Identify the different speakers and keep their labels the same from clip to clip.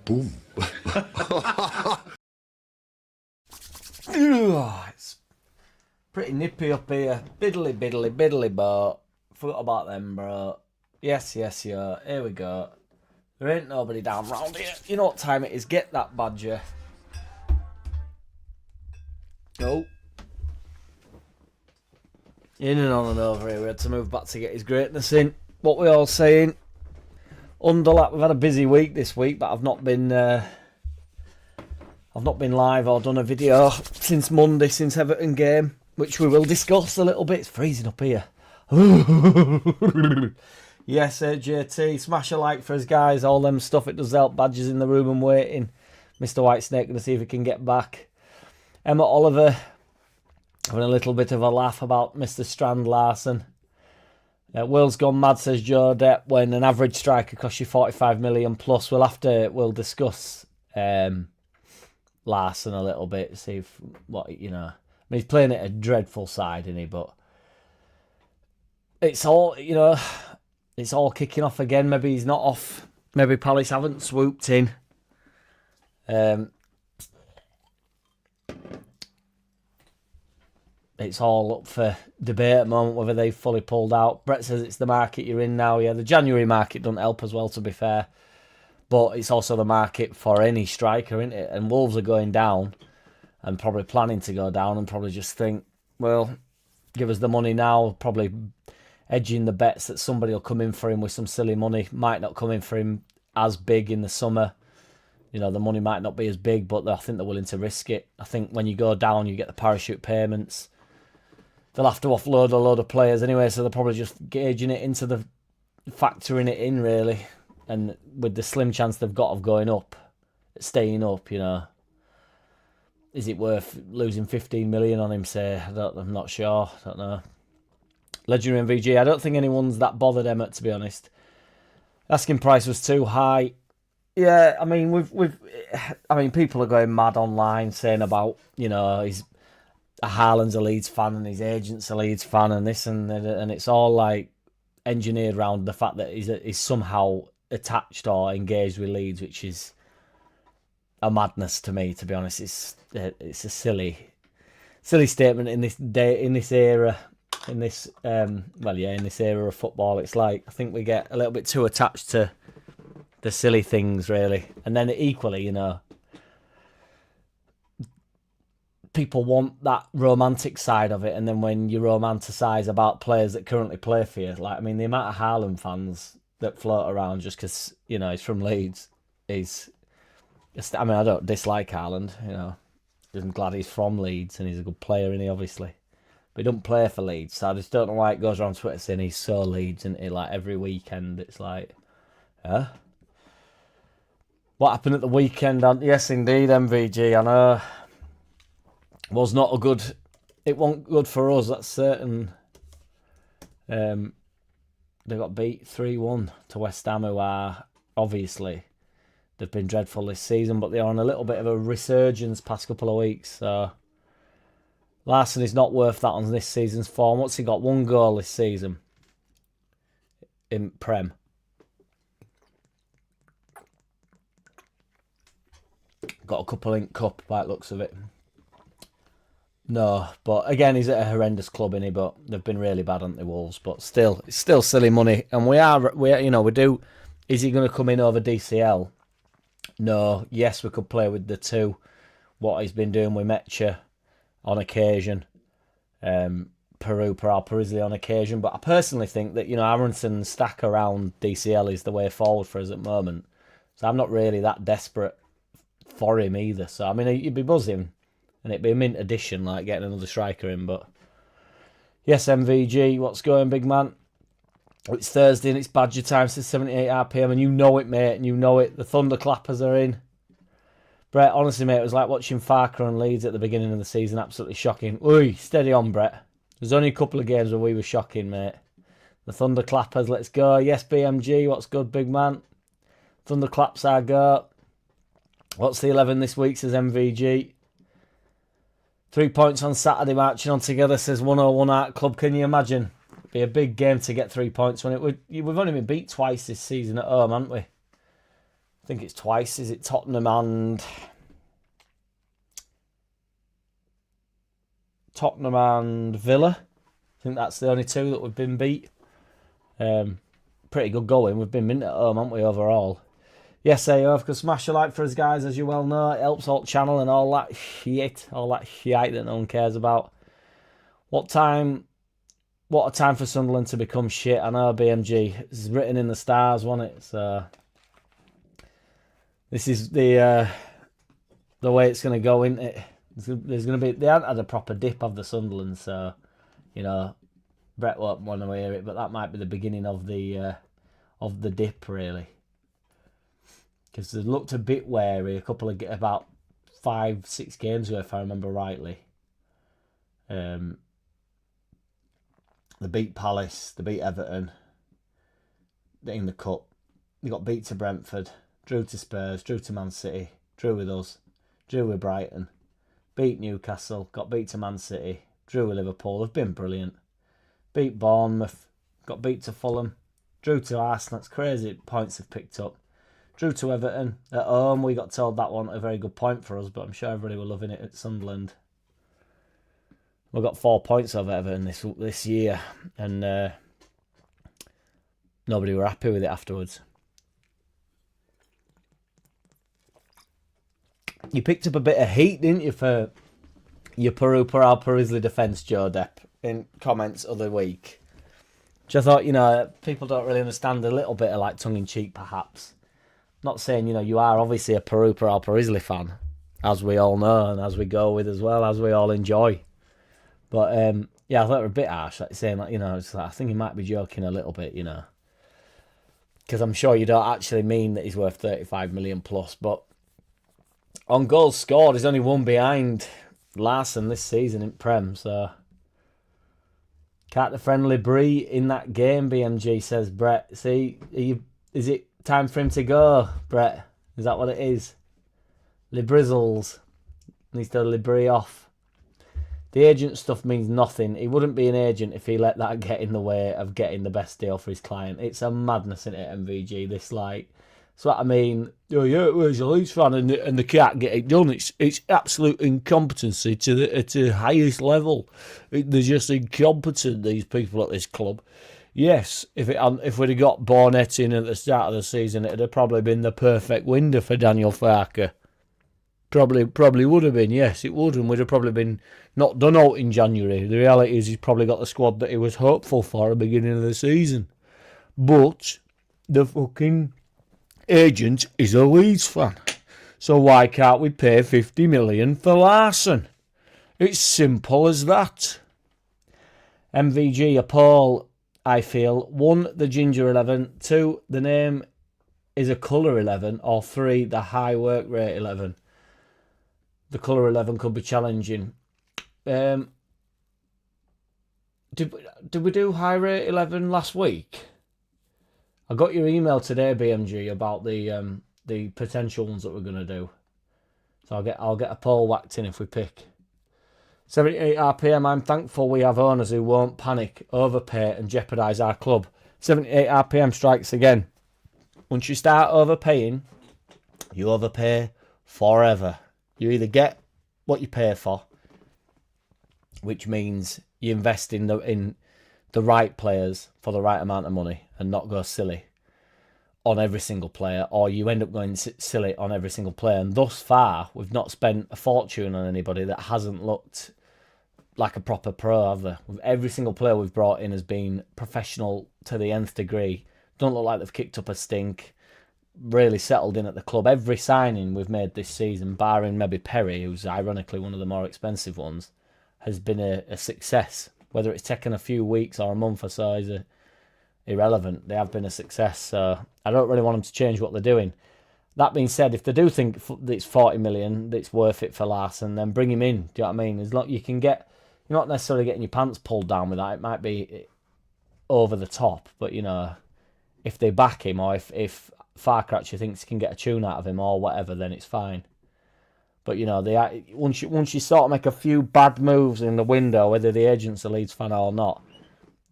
Speaker 1: Boom.
Speaker 2: It's pretty nippy up here. Biddly, biddly, biddly, but forgot about them, bro. Yes, yeah. Here we go. There ain't nobody down round here. You know what time it is. Get that badger. Oh. In and on and over here. We had to move back to get his greatness in. What we all saying? Underlap. We've had a busy week this week, but I've not been live or done a video since Monday, since Everton game, which we will discuss a little bit. It's freezing up here. Yes, JT, smash a like for us, guys. All them stuff, it does help. Badgers in the room and waiting. Mr. Whitesnake, going to see if he can get back. Emma Oliver, having a little bit of a laugh about Mr. Strand Larson. World's gone mad, says Joe Depp, when an average striker costs you 45 million plus. We'll discuss Larson a little bit, see if what, you know. I mean, he's playing at a dreadful side, isn't he? But it's all, you know, it's all kicking off again. Maybe he's not off. Maybe Palace haven't swooped in. It's all up for debate at the moment whether they've fully pulled out. Brett says it's the market you're in now. Yeah, the January market doesn't help as well, to be fair. But it's also the market for any striker, isn't it? And Wolves are going down and probably planning to go down and probably just think, well, give us the money now. Probably edging the bets that somebody will come in for him with some silly money. Might not come in for him as big in the summer. You know, the money might not be as big, but I think they're willing to risk it. I think when you go down, you get the parachute payments. They'll have to offload a load of players anyway, so they're probably just gauging it into the... factoring it in, really. And with the slim chance they've got of going up, staying up, you know, is it worth losing 15 million on him, say? I'm not sure. I don't know. Legendary MVG, I don't think anyone's that bothered, Emmett, to be honest. Asking price was too high. Yeah, I mean, people are going mad online saying about, you know, Haaland's a Leeds fan and his agent's a Leeds fan and this and that, and it's all like engineered around the fact that he's somehow attached or engaged with Leeds, which is a madness to me, to be honest. It's a silly statement in this day, in this era, in this in this era of football. It's like, I think we get a little bit too attached to the silly things, really. And then equally, you know, people want that romantic side of it, and then when you romanticise about players that currently play for you, like, I mean, the amount of Haaland fans that float around just because, you know, he's from Leeds is... I mean, I don't dislike Haaland, you know. I'm glad he's from Leeds and he's a good player, isn't he, obviously. But he doesn't play for Leeds, so I just don't know why it goes around Twitter saying he's so Leeds, isn't he? Like, every weekend, it's like, huh? What happened at the weekend? Yes, indeed, MVG, I know. Was not a good... It wasn't good for us, that's certain. They got beat 3-1 to West Ham, who are, obviously, they've been dreadful this season, but they're on a little bit of a resurgence past couple of weeks. So Larson is not worth that on this season's form. What's he got? 1 goal this season in Prem. Got a couple in Cup by the looks of it. No, but again, he's at a horrendous club, innit? But they've been really bad, haven't they, Wolves? But still, it's still silly money. And we do. Is he going to come in over DCL? No. Yes, we could play with the two. What he's been doing with Mecha on occasion. Parisier on occasion. But I personally think that, you know, Aronson stack around DCL is the way forward for us at the moment. So I'm not really that desperate for him either. So, I mean, you'd be buzzing. And it'd be a mint addition, like getting another striker in. But yes, MVG, what's going, big man? It's Thursday and it's Badger time, since 78 RPM, and you know it, mate, and you know it. The Thunderclappers are in. Brett, honestly, mate, it was like watching Farker and Leeds at the beginning of the season. Absolutely shocking. Oi, steady on, Brett. There's only a couple of games where we were shocking, mate. The Thunderclappers, let's go. Yes, BMG, what's good, big man? Thunderclaps, our go. What's the 11 this week, says MVG. 3 points on Saturday, marching on together, says 101 Art Club. Can you imagine? It'd be a big game to get 3 points when it would. We've only been beat twice this season at home, haven't we? think it's twice. Is it Tottenham and Villa? I think that's the only two that we've been beat. Pretty good going. We've been mint at home, haven't we, overall? Yes, I have. Smash a like for us, guys, as you well know. It helps out the channel and all that shit that no one cares about. What a time for Sunderland to become shit. I know, BMG. It's written in the stars, wasn't it? So this is the way it's going to go, isn't it? There's going to be... They haven't had a proper dip of the Sunderland, so, you know, Brett won't want to hear it, but that might be the beginning of the dip, really. Because they looked a bit wary about 5-6 games ago, if I remember rightly. They beat Palace, they beat Everton in the Cup. They got beat to Brentford, drew to Spurs, drew to Man City, drew with us, drew with Brighton, beat Newcastle, got beat to Man City, drew with Liverpool. They've been brilliant. Beat Bournemouth, got beat to Fulham, drew to Arsenal. That's crazy points they've picked up. Drew to Everton. At home, we got told that wasn't a very good point for us, but I'm sure everybody were loving it at Sunderland. We got 4 points over Everton this year, and nobody were happy with it afterwards. You picked up a bit of heat, didn't you, for your Peru Parisley defence, Joe Depp, in comments other week. Which I thought, you know, people don't really understand, a little bit of like tongue-in-cheek, perhaps. Not saying, you know, you are obviously a Peru Parisley fan, as we all know, and as we go with as well, as we all enjoy. But, yeah, I thought it was a bit harsh, like saying, like, you know, it's like, I think he might be joking a little bit, you know. Because I'm sure you don't actually mean that he's worth 35 million plus, but on goals scored, he's only one behind Larson this season in Prem, so... Can't the friendly Brie in that game, BMG, says Brett. See, is it time for him to go, Brett? Is that what it is? Librizzles. Needs to Libri off. The agent stuff means nothing. He wouldn't be an agent if he let that get in the way of getting the best deal for his client. It's a madness, isn't it, MVG? This, like... That's what I mean. Oh, yeah, where's a Leeds fan and they can't get it done. It's absolute incompetency to the highest level. They're just incompetent, these people at this club. Yes, if we'd have got Barnett in at the start of the season, it'd have probably been the perfect window for Daniel Farke. Probably would have been, yes, it would, and we'd have probably been not done out in January. The reality is he's probably got the squad that he was hopeful for at the beginning of the season. But the fucking agent is a Leeds fan. So why can't we pay 50 million for Larson? It's simple as that. MVG, a poll, I feel. 1, the Ginger 11. 2, the name is a colour 11. Or 3, the high work rate 11. The colour 11 could be challenging. Did we do high rate 11 last week? I got your email today, BMG, about the potential ones that we're going to do. So I'll get a poll whacked in if we pick. 78 RPM, I'm thankful we have owners who won't panic, overpay and jeopardise our club. 78 RPM strikes again. Once you start overpaying, you overpay forever. You either get what you pay for, which means you invest in the right players for the right amount of money and not go silly on every single player, or you end up going silly on every single player. And thus far, we've not spent a fortune on anybody that hasn't looked like a proper pro, have they? Every single player we've brought in has been professional to the nth degree. Don't look like they've kicked up a stink. Really settled in at the club. Every signing we've made this season, barring maybe Perry, who's ironically one of the more expensive ones, has been a success. Whether it's taken a few weeks or a month or so is irrelevant. They have been a success. So I don't really want them to change what they're doing. That being said, if they do think that it's 40 million, that's worth it for Larson, then bring him in. Do you know what I mean? As long you can get, you're not necessarily getting your pants pulled down with that. It might be over the top, but you know, if they back him, or if Farcratcher thinks he can get a tune out of him or whatever, then it's fine. But you know, once you sort of make a few bad moves in the window, whether the agent's a Leeds fan or not,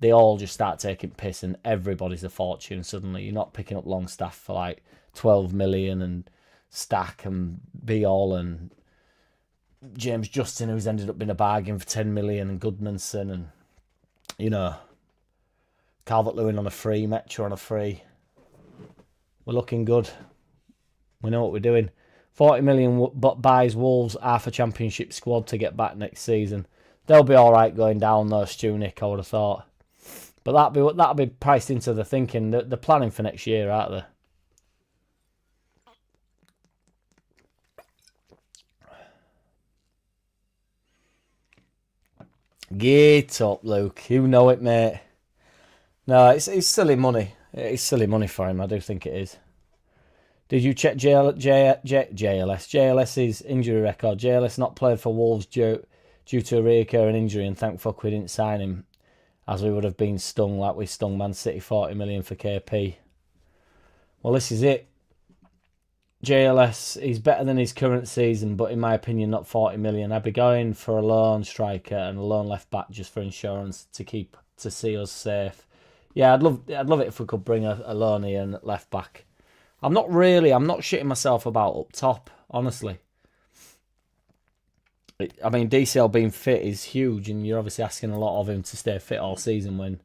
Speaker 2: they all just start taking piss, and everybody's a fortune. Suddenly, you're not picking up Longstaff for like 12 million, and Stack and Beal and James Justin, who's ended up being a bargain for 10 million, and Goodmanson, and Calvert-Lewin on a free, Metcher on a free. We're looking good. We know what we're doing. 40 million buys Wolves half a championship squad to get back next season. They'll be all right going down though, Stunick, I would have thought. But that'll be priced into the thinking. They're planning for next year, aren't they? Get up, Luke. You know it, mate. No, it's silly money. It's silly money for him. I do think it is. Did you check JLS's injury record? JLS not played for Wolves due to a reoccurring injury, and thank fuck we didn't sign him, as we would have been stung like we stung Man City 40 million for KP. Well, this is it. JLS is better than his current season, but in my opinion, not 40 million. I'd be going for a lone striker and a lone left back just for insurance to see us safe. Yeah, I'd love it if we could bring a loanee and left back. I'm not shitting myself about up top, honestly. I mean, DCL being fit is huge, and you're obviously asking a lot of him to stay fit all season when,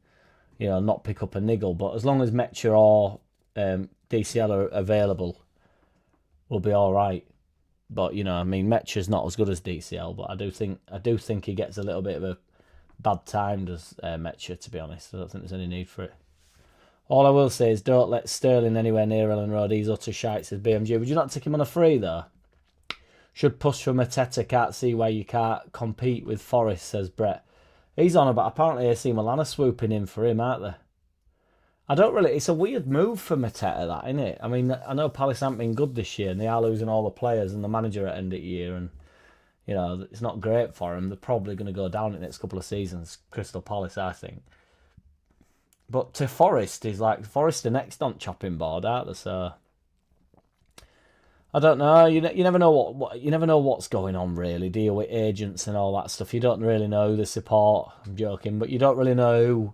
Speaker 2: not pick up a niggle. But as long as Metcher or DCL are available, we'll be all right. But Metcher's not as good as DCL, but I do think he gets a little bit of a bad time, does Metcher, to be honest. I don't think there's any need for it. All I will say is don't let Sterling anywhere near Ellen Road. He's utter shite, says BMG. Would you not take him on a free, though? Should push for Mateta. Can't see why you can't compete with Forest, says Brett. He's on about, apparently AC Milan are swooping in for him, aren't they? I don't really... It's a weird move for Mateta, that, isn't it? I mean, I know Palace haven't been good this year, and they are losing all the players and the manager at end of the year, and, it's not great for them. They're probably going to go down in the next couple of seasons, Crystal Palace, I think. But to Forest, Forest are next on chopping board, aren't they? So I don't know. You never know you never know what's going on, really. Deal with agents and all that stuff. You don't really know the support. I'm joking, but you don't really know who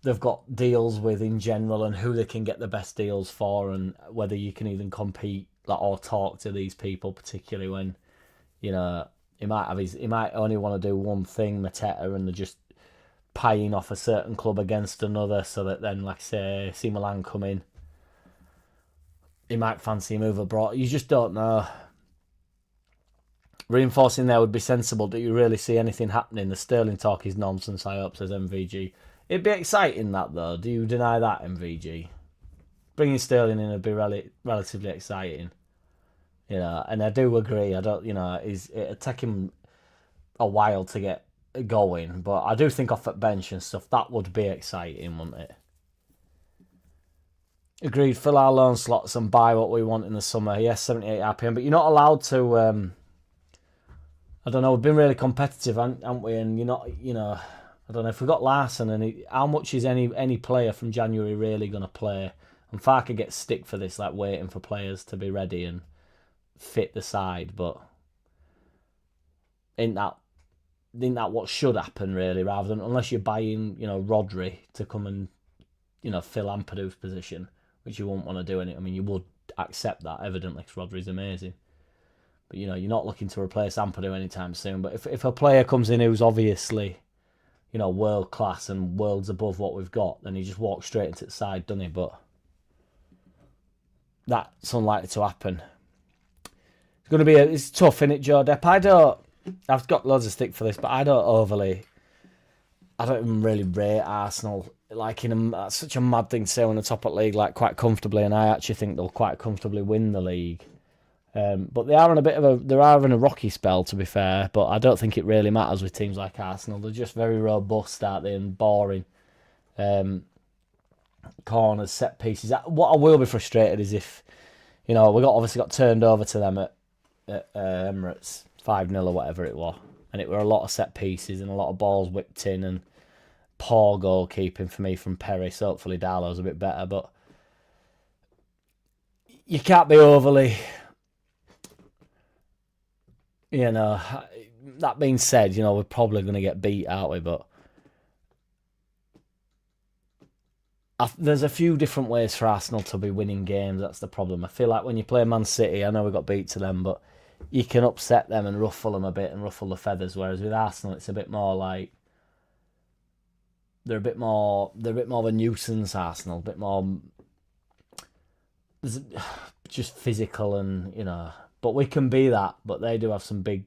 Speaker 2: they've got deals with in general and who they can get the best deals for, and whether you can even compete or talk to these people, particularly when he might only want to do one thing, Mateta, and they're just paying off a certain club against another, so that then, like say, AC Milan come in, he might fancy a move abroad. You just don't know. Reinforcing there would be sensible. Do you really see anything happening? The Sterling talk is nonsense, I hope, says MVG. It'd be exciting, that, though. Do you deny that, MVG? Bringing Sterling in would be relatively exciting. And I do agree. It'd take him a while to get going, but I do think off at bench and stuff, that would be exciting, wouldn't it? Agreed. Fill our loan slots and buy what we want in the summer. Yes, 78 RPM, but you're not allowed to. I don't know. We've been really competitive, haven't we? And you're not. I don't know if we got Larson, and how much is any player from January really going to play? And Farker gets stick for this, like waiting for players to be ready and fit the side, but ain't that what should happen, really, rather than, unless you're buying, Rodri to come and, fill Ampadu's position, which you won't want to do. I mean, you would accept that, evidently, because Rodri's amazing. But, you're not looking to replace Ampadu anytime soon. But if a player comes in who's obviously, world class and worlds above what we've got, then he just walks straight into the side, doesn't he? But that's unlikely to happen. It's going to be it's tough, isn't it, Joe Depp? I've got loads of stick for this, but I don't even really rate Arsenal. That's such a mad thing to say when they're top of the league, quite comfortably, and I actually think they'll quite comfortably win the league. But they are in a rocky spell, to be fair, but I don't think it really matters with teams like Arsenal. They're just very robust, aren't they, and boring. Corners, set pieces. What I will be frustrated is if, obviously got turned over to them at Emirates 5-0 or whatever it was, and it were a lot of set pieces and a lot of balls whipped in and poor goalkeeping for me from Perry. So hopefully Darlow's a bit better, but you can't be overly, that being said, we're probably going to get beat, aren't we? But there's a few different ways for Arsenal to be winning games. That's the problem. I feel like when you play Man City, I know we got beat to them, but you can upset them and ruffle them a bit and ruffle the feathers. Whereas with Arsenal, it's a bit more like they're a bit more of a nuisance. Arsenal, a bit more just physical and But we can be that. But they do have some big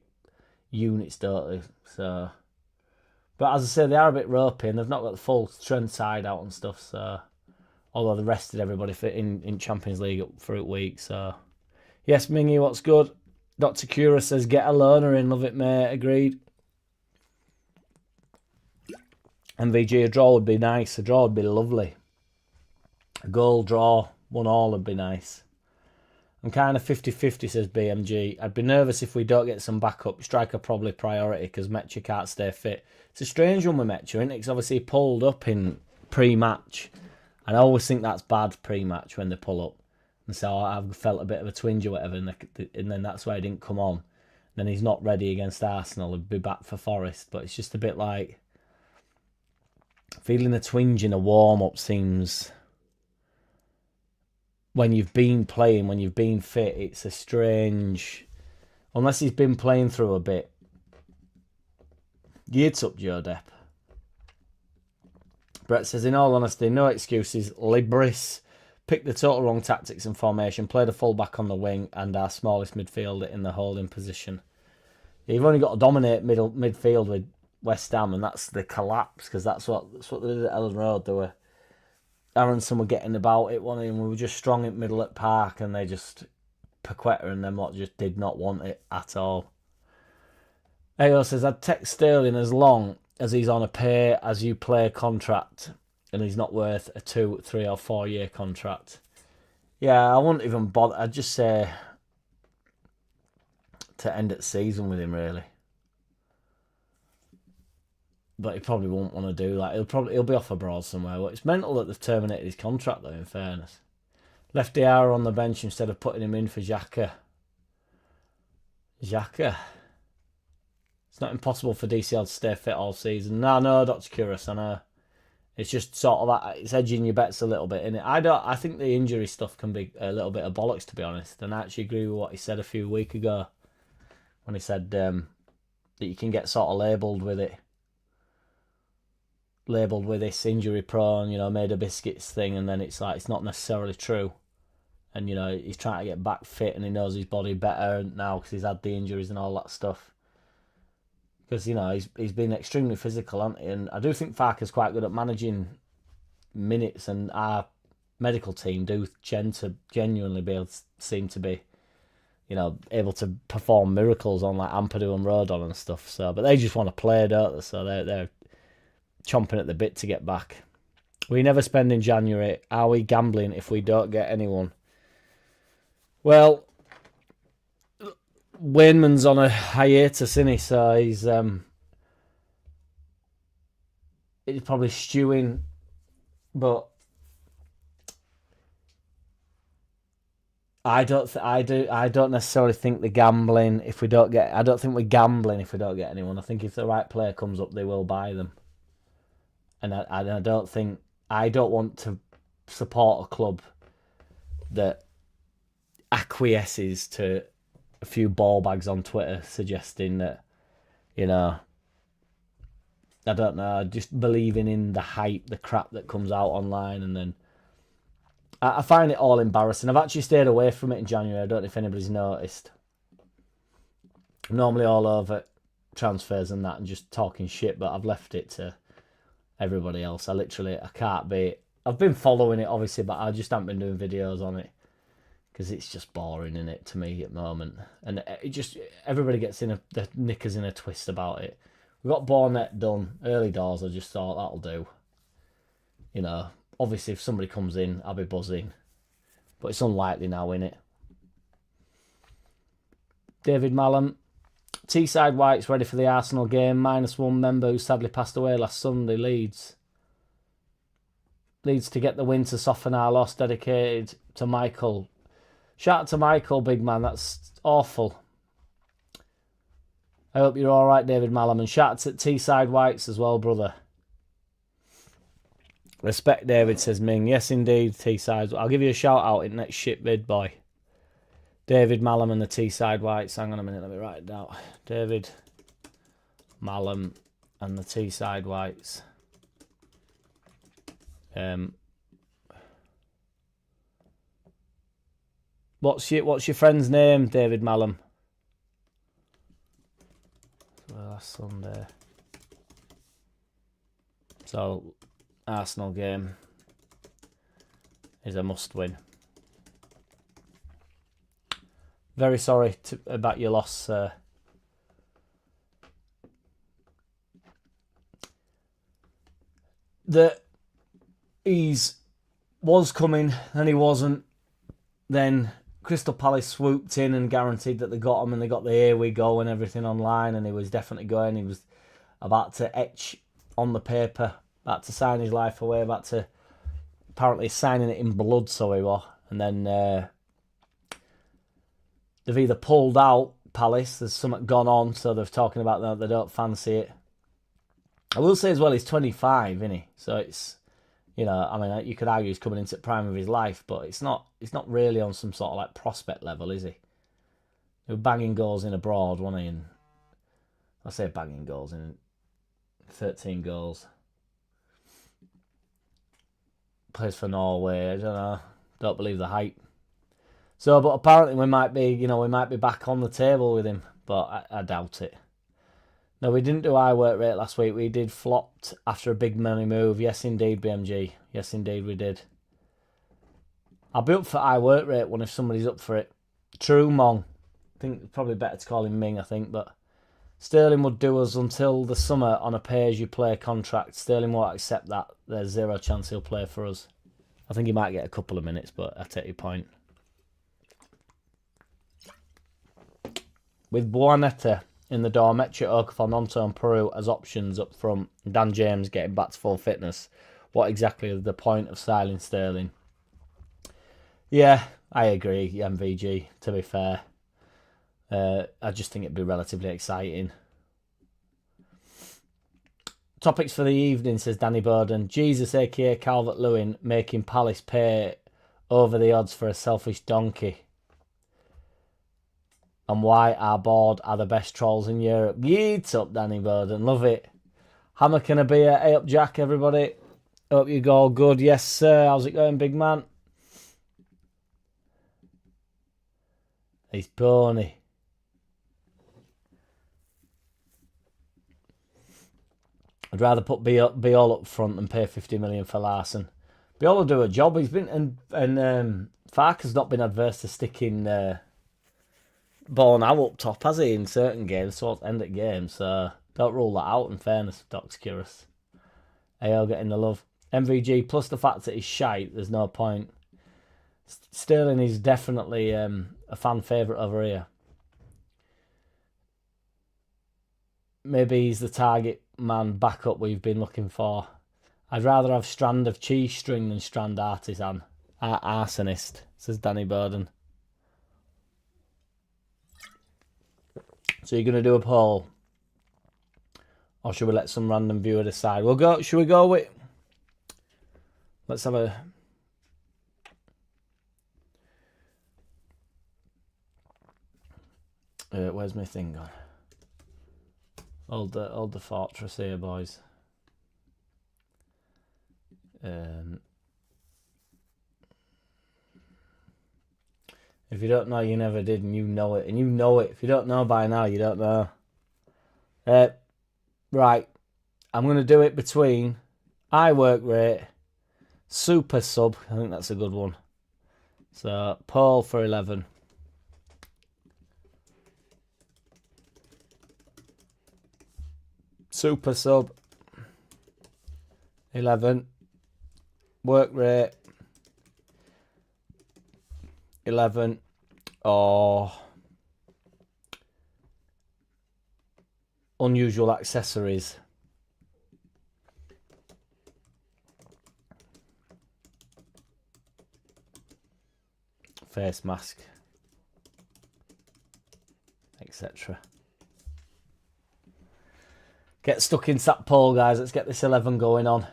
Speaker 2: units, don't they? So. But as I say, they are a bit ropey and they've not got the full strength side out and stuff. So, although they rested everybody in Champions League for a week. So, yes, Mingy, what's good? Dr. Cura says, get a loaner in. Love it, mate. Agreed. MVG, a draw would be nice. A draw would be lovely. A goal draw, 1-1 would be nice. I'm kind of 50-50, says BMG. I'd be nervous if we don't get some backup. Striker probably priority because Metcha can't stay fit. It's a strange one with Metcha, isn't it? Because obviously he pulled up in pre-match. And I always think that's bad pre-match when they pull up. And so I've felt a bit of a twinge or whatever. And then that's why he didn't come on. Then he's not ready against Arsenal. He'll be back for Forest. But it's just a bit like... feeling a twinge in a warm-up seems... when you've been playing, when you've been fit, it's a strange... Unless he's been playing through a bit. Yeats up, Joe Depp. Brett says, in all honesty, no excuses. Libris picked the total wrong tactics and formation, played a full-back on the wing, and our smallest midfielder in the holding position. You've only got to dominate midfield with West Ham, and that's the collapse, because that's what they did at Ellen Road. They were... Aronson were getting about it, one and we were just strong in middle at Park, and they just Paqueta and them lot just did not want it at all. AO says, I'd text Sterling as long as he's on a pay as you play contract and he's not worth a 2, 3 or 4 year contract. Yeah, I wouldn't even bother. I'd just say to end at season with him, really. But he probably won't want to do that. He'll be off abroad somewhere. But it's mental that they've terminated his contract, though, in fairness. Left Diarra on the bench instead of putting him in for Xhaka. Xhaka. It's not impossible for DCL to stay fit all season. No, Dr. Curious, I know. It's just sort of that, it's edging your bets a little bit, innit? I think the injury stuff can be a little bit of bollocks, to be honest. And I actually agree with what he said a few weeks ago. When he said that you can get sort of labelled with it. Labelled with this injury prone, made of biscuits thing, and then it's like it's not necessarily true. And he's trying to get back fit, and he knows his body better now because he's had the injuries and all that stuff. Because he's been extremely physical, hasn't he? And I do think Farker's quite good at managing minutes, and our medical team do genuinely seem to be, able to perform miracles on like Ampadu and Rodon and stuff. So, but they just want to play, don't they? So they're chomping at the bit to get back. We never spend in January. Are we gambling if we don't get anyone? Well, Wainman's on a hiatus, isn't he? So he's probably stewing, but I don't necessarily think the gambling if we don't get. I don't think we're gambling if we don't get anyone. I think if the right player comes up, they will buy them. And I don't think... I don't want to support a club that acquiesces to a few ball bags on Twitter suggesting that, I don't know, just believing in the hype, the crap that comes out online, and then... I find it all embarrassing. I've actually stayed away from it in January. I don't know if anybody's noticed. I'm normally all over transfers and that and just talking shit, but I've left it to... everybody else. I can't be... I've been following it, obviously, but I just haven't been doing videos on it. Because it's just boring, in it, to me, at the moment. And it just... everybody gets the knickers in a twist about it. We got Bornet done. Early doors, I just thought, that'll do. Obviously, if somebody comes in, I'll be buzzing. But it's unlikely now, innit? David Mallam. Teesside White's ready for the Arsenal game. -1 member who sadly passed away last Sunday. Leeds to get the win to soften our loss. Dedicated to Michael. Shout out to Michael, big man. That's awful. I hope you're alright, David Mallam. And shout out to Teesside Whites as well, brother. Respect David, says Ming. Yes, indeed, T-sides. I'll give you a shout out in next shit vid, boy. David Mallam and the T-side whites. Hang on a minute, let me write it down. David Mallam and the T-side whites. What's your friend's name, David Mallam? Well, last Sunday. So, Arsenal game is a must-win. Very sorry about your loss, sir. That was coming and he wasn't. Then Crystal Palace swooped in and guaranteed that they got him, and they got the here we go and everything online, and he was definitely going. He was about to etch on the paper, about to sign his life away, about to apparently signing it in blood, so he was. And then they've either pulled out Palace, there's something gone on, so they're talking about that they don't fancy it. I will say as well, he's 25, isn't he? So it's, you know, I mean, you could argue he's coming into the prime of his life, but it's not really on some sort of like prospect level, is he? He was banging goals in abroad, wasn't he? And I say banging goals in 13 goals. Plays for Norway. I don't know. Don't believe the hype. So, but apparently we might be back on the table with him, but I doubt it. No, we didn't do high work rate last week. We did flopped after a big money move. Yes, indeed, BMG. Yes, indeed, we did. I'll be up for high work rate one if somebody's up for it. True, Mong. I think it's probably better to call him Ming, I think, but Sterling would do us until the summer on a pay-as-you-play contract. Sterling won't accept that. There's zero chance he'll play for us. I think he might get a couple of minutes, but I take your point. With Buonetta in the door, Metri, Okafor, Nonto and Peru as options up front, Dan James getting back to full fitness. What exactly is the point of styling Sterling? Yeah, I agree, MVG, to be fair. I just think it'd be relatively exciting. Topics for the evening, says Danny Bowden. Jesus, a.k.a. Calvert-Lewin, making Palace pay over the odds for a selfish donkey. And why our board are the best trolls in Europe. Yeet up, Danny Bowden. Love it. Hammer can a beer. Hey up, Jack, everybody. Hope you go good. Yes, sir. How's it going, big man? He's pony. I'd rather put Biol up front than pay 50 million for Larson. Biol will do a job. He's been and Fark has not been adverse to sticking ball now up top, has he, in certain games, towards end of games, so don't rule that out, in fairness, Doc's curious. AO getting the love. MVG, plus the fact that he's shite, there's no point. Sterling is definitely a fan favourite over here. Maybe he's the target man backup we've been looking for. I'd rather have Strand of Cheese String than Strand Artisan. Arsonist, says Danny Bowden. So you're going to do a poll? Or should we let some random viewer decide? Should we go with... Let's have a... where's my thing gone? Hold the fortress here, boys. If you don't know, you never did, and you know it. And you know it. If you don't know by now, you don't know. Right. I'm going to do it between high work rate, super sub. I think that's a good one. So, Paul for 11. Super sub. 11. Work rate. 11 or unusual accessories. Face mask, etc. Get stuck into that poll, guys. Let's get this 11 going on.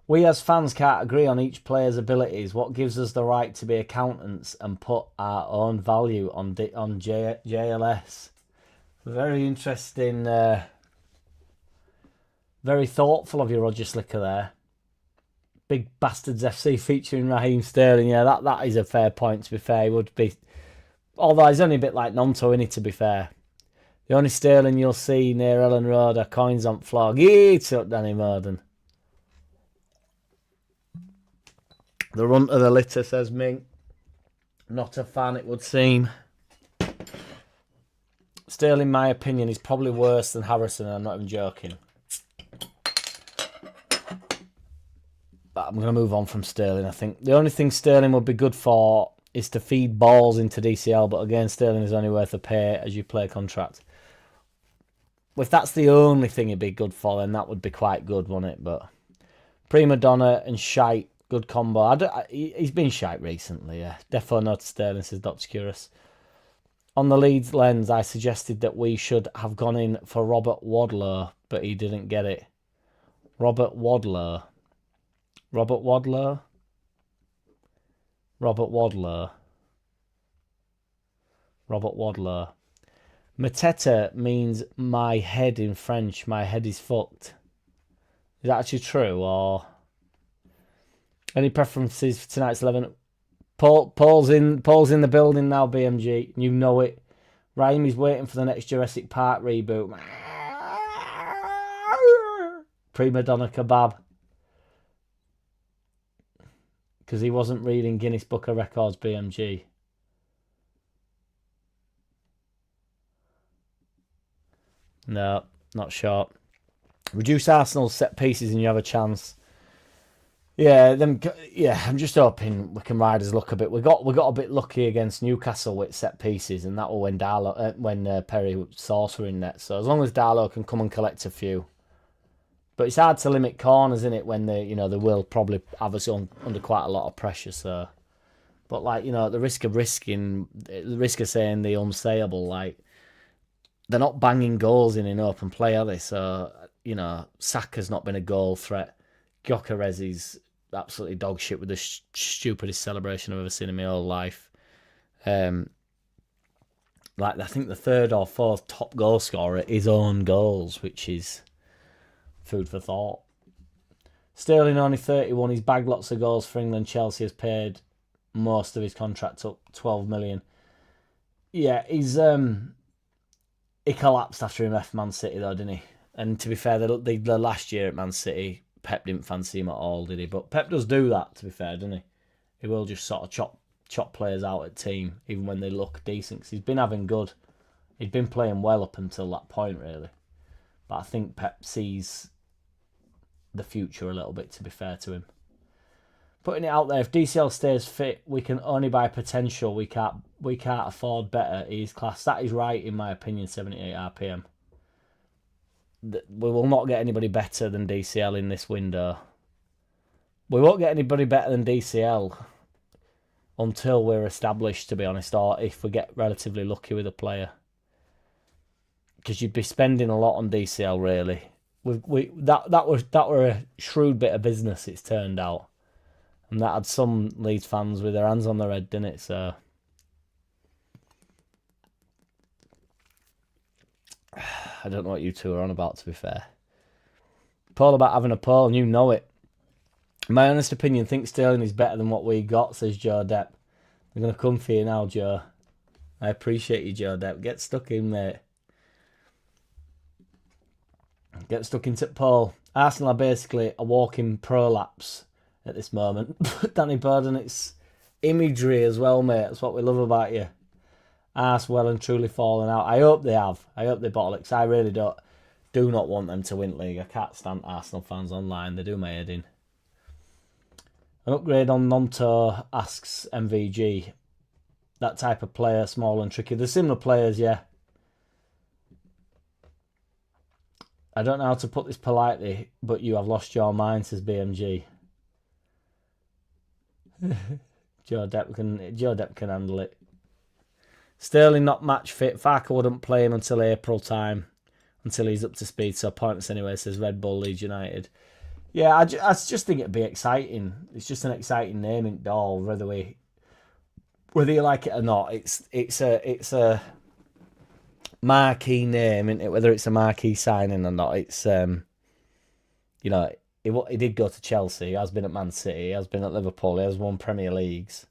Speaker 2: We as fans can't agree on each player's abilities. What gives us the right to be accountants and put our own value on JLS? Very interesting. Very thoughtful of you, Roger Slicker, there. Big Bastards FC featuring Raheem Sterling. Yeah, that is a fair point, to be fair. He would be... Although he's only a bit like Nonto, isn't he, to be fair? The only Sterling you'll see near Ellen Road are coins on flog. Eat up, Danny Morden. The runt of the litter, says Ming. Not a fan, it would seem. Sterling, in my opinion, is probably worse than Harrison, and I'm not even joking. But I'm going to move on from Sterling, I think. The only thing Sterling would be good for is to feed balls into DCL, but again, Sterling is only worth a pay as you play a contract. If that's the only thing he'd be good for, then that would be quite good, wouldn't it? But Prima Donna and Shite, good combo. He's been shite recently, yeah. Defo no to Sterling, says Dr. Curious. On the Leeds lens, I suggested that we should have gone in for Robert Wadlow, but he didn't get it. Robert Wadlow. Robert Wadlow? Robert Wadlow. Robert Wadlow. Mateta means my head in French. My head is fucked. Is that actually true, or... Any preferences for tonight's 11? Paul's in the building now, BMG. You know it. Raimi's waiting for the next Jurassic Park reboot. Prima Donna Kebab. Because he wasn't reading Guinness Book of Records, BMG. No, not sure. Reduce Arsenal's set pieces and you have a chance. Yeah, I'm just hoping we can ride his luck a bit. We got a bit lucky against Newcastle with set pieces, and that was when Perry Sauce were in net. So as long as Darlow can come and collect a few. But it's hard to limit corners, isn't it, when they will probably have us under quite a lot of pressure. So, but at the risk of saying the unsayable, they're not banging goals in open play, are they? So Saka's not been a goal threat. Gyökeres is absolutely dog shit with the stupidest celebration I've ever seen in my whole life. I think the third or fourth top goal scorer is own goals, which is food for thought. Sterling only 31. He's bagged lots of goals for England. Chelsea has paid most of his contract up, 12 million. Yeah, he collapsed after he left Man City though, didn't he? And to be fair, the last year at Man City, Pep didn't fancy him at all, did he? But Pep does do that, to be fair, doesn't he? He will just sort of chop players out at team, even when they look decent. Because he's been having good. He'd been playing well up until that point, really. But I think Pep sees the future a little bit, to be fair to him. Putting it out there, if DCL stays fit, we can only buy potential. We can't afford better. He's class. That is right, in my opinion, 78 RPM. We will not get anybody better than DCL in this window. We won't get anybody better than DCL until we're established, to be honest, or if we get relatively lucky with a player. Because you'd be spending a lot on DCL, really. That were a shrewd bit of business, it's turned out. And that had some Leeds fans with their hands on their head, didn't it? So I don't know what you two are on about, to be fair. Paul about having a poll, and you know it. In my honest opinion, think Sterling is better than what we got, says Joe Depp. I'm going to come for you now, Joe. I appreciate you, Joe Depp. Get stuck in, mate. Get stuck into Paul. Arsenal are basically a walking prolapse at this moment. Danny Burden, it's imagery as well, mate. That's what we love about you. Arse well and truly fallen out. I hope they have. I hope they bollocks. I really do not want them to win league. I can't stand Arsenal fans online. They do my head in. An upgrade on Nonto, asks MVG. That type of player, small and tricky. They're similar players, yeah. I don't know how to put this politely, but you have lost your mind, says BMG. Joe Depp can handle it. Sterling not match fit. Farker wouldn't play him until April time, until he's up to speed. So pointless anyway, says Red Bull Leeds United. Yeah, I just think it'd be exciting. It's just an exciting name in all, whether you like it or not. It's a marquee name, isn't it? Whether it's a marquee signing or not, it's you know, he did go to Chelsea. He has been at Man City. He has been at Liverpool. He has won Premier Leagues.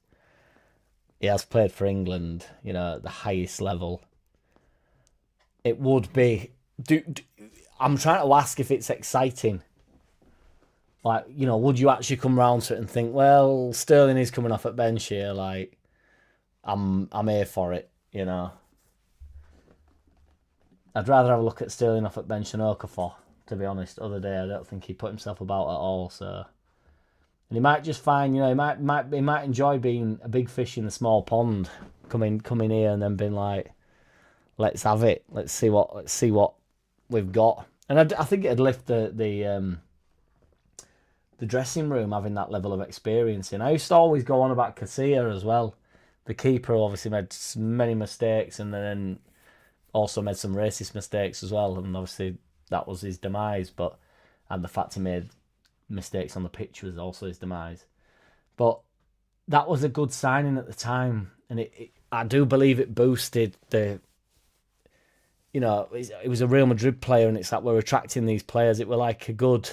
Speaker 2: He has played for England. You know, at the highest level. It would be. I'm trying to ask if it's exciting. Like, would you actually come round to it and think, well, Sterling is coming off at bench here. Like, I'm here for it. I'd rather have a look at Sterling off at bench than Okafor, to be honest. Other day, I don't think he put himself about at all. So, and he might just find, he might enjoy being a big fish in the small pond, coming here and then being like, let's have it. Let's see what we've got. And I think it'd lift the dressing room having that level of experience. And I used to always go on about Casilla as well. The keeper obviously made many mistakes and then also made some racist mistakes as well. And obviously that was his demise. And the fact he made mistakes on the pitch was also his demise. But that was a good signing at the time. And I do believe it boosted the... it was a Real Madrid player, and it's like we're attracting these players. It were like a good...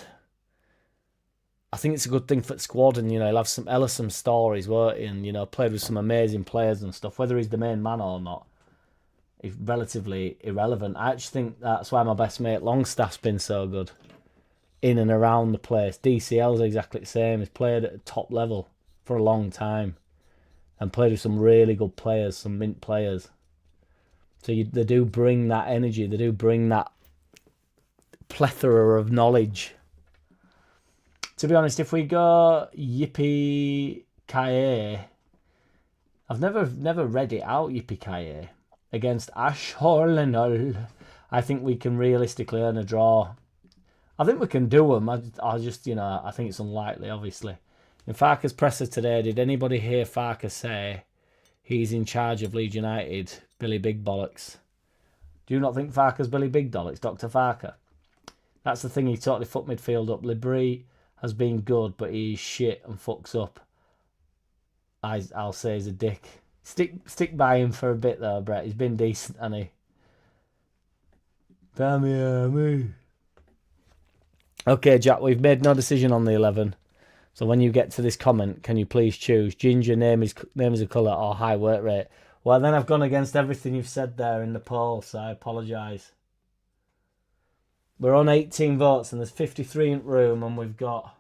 Speaker 2: I think it's a good thing for the squad, and he'll have some stories, won't he? And played with some amazing players and stuff. Whether he's the main man or not, is relatively irrelevant. I actually think that's why my best mate Longstaff's been so good in and around the place. DCL's exactly the same. He's played at a top level for a long time and played with some really good players, some mint players. So they do bring that energy. They do bring that plethora of knowledge. To be honest, if we go Yippee-Ki-Yay, I've never read it out, Yippee-Ki-Yay, against Ashorlenol. I think we can realistically earn a draw. I think we can do them. I just, I think it's unlikely, obviously. In Farke's presser today, did anybody hear Farke say he's in charge of Leeds United, Billy Big Bollocks? Do you not think Farke's Billy Big Bollocks, Dr. Farke? That's the thing, he totally fucked midfield up. Libri has been good, but he's shit and fucks up. I'll say he's a dick. Stick by him for a bit though, Brett. He's been decent, hasn't he? Damn. Okay, Jack, we've made no decision on the 11. So when you get to this comment, can you please choose ginger, name is a colour, or high work rate? Well, then I've gone against everything you've said there in the poll, so I apologise. We're on 18 votes and there's 53 in the room and we've got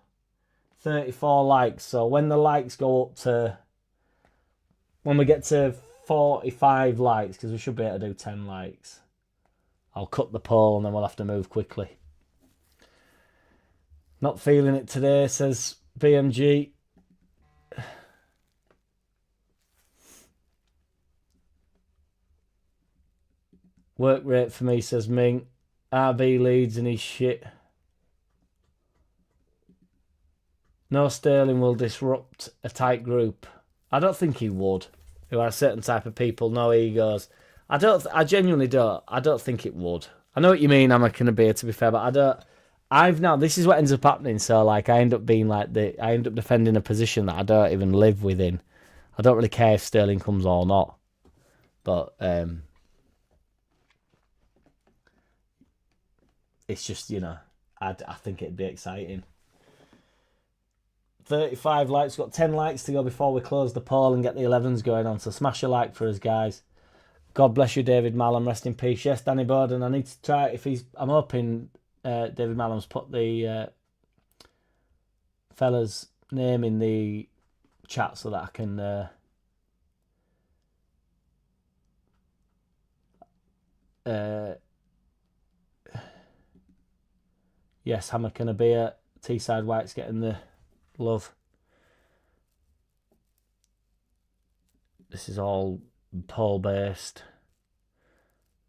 Speaker 2: 34 likes. So when the likes go up to... When we get to 45 likes, because we should be able to do 10 likes, I'll cut the poll and then we'll have to move quickly. Not feeling it today, says BMG. Work rate for me, says Ming. RB Leeds and his shit. No Sterling will disrupt a tight group. I don't think he would. Who are a certain type of people, no egos. I genuinely don't. I don't think it would. I know what you mean, I'm a kind of beer, to be fair, but I don't. This is what ends up happening. So like, I end up defending a position that I don't even live within. I don't really care if Sterling comes or not. But it's just, I think it'd be exciting. 35 likes. Got 10 likes to go before we close the poll and get the 11s going on. So smash a like for us, guys. God bless you, David Mallam. Rest in peace. Yes, Danny Bowden. I need to try if he's... I'm hoping David Mallam's put the fella's name in the chat so that I can... yes, Hammer can a beer. Teesside White's getting the love. This is all poll based.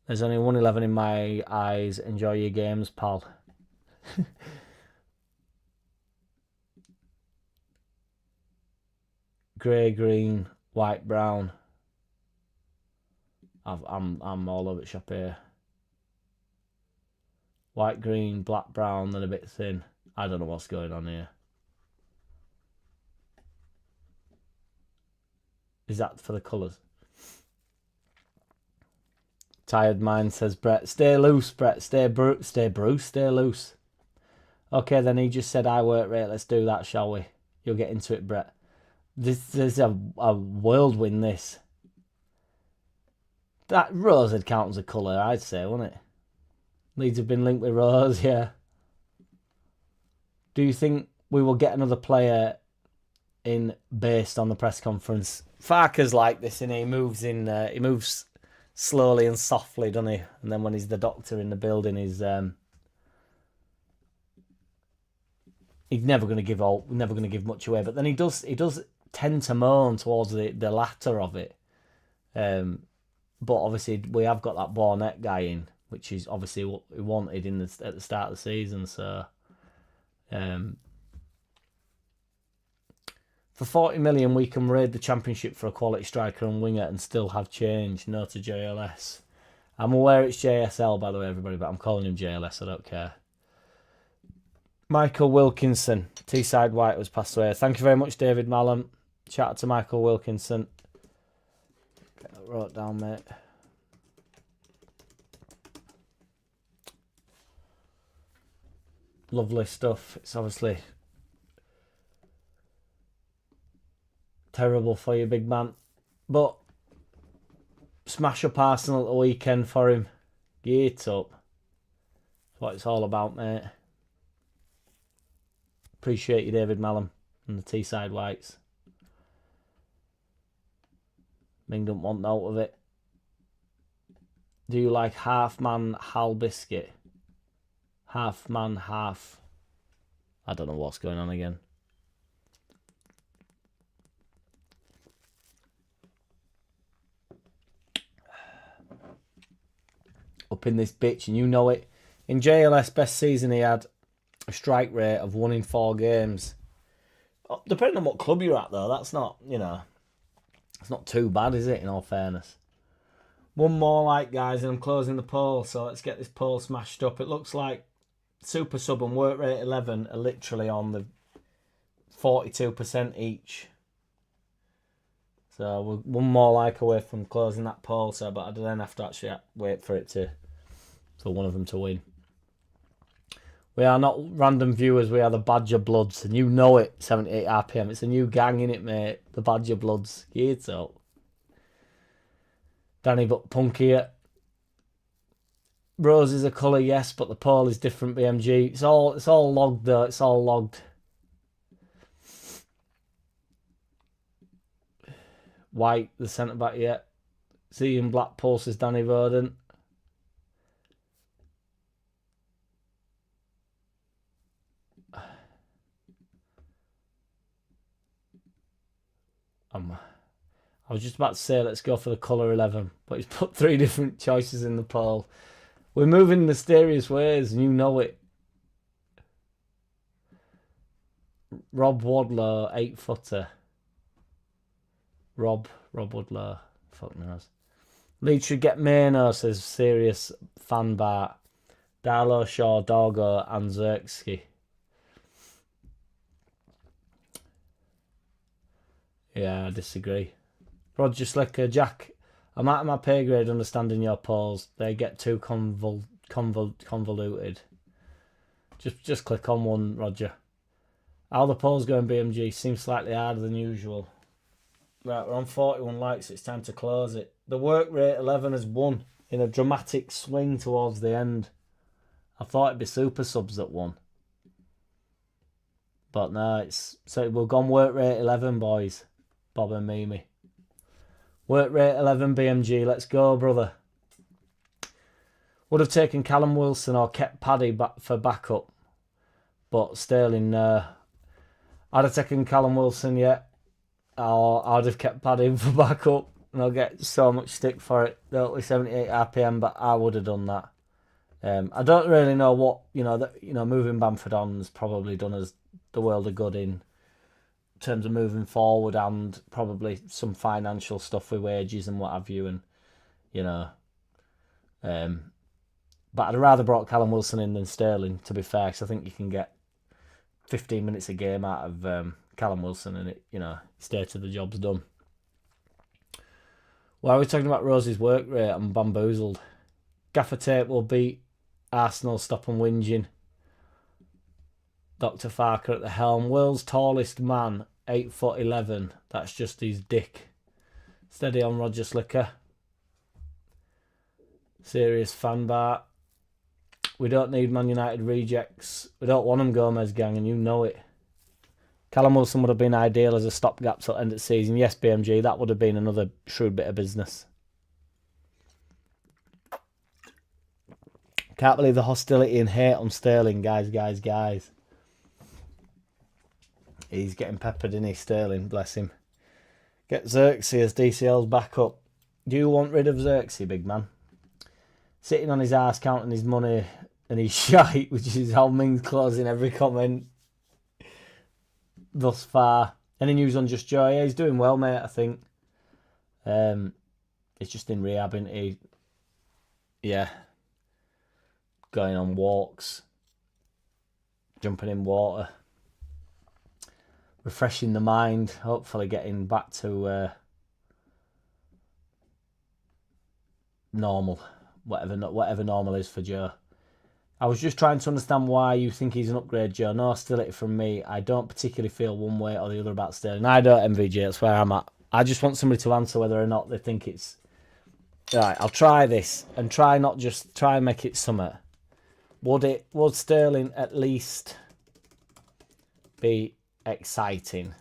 Speaker 2: There's only 111 in my eyes. Enjoy your games, pal. Grey, green, white, brown. I'm all over the shop here. White, green, black, brown, then a bit thin. I don't know what's going on here. Is that for the colours? Tired mind, says Brett. Stay loose, Brett. Stay loose. Okay, then he just said, I work rate. Let's do that, shall we? You'll get into it, Brett. This is a whirlwind, this. That rose would count as a colour, I'd say, wouldn't it? Leeds have been linked with rose, yeah. Do you think we will get another player in based on the press conference? Farker's like this, and he moves in. He moves slowly and softly, doesn't he? And then when he's the doctor in the building, he's never going to give much away. But then he does tend to moan towards the latter of it. But obviously we have got that Barnett guy in, which is obviously what we wanted at the start of the season. So, for 40 million, we can raid the Championship for a quality striker and winger and still have change. No to JLS. I'm aware it's JSL, by the way, everybody, but I'm calling him JLS. I don't care. Michael Wilkinson, Teesside White, was passed away. Thank you very much, David Mallam. Shout out to Michael Wilkinson. Get that wrote down, mate. Lovely stuff. It's obviously terrible for you, big man. But smash up Arsenal at the weekend for him. Get up. That's what it's all about, mate. Appreciate you, David Mallam and the Teesside Whites. Ming don't want out of it. Do you like half man, Hal biscuit? Half man, half. I don't know what's going on again. Up in this bitch, and you know it. In JLS best season, he had a strike rate of 1 in 4 games. Depending on what club you're at, though, that's not, it's not too bad, is it, in all fairness? One more like, guys, and I'm closing the poll, so let's get this poll smashed up. It looks like Super Sub and Work Rate 11 are literally on the 42% each. So we're one more like away from closing that poll, but I then have to actually wait for one of them to win. We are not random viewers, we are the Badger Bloods, and you know it, 78 RPM. It's a new gang, innit, mate? The Badger Bloods. Get up. Danny but punkier. Rose is a colour, yes, but the poll is different, BMG. It's all logged, though. It's all logged. White, the centre-back, yeah. See in Black Pulse is Danny Roden. I was just about to say let's go for the colour 11, but he's put 3 different choices in the poll. We're moving in mysterious ways, and you know it. Rob Wadlow, 8-footer. Rob Woodlow. Fuck knows. Leeds should get Mano, says Serious Fan Bar. Darlow, Shaw, Doggo, and Zerksky. Yeah, I disagree. Roger Slicker, Jack, I'm out of my pay grade understanding your polls. They get too convoluted. Just click on one, Roger. How the polls going, BMG? Seems slightly harder than usual. Right, we're on 41 likes. It's time to close it. The work rate 11 has won in a dramatic swing towards the end. I thought it'd be Super Subs that won. But no, we've gone work rate 11, boys. Bob and Mimi. Work rate 11, BMG. Let's go, brother. Would have taken Callum Wilson or kept Paddy for backup. But Sterling, I'd have taken Callum Wilson, yeah. Or I'd have kept Paddy for backup. And I'll get so much stick for it. Only 78 RPM, but I would have done that. I don't really know what, moving Bamford on has probably done us the world of good in terms of moving forward, and probably some financial stuff with wages and what have you, and but I'd rather brought Callum Wilson in than Sterling, to be fair, because I think you can get 15 minutes a game out of Callum Wilson, and stay till the job's done. Why are we talking about Rose's work rate? I'm bamboozled. Gaffer Tape will beat Arsenal, stop and whinging. Dr. Farker at the helm. World's tallest man, 8'11". That's just his dick. Steady on, Roger Slicker. Serious fan bar. We don't need Man United rejects. We don't want them, Gomez gang, and you know it. Callum Wilson would have been ideal as a stopgap till end of the season. Yes, BMG, that would have been another shrewd bit of business. Can't believe the hostility and hate on Sterling, guys. He's getting peppered, isn't he, Sterling? Bless him. Get Xerxes as DCL's back up. Do you want rid of Xerxes, big man? Sitting on his ass, counting his money and his shite, which is how Ming's closing every comment thus far. Any news on Just Joy? Yeah, he's doing well, mate, I think. He's just in rehab, isn't he? Yeah. Going on walks. Jumping in water. Refreshing the mind. Hopefully getting back to normal. Whatever normal is for Joe. I was just trying to understand why you think he's an upgrade, Joe. No hostility from me. I don't particularly feel one way or the other about Sterling. I don't, MVG. That's where I'm at. I just want somebody to answer whether or not they think it's... Right, I'll try this and try and make it summer. Would Sterling at least be exciting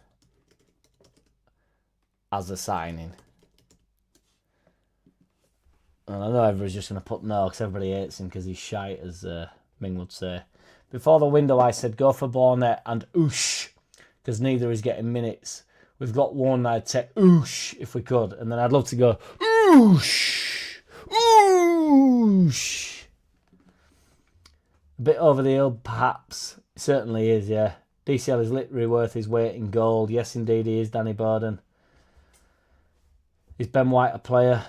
Speaker 2: as a signing? And I know everybody's just going to put no because everybody hates him because he's shite, as Ming would say. Before the window, I said go for Bornet and Oosh because neither is getting minutes. We've got one, I'd take Oosh if we could. And then I'd love to go Oosh! Oosh! A bit over the hill, perhaps. It certainly is, yeah. DCL is literally worth his weight in gold. Yes, indeed he is, Danny Bowden. Is Ben White a player?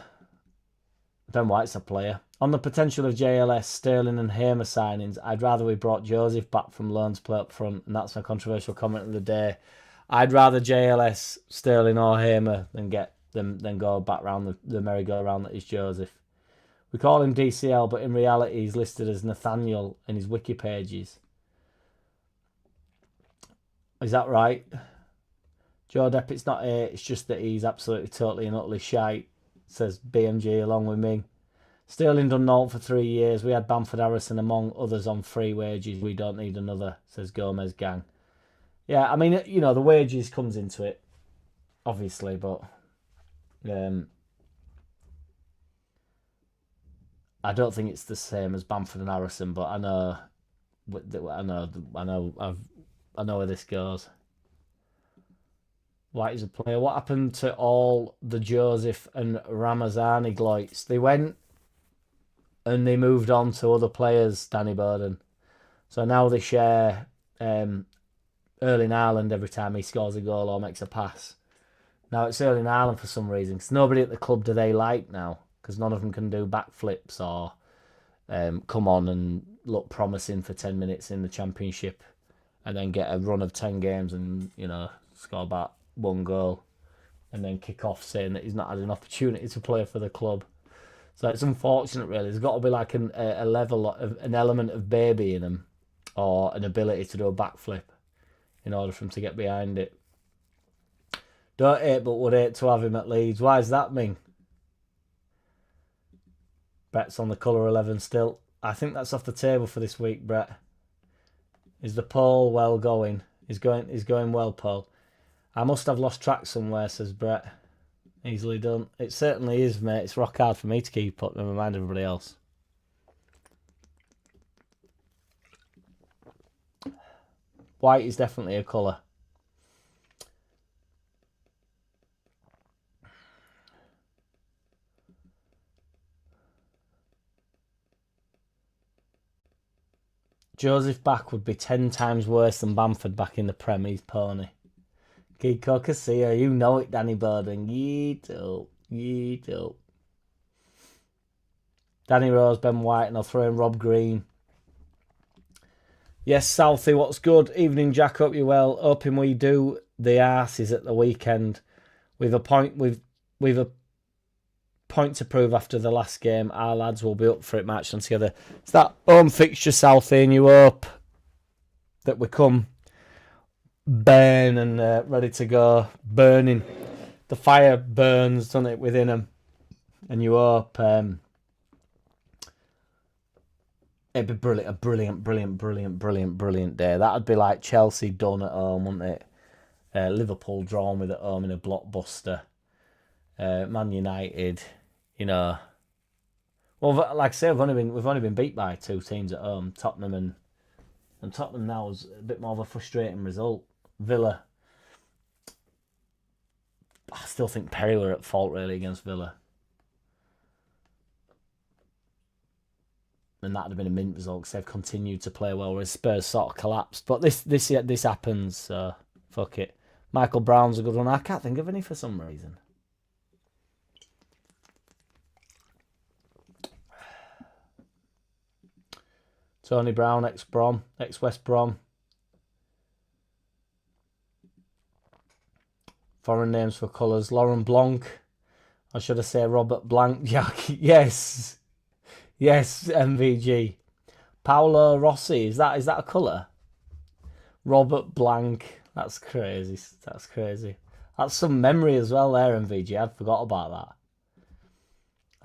Speaker 2: Ben White's a player. On the potential of JLS, Sterling and Hamer signings, I'd rather we brought Joseph back from loan to play up front, and that's my controversial comment of the day. I'd rather JLS, Sterling or Hamer than go back round the merry-go-round that is Joseph. We call him DCL, but in reality he's listed as Nathaniel in his wiki pages. Is that right? Joe Depp, it's not it's just that he's absolutely, totally and utterly shite, says BMG along with me. Sterling done naught for 3 years. We had Bamford Harrison among others on free wages. We don't need another, says Gomez gang. Yeah, I mean, you know, the wages comes into it, obviously, but I don't think it's the same as Bamford and Harrison, but I know where this goes. White is a player. What happened to all the Joseph and Ramazani gloits? They went and they moved on to other players, Danny Bowden. So now they share Erling Haaland every time he scores a goal or makes a pass. Now it's Erling Haaland for some reason. Because nobody at the club do they like now. Because none of them can do backflips or come on and look promising for 10 minutes in the Championship and then get a run of 10 games and, you know, score about 1 goal and then kick off saying that he's not had an opportunity to play for the club. So it's unfortunate, really. There's got to be like a level of an element of baby in him or an ability to do a backflip in order for him to get behind it. Don't hate, but would hate to have him at Leeds. Why does that mean? Brett's on the colour 11 still. I think that's off the table for this week, Brett. Is the poll well going? Is going well, Paul? I must have lost track somewhere, says Brett. Easily done. It certainly is, mate. It's rock hard for me to keep up, never mind everybody else. White is definitely a colour. Joseph back would be 10 times worse than Bamford back in the Prem. He's pony. Kiko Casilla, you know it, Danny Bowden. Yeet up. Danny Rose, Ben White, and I'll throw in Rob Green. Yes, Southie, what's good? Evening, Jack. Hope you're well. Hoping we do the arses at the weekend. We've a a point to prove after the last game. Our lads will be up for it, matched on together. It's that home fixture, Southie, and you hope that we come burn and ready to go. Burning. The fire burns, doesn't it, within them? And you hope it'd be brilliant, a brilliant day. That'd be like Chelsea done at home, wouldn't it? Liverpool drawn with at home in a blockbuster. Man United, you know. Well, like I say, we've only been beat by two teams at home, Tottenham and Tottenham now is a bit more of a frustrating result. Villa, I still think Perry were at fault really against Villa. And that'd have been a mint result because they've continued to play well, whereas Spurs sort of collapsed. But this happens, so fuck it. Michael Brown's a good one. I can't think of any for some reason. Tony Brown, ex-Brom, ex-West Brom. Foreign names for colours. Lauren Blanc. Or should I say Robert Blanc? Jack. Yes. Yes, MVG. Paolo Rossi, is that a colour? Robert Blanc. That's crazy. That's crazy. That's some memory as well there, MVG. I'd forgot about that.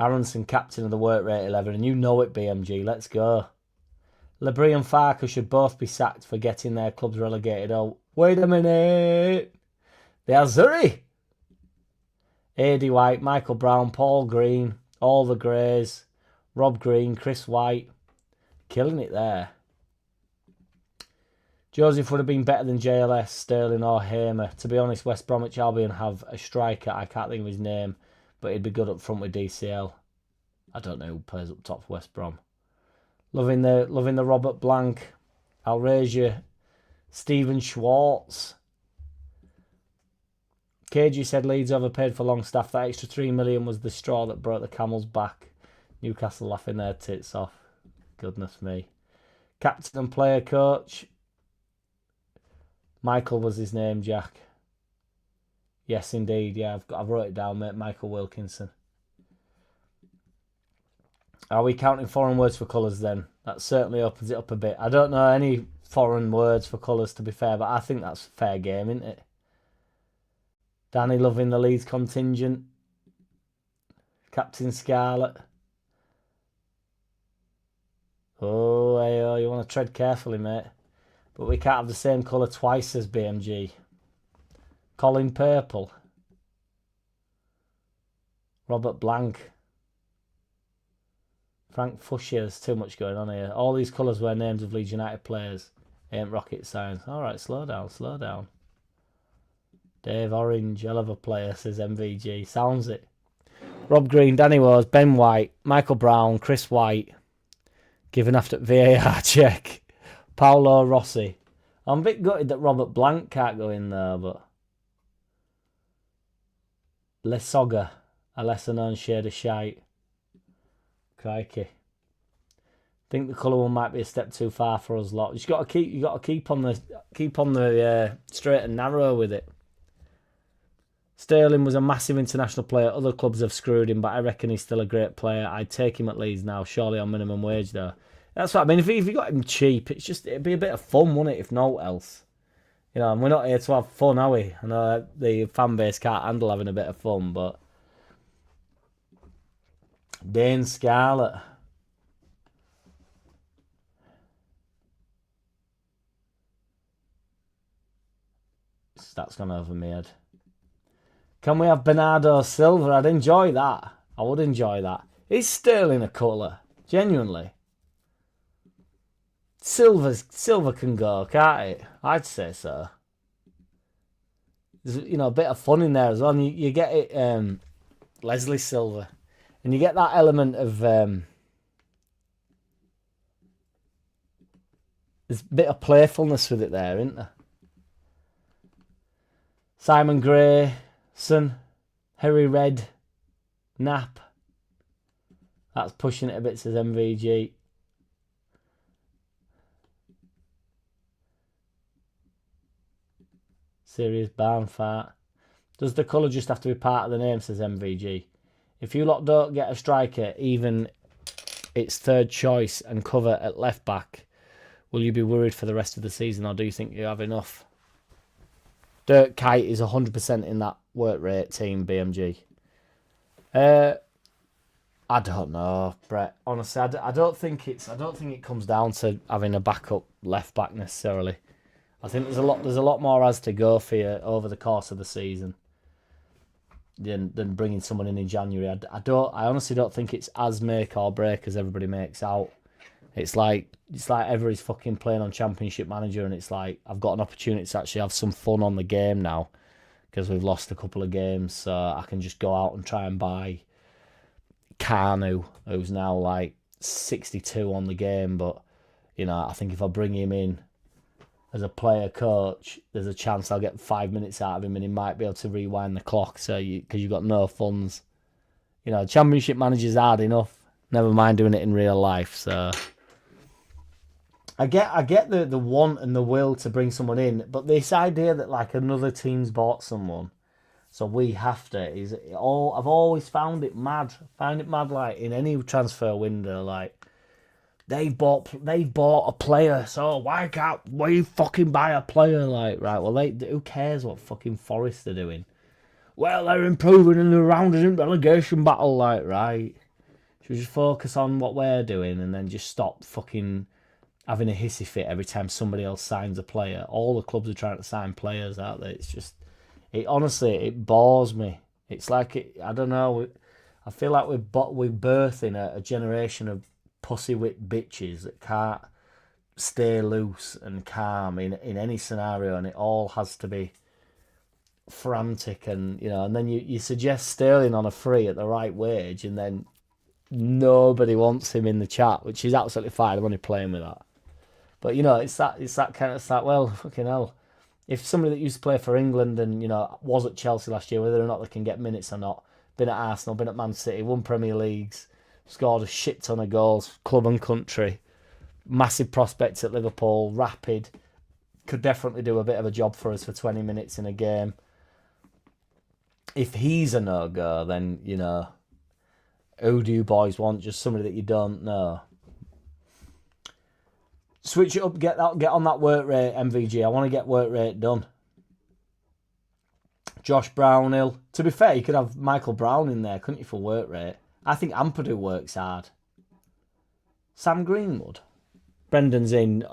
Speaker 2: Aronson, captain of the work rate 11, and you know it, BMG. Let's go. Labrie and Farker should both be sacked for getting their clubs relegated. Oh, wait a minute. The Azuri. A.D. White, Michael Brown, Paul Green, all the Greys. Rob Green, Chris White, killing it there. Joseph would have been better than JLS, Sterling or Hamer. To be honest, West Bromwich Albion have a striker, I can't think of his name, but he'd be good up front with DCL. I don't know who plays up top for West Brom. Loving the Robert Blanc, Alrasia, Stephen Schwartz. KG said Leeds overpaid for Longstaff. That extra 3 million was the straw that broke the camel's back. Newcastle laughing their tits off. Goodness me. Captain and player coach. Michael was his name, Jack. Yes, indeed. Yeah, I've wrote it down, mate. Michael Wilkinson. Are we counting foreign words for colours then? That certainly opens it up a bit. I don't know any foreign words for colours, to be fair, but I think that's fair game, isn't it? Danny loving the Leeds contingent. Captain Scarlett. Oh, hey, you want to tread carefully, mate. But we can't have the same colour twice as BMG. Colin Purple. Robert Blanc. Frank Fushier. There's too much going on here. All these colours were names of Leeds United players. Ain't rocket science. Alright, slow down. Dave Orange, hell of a player, says MVG. Sounds it. Rob Green, Danny Wars, Ben White, Michael Brown, Chris White. Given after VAR check. Paolo Rossi. I'm a bit gutted that Robert Blanc can't go in there, but... Lesoga. A lesser known shade of shite. Crikey. Think the colour one might be a step too far for us lot. You got to keep on the straight and narrow with it. Sterling was a massive international player. Other clubs have screwed him, but I reckon he's still a great player. I'd take him at Leeds now, surely on minimum wage though. That's what I mean. If you got him cheap, it'd be a bit of fun, wouldn't it? If no else, you know. And we're not here to have fun, are we? I know the fan base can't handle having a bit of fun, but Dane Scarlett. That's gone over my head. Can we have Bernardo Silva? I'd enjoy that. I would enjoy that. Is Sterling a colour? Genuinely. Silver can go, can't it? I'd say so. There's, a bit of fun in there as well. And you get it, Leslie Silver. And you get that element of... there's a bit of playfulness with it there, isn't there? Simon Grayson, Harry Red, Knapp. That's pushing it a bit, says MVG. Serious barn fart. Does the colour just have to be part of the name, says MVG. If you lot don't get a striker, even its third choice, and cover at left back, will you be worried for the rest of the season, or do you think you have enough? Dirk Kuyt is 100% in that work rate team, BMG. I don't know, Brett. Honestly, I don't think it comes down to having a backup left back necessarily. I think there's a lot more as to go for you over the course of the season than bringing someone in January. I honestly don't think it's as make or break as everybody makes out. It's like everybody's fucking playing on Championship Manager, and it's like I've got an opportunity to actually have some fun on the game now because we've lost a couple of games, so I can just go out and try and buy Kanu, who's now like 62 on the game. But I think if I bring him in as a player coach, there's a chance I'll get 5 minutes out of him, and he might be able to rewind the clock. So because you've got no funds, Championship Manager's hard enough. Never mind doing it in real life. So I get the want and the will to bring someone in, but this idea that like another team's bought someone, so we have to, I've always found it mad. Like in any transfer window, like they bought a player, so why can't we fucking buy a player? Like, right, well, who cares what fucking Forest are doing? Well, they're improving in the rounded in relegation battle, like, right. Should we just focus on what we're doing and then just stop fucking having a hissy fit every time somebody else signs a player? All the clubs are trying to sign players out there. It's just, honestly, it bores me. It's like, I don't know, I feel like we're birthing a generation of pussy-whipped bitches that can't stay loose and calm in any scenario, and it all has to be frantic, and and then you suggest Sterling on a free at the right wage, and then nobody wants him in the chat, which is absolutely fine. I'm only playing with that. But it's that kind of stuff. Well, fucking hell. If somebody that used to play for England and was at Chelsea last year, whether or not they can get minutes or not, been at Arsenal, been at Man City, won Premier Leagues, scored a shit ton of goals, club and country, massive prospects at Liverpool, rapid, could definitely do a bit of a job for us for 20 minutes in a game. If he's a no-go, then, who do you boys want? Just somebody that you don't know. Switch it up, get on that work rate, MVG. I want to get work rate done. Josh Brownhill. To be fair, you could have Michael Brown in there, couldn't you, for work rate? I think Ampadu works hard. Sam Greenwood. Brendan's in,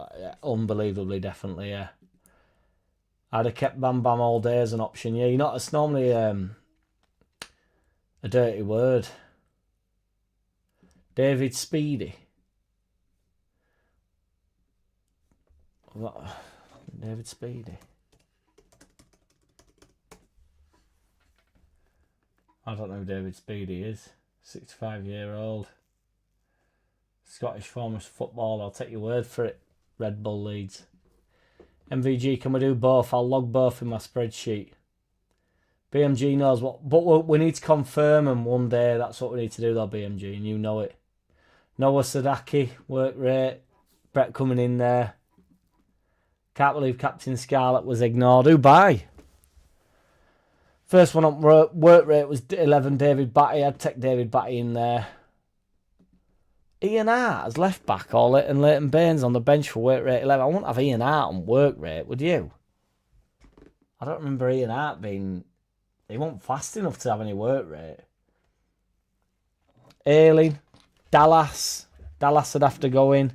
Speaker 2: unbelievably, definitely, yeah. I'd have kept Bam Bam all day as an option. Yeah, it's normally a dirty word. David Speedy. What? David Speedy. I don't know who David Speedy is. 65-year-old. Scottish former footballer. I'll take your word for it. Red Bull Leeds. MVG, can we do both? I'll log both in my spreadsheet. BMG knows what, but we need to confirm them one day. That's what we need to do though, BMG, and you know it. Noah Sadaki, work rate. Brett coming in there. Can't believe Captain Scarlett was ignored. Who by? First one on work rate was 11, David Batty. I'd take David Batty in there. Ian Hart as left back, and Leighton Baines on the bench for work rate 11. I wouldn't have Ian Hart on work rate, would you? I don't remember Ian Hart being... He wasn't fast enough to have any work rate. Ayling, Dallas. Dallas would have to go in.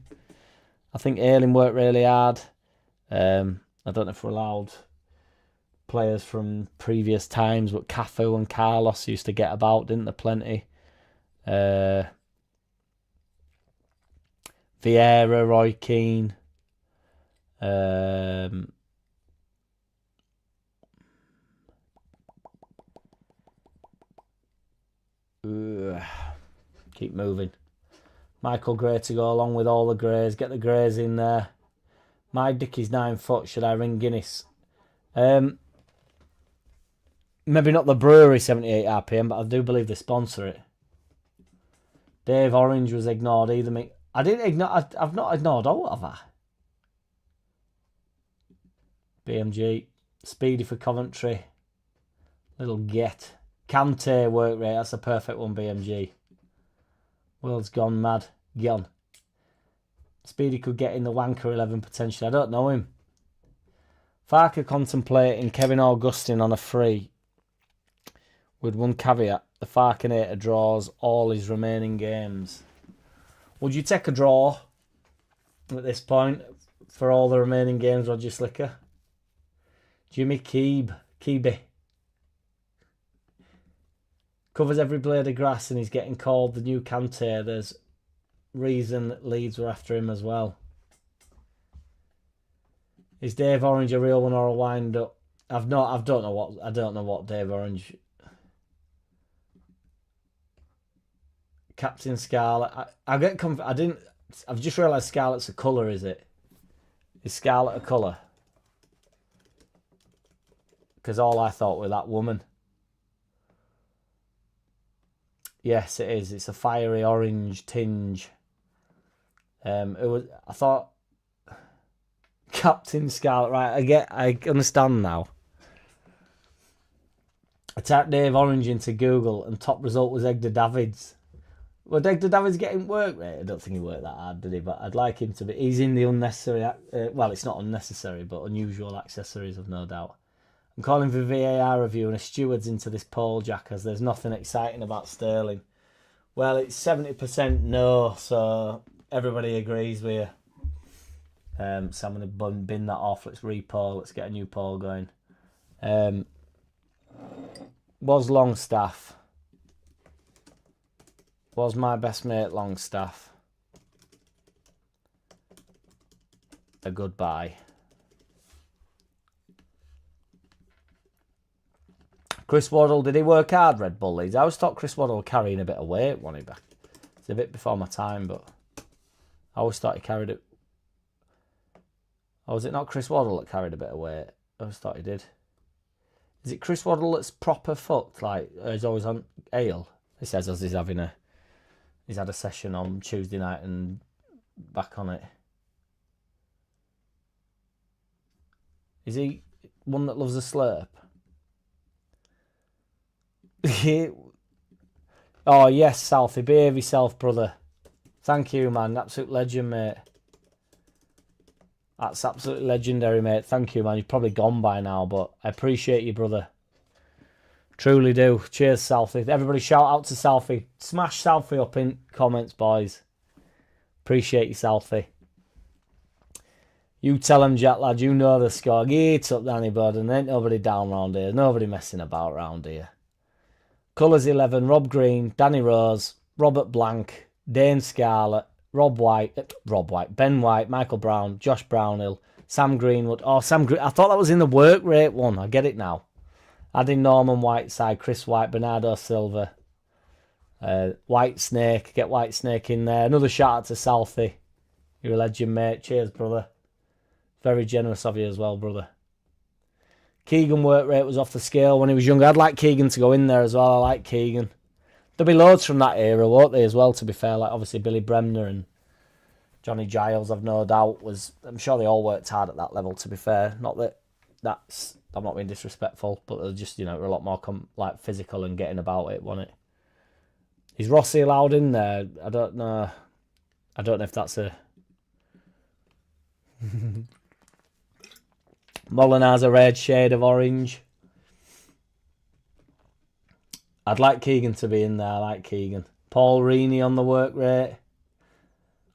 Speaker 2: I think Ayling worked really hard. I don't know if we're allowed players from previous times, but Cafu and Carlos used to get about, didn't they? Plenty. Vieira, Roy Keane. Keep moving. Michael Gray to go along with all the Greys. Get the Greys in there. My Dickie's 9 foot. Should I ring Guinness? Maybe not the brewery 78 RPM, but I do believe they sponsor it. Dave Orange was ignored either. I didn't ignore. I've not ignored all, have I? BMG. Speedy for Coventry. Little get. Kante work rate. That's a perfect one, BMG. World's gone mad. Gone. Speedy could get in the wanker 11 potentially. I don't know him. Farker contemplating Kevin Augustin on a free. With one caveat. The Farkinator draws all his remaining games. Would you take a draw at this point for all the remaining games, Roger Slicker? Jimmy Keebe. Covers every blade of grass and he's getting called the new Kante. There's reason that Leeds were after him as well. Is Dave Orange a real one or a wind up? I don't know what Dave Orange. Captain Scarlet. I get I've just realised Scarlet's a colour, is it? Is Scarlet a colour? Because all I thought was that woman. Yes, it is. It's a fiery orange tinge. I thought Captain Scarlet. Right, I understand now. I typed Dave Orange into Google and top result was Egder Davids. Well, Egder Davids getting work rate? I don't think he worked that hard, did he? But I'd like him to be. He's in the unnecessary. Well, it's not unnecessary, but unusual accessories, I've no doubt. I'm calling for VAR review and a steward's into this poll, Jack, as there's nothing exciting about Sterling. Well, it's 70% no, so everybody agrees with you. So I'm going to bin that off. Let's re-poll. Let's get a new poll going. Was Longstaff. Was my best mate Longstaff a goodbye? Chris Waddle, did he work hard, Red Bull Leeds? I always thought Chris Waddle carrying a bit of weight, wasn't he, back? It's a bit before my time, but I always thought he carried it. Oh, was it not Chris Waddle that carried a bit of weight? I always thought he did. Is it Chris Waddle that's proper fucked? Like, he's always on ale? He says as he's had a session on Tuesday night and back on it. Is he one that loves a slurp? Oh, yes, Southie. Behave yourself, brother. Thank you, man. Absolute legend, mate. That's absolutely legendary, mate. Thank you, man. You've probably gone by now, but I appreciate you, brother. Truly do. Cheers, Southie. Everybody shout out to Southie. Smash Southie up in comments, boys. Appreciate you, Southie. You tell him, Jack, lad. You know the score. Get up, Danny Bud, and ain't nobody down round here. Nobody messing about round here. Colours 11, Rob Green, Danny Rose, Robert Blank, Dane Scarlett, Ben White, Michael Brown, Josh Brownhill, Sam Greenwood. Oh, Sam Green. I thought that was in the work rate one. I get it now. Adding Norman Whiteside, Chris White, Bernardo Silva, White Snake. Get White Snake in there. Another shout out to Southie. You're a legend, mate. Cheers, brother. Very generous of you as well, brother. Keegan work rate was off the scale when he was younger. I'd like Keegan to go in there as well. I like Keegan. There'll be loads from that era, won't they, as well, to be fair? Like, obviously, Billy Bremner and Johnny Giles, I've no doubt, I'm sure they all worked hard at that level, to be fair. Not that that's... I'm not being disrespectful, but they're just, were a lot more physical and getting about it, wasn't it? Is Rossi allowed in there? I don't know. I don't know if that's a... Molinar's a red shade of orange. I'd like Keegan to be in there. I like Keegan. Paul Reaney on the work rate.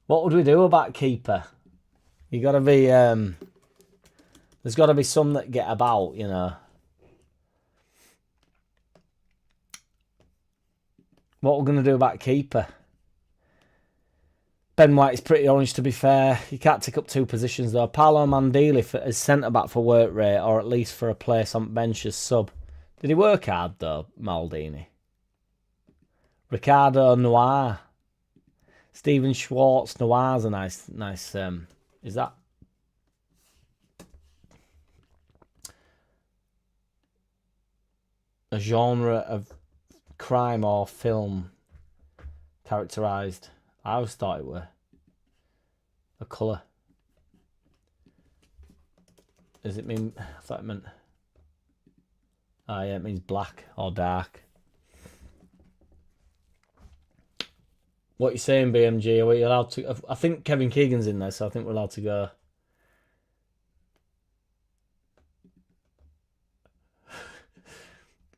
Speaker 2: What would we do about keeper? You got to be... there's got to be some that get about, What we're going to do about keeper? Ben White is pretty orange, to be fair. You can't take up two positions, though. Paolo Mandili as centre-back for work rate, or at least for a place on bench as sub. Did he work hard, though, Maldini? Ricardo Noir. Stephen Schwartz. Noir's a nice... is that... a genre of crime or film characterised? I always thought it were a colour. Does it mean... I thought it meant... Ah, yeah, it means black or dark. What you saying, BMG? Are we allowed to? I think Kevin Keegan's in there, so I think we're allowed to go.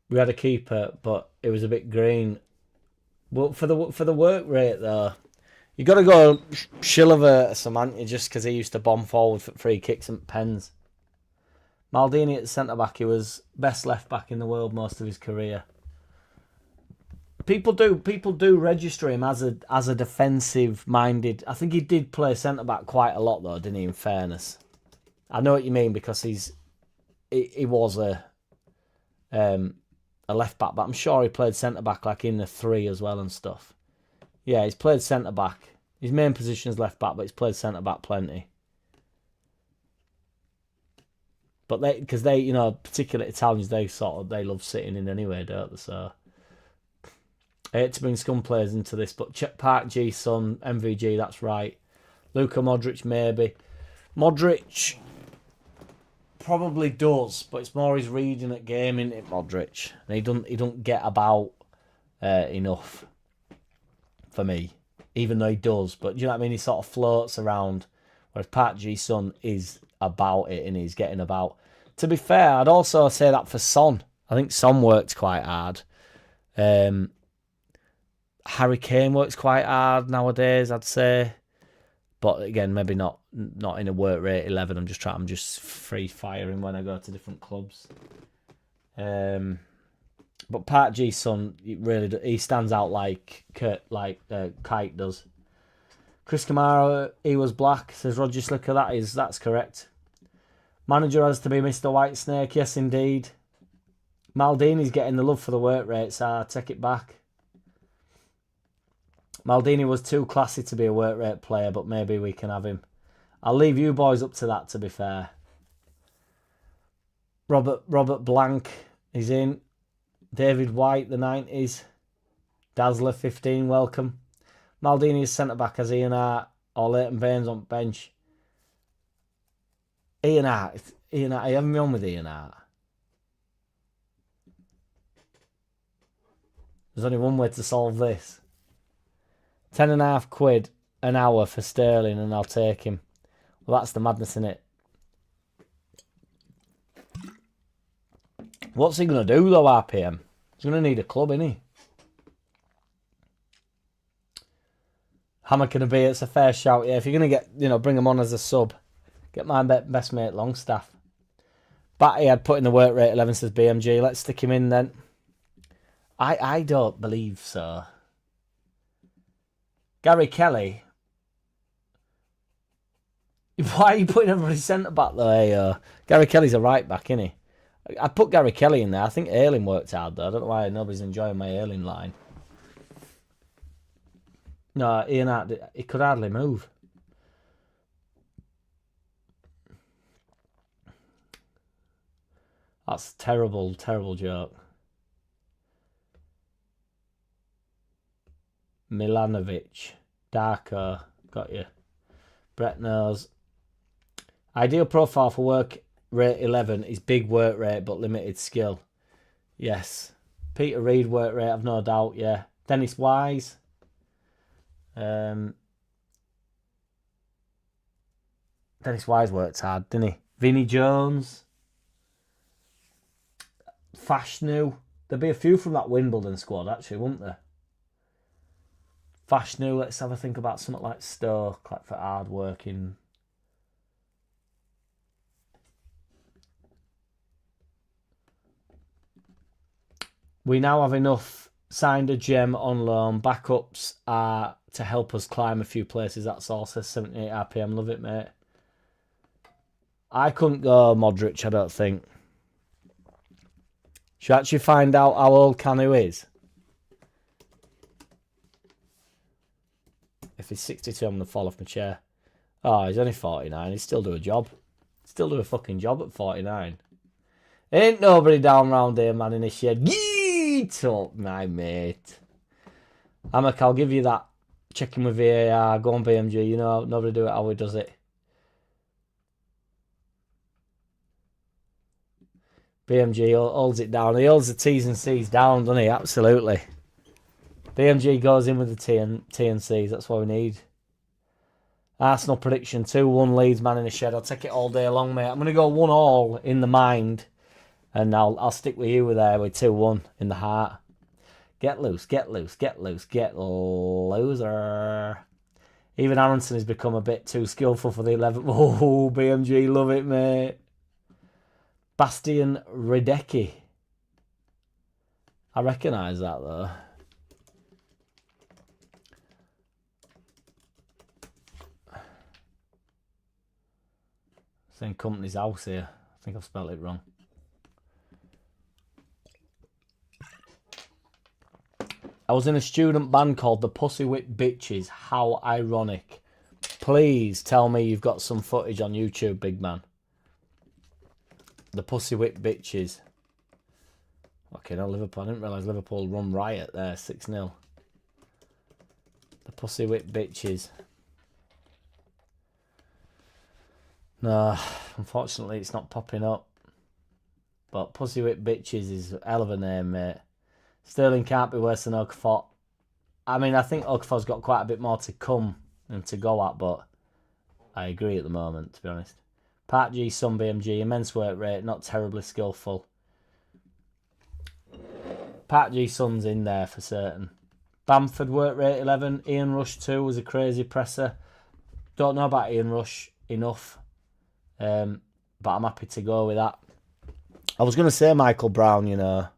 Speaker 2: We had a keeper, but it was a bit green. Well, for the work rate though, you got to go Shilliver Samantha just because he used to bomb forward for free kicks and pens. Maldini at centre back, he was best left back in the world most of his career. People do register him as a defensive minded. I think he did play centre back quite a lot though, didn't he? In fairness, I know what you mean because he was a left back, but I'm sure he played centre back like in the 3 as well and stuff. Yeah, he's played centre back. His main position is left back, but he's played centre back plenty. But because they, you know, particularly Italians, they love sitting in anyway, don't they? So I hate to bring scum players into this, but Park G, Son, MVG, that's right. Luka Modric, maybe. Modric probably does, but it's more his reading at game, isn't it, Modric? And he don't get about enough for me, even though he does. But you know what I mean? He sort of floats around, whereas Park G, Son is about it and he's getting about. To be fair, I'd also say that for Son. I think Son works quite hard. Harry Kane works quite hard nowadays, I'd say. But again, maybe not in a work rate 11. I'm just free firing when I go to different clubs. But Park G's Son, he stands out like Kite does. Chris Kamara, he was black, says Roger Slicker. That's correct. Manager has to be Mr. Whitesnake. Yes, indeed. Maldini's getting the love for the work rate, so I take it back. Maldini was too classy to be a work rate player, but maybe we can have him. I'll leave you boys up to that, to be fair. Robert Blank is in. David White, the 90s. Dazzler, 15, welcome. Maldini is centre-back as Ian Hart or Leighton Baines on bench. Ian Hart, you haven't been on with Ian Hart. There's only one way to solve this. £10.50 an hour for Sterling and I'll take him. Well, that's the madness in it. What's he going to do though, RPM? He's going to need a club, isn't he? Hammer can be, it's a fair shout. Yeah, if you're going to get, bring him on as a sub, get my best mate Longstaff. Batty had put in the work rate 11, says BMG. Let's stick him in then. I don't believe so. Gary Kelly. Why are you putting everybody centre back though? Gary Kelly's a right back, isn't he? I put Gary Kelly in there. I think Ayling worked hard though. I don't know why nobody's enjoying my Ayling line. No, Ian Hart, he could hardly move. That's terrible, terrible joke. Milanovic. Darko. Got you. Brett knows. Ideal profile for work rate 11 is big work rate but limited skill. Yes. Peter Reid work rate, I've no doubt, yeah. Dennis Wise. Dennis Wise worked hard, didn't he? Vinnie Jones. Fashnu. There'd be a few from that Wimbledon squad, actually, wouldn't there? Fashnu, let's have a think about something like Stoke, like for hard working. We now have enough signed a gem on loan. Backups are to help us climb a few places. That's all, says 78 RPM. Love it, mate. I couldn't go Modric, I don't think. Should I actually find out how old Canu is? If he's 62, I'm going to fall off my chair. Oh, he's only 49. He'd still do a job. Still do a fucking job at 49. Ain't nobody down round here, man, in this shed. Get up, my mate. Amak, I'll give you that. Checking with VAR. Go on, BMG. Nobody do it how he does it. BMG holds it down. He holds the T's and C's down, doesn't he? Absolutely. BMG goes in with the T and C's. That's what we need. Arsenal prediction 2-1 Leeds, man in the shed. I'll take it all day long, mate. I'm going to go 1-1 in the mind. And I'll stick with you there with 2-1 in the heart. Get loose, get loose, get loose, get loser. Even Aronson has become a bit too skillful for the 11th. Oh, BMG, love it, mate. Bastian Radecki. I recognise that, though. Same company's house here. I think I've spelled it wrong. I was in a student band called the Pussy Whip Bitches. How ironic. Please tell me you've got some footage on YouTube, big man. The Pussy Whip Bitches. Okay, no, Liverpool. I didn't realise Liverpool run riot there, 6-0. The Pussy Whip Bitches. No, unfortunately it's not popping up. But Pussy Whip Bitches is a hell of a name, mate. Sterling can't be worse than Okafor. I mean, I think Okafor's got quite a bit more to come and to go at, but I agree at the moment, to be honest. Park G, Sun BMG, immense work rate, not terribly skillful. Park G, Sun's in there for certain. Bamford work rate 11. Ian Rush 2 was a crazy presser. Don't know about Ian Rush enough, but I'm happy to go with that. I was going to say Michael Brown, you know.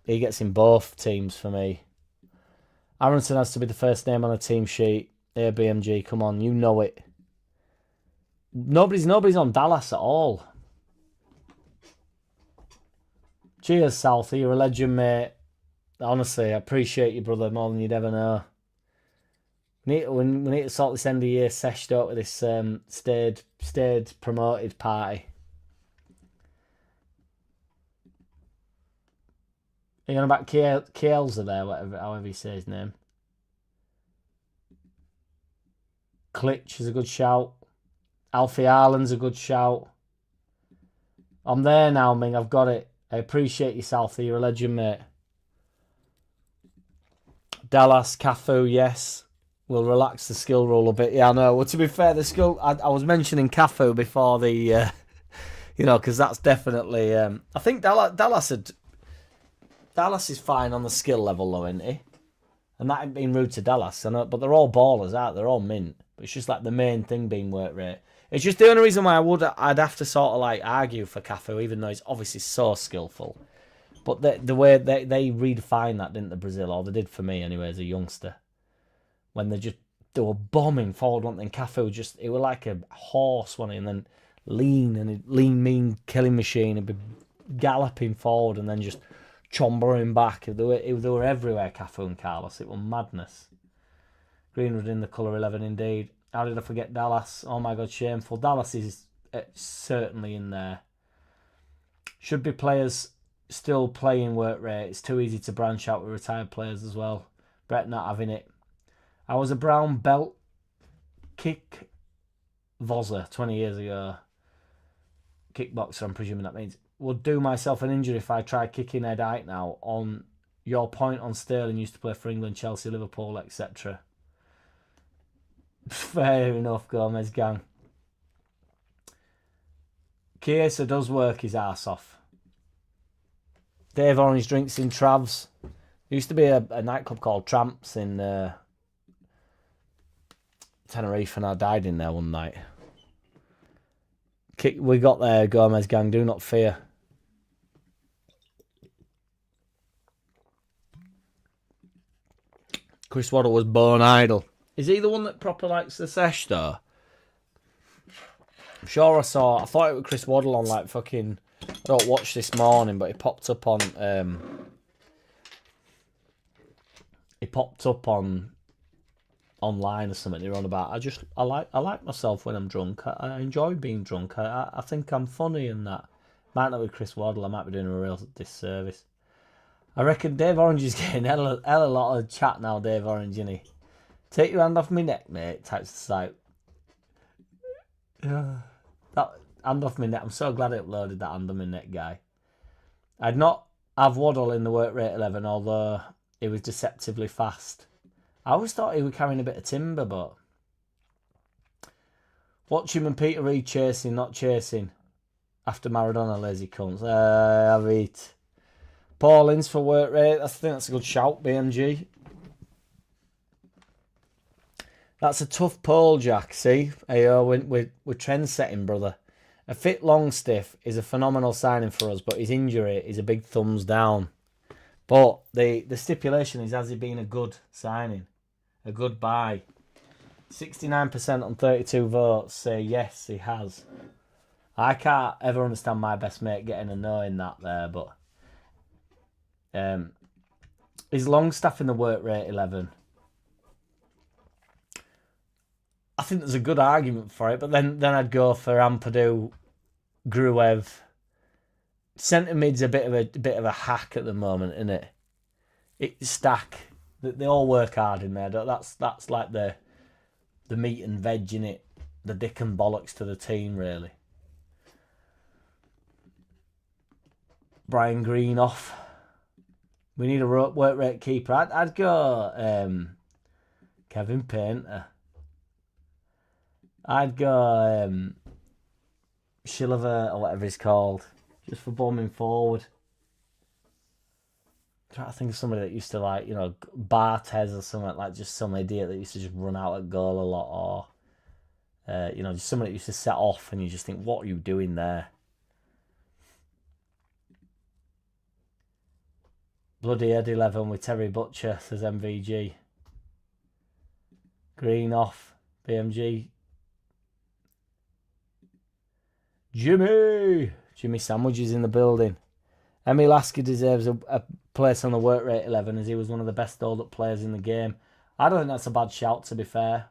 Speaker 2: He gets in both teams for me. Aronson has to be the first name on a team sheet. BMG, come on, you know it. Nobody's on Dallas at all. Cheers, Southie. You're a legend, mate. Honestly, I appreciate you, brother, more than you'd ever know. We need to sort this end of year sesh out with this stayed promoted party. Are you on about Kielza there, however you say his name? Klitsch is a good shout. Alfie Ireland's a good shout. I'm there now, Ming. I've got it. I appreciate you, Southie. You're a legend, mate. Dallas, Cafu, yes. We'll relax the skill rule a bit. Yeah, I know. Well, to be fair, the skill... I was mentioning Cafu before the... you know, because that's definitely... I think Dallas is fine on the skill level, though, isn't he? And that ain't been rude to Dallas. I know, but they're all ballers, aren't they? They're all mint. But it's just like the main thing being work rate. It's just the only reason why I'd have to sort of like argue for Cafu, even though he's obviously so skillful. But the way they redefined that, didn't they, Brazil? Or they did for me anyway as a youngster. When they were bombing forward, weren't they? And Cafu it was like a horse, wasn't he? And then lean, mean killing machine. He'd be galloping forward and then just chombering back. They were everywhere, Cafu and Carlos. It was madness. Greenwood in the colour 11 indeed. How did I forget Dallas? Oh my God, shameful. Dallas is certainly in there. Should be players still playing work rate. It's too easy to branch out with retired players as well. Brett not having it. I was a brown belt kick Vozer 20 years ago. Kickboxer, I'm presuming that means. Would do myself an injury if I tried kicking head height now. On your point on Sterling used to play for England, Chelsea, Liverpool, etc. Fair enough, Gomez gang. Chiesa does work his arse off. Dave Orange drinks in Travs. There used to be a nightclub called Tramps in Tenerife, and I died in there one night. We got there, Gomez gang. Do not fear. Chris Waddle was born idle. Is he the one that proper likes the sesh, though? I'm sure I thought it was Chris Waddle on, like, fucking... I don't watch this morning, but he popped up on... online or something you're on about. I like myself when I'm drunk. I enjoy being drunk. I think I'm funny and that. Might not be Chris Waddle. I might be doing a real disservice. I reckon Dave Orange is getting hell a lot of chat now, Dave Orange, isn't he? Take your hand off my neck, mate, types of site. Yeah. hand off my neck. I'm so glad I uploaded that hand on my neck guy. I'd not have Waddle in the work rate 11, although he was deceptively fast. I always thought he was carrying a bit of timber, but watch him and Peter Reid chasing, not chasing. After Maradona, lazy cunts. Have it. Paul Ince for work rate. I think that's a good shout, BMG. That's a tough poll, Jack. See? We're trend setting, brother. A fit Longstiff is a phenomenal signing for us, but his injury is a big thumbs down. But the stipulation is, has he been a good signing? A good buy? 69% on 32 votes say yes, he has. I can't ever understand my best mate getting a no in that there, but is Longstaff in the work rate 11? I think there's a good argument for it, but then I'd go for Ampadu, Gruev. Centre mid's a bit of a hack at the moment, isn't it? It's stack. They all work hard in there. That's like the meat and veg in it, the dick and bollocks to the team, really. Brian Green off. We need a work rate keeper. I'd go Kevin Painter. I'd go Shilliver or whatever he's called, just for bombing forward. I'm trying to think of somebody that used to, like, you know, Barthez or something, like just some idiot that used to just run out at goal a lot, or you know, just somebody that used to set off and you just think, what are you doing there? Bloody Ed 11 with Terry Butcher, says MVG. Green off, BMG. Jimmy Sandwich is in the building. Emmy Lasky deserves a place on the work rate 11 as he was one of the best hold-up players in the game. I don't think that's a bad shout, to be fair.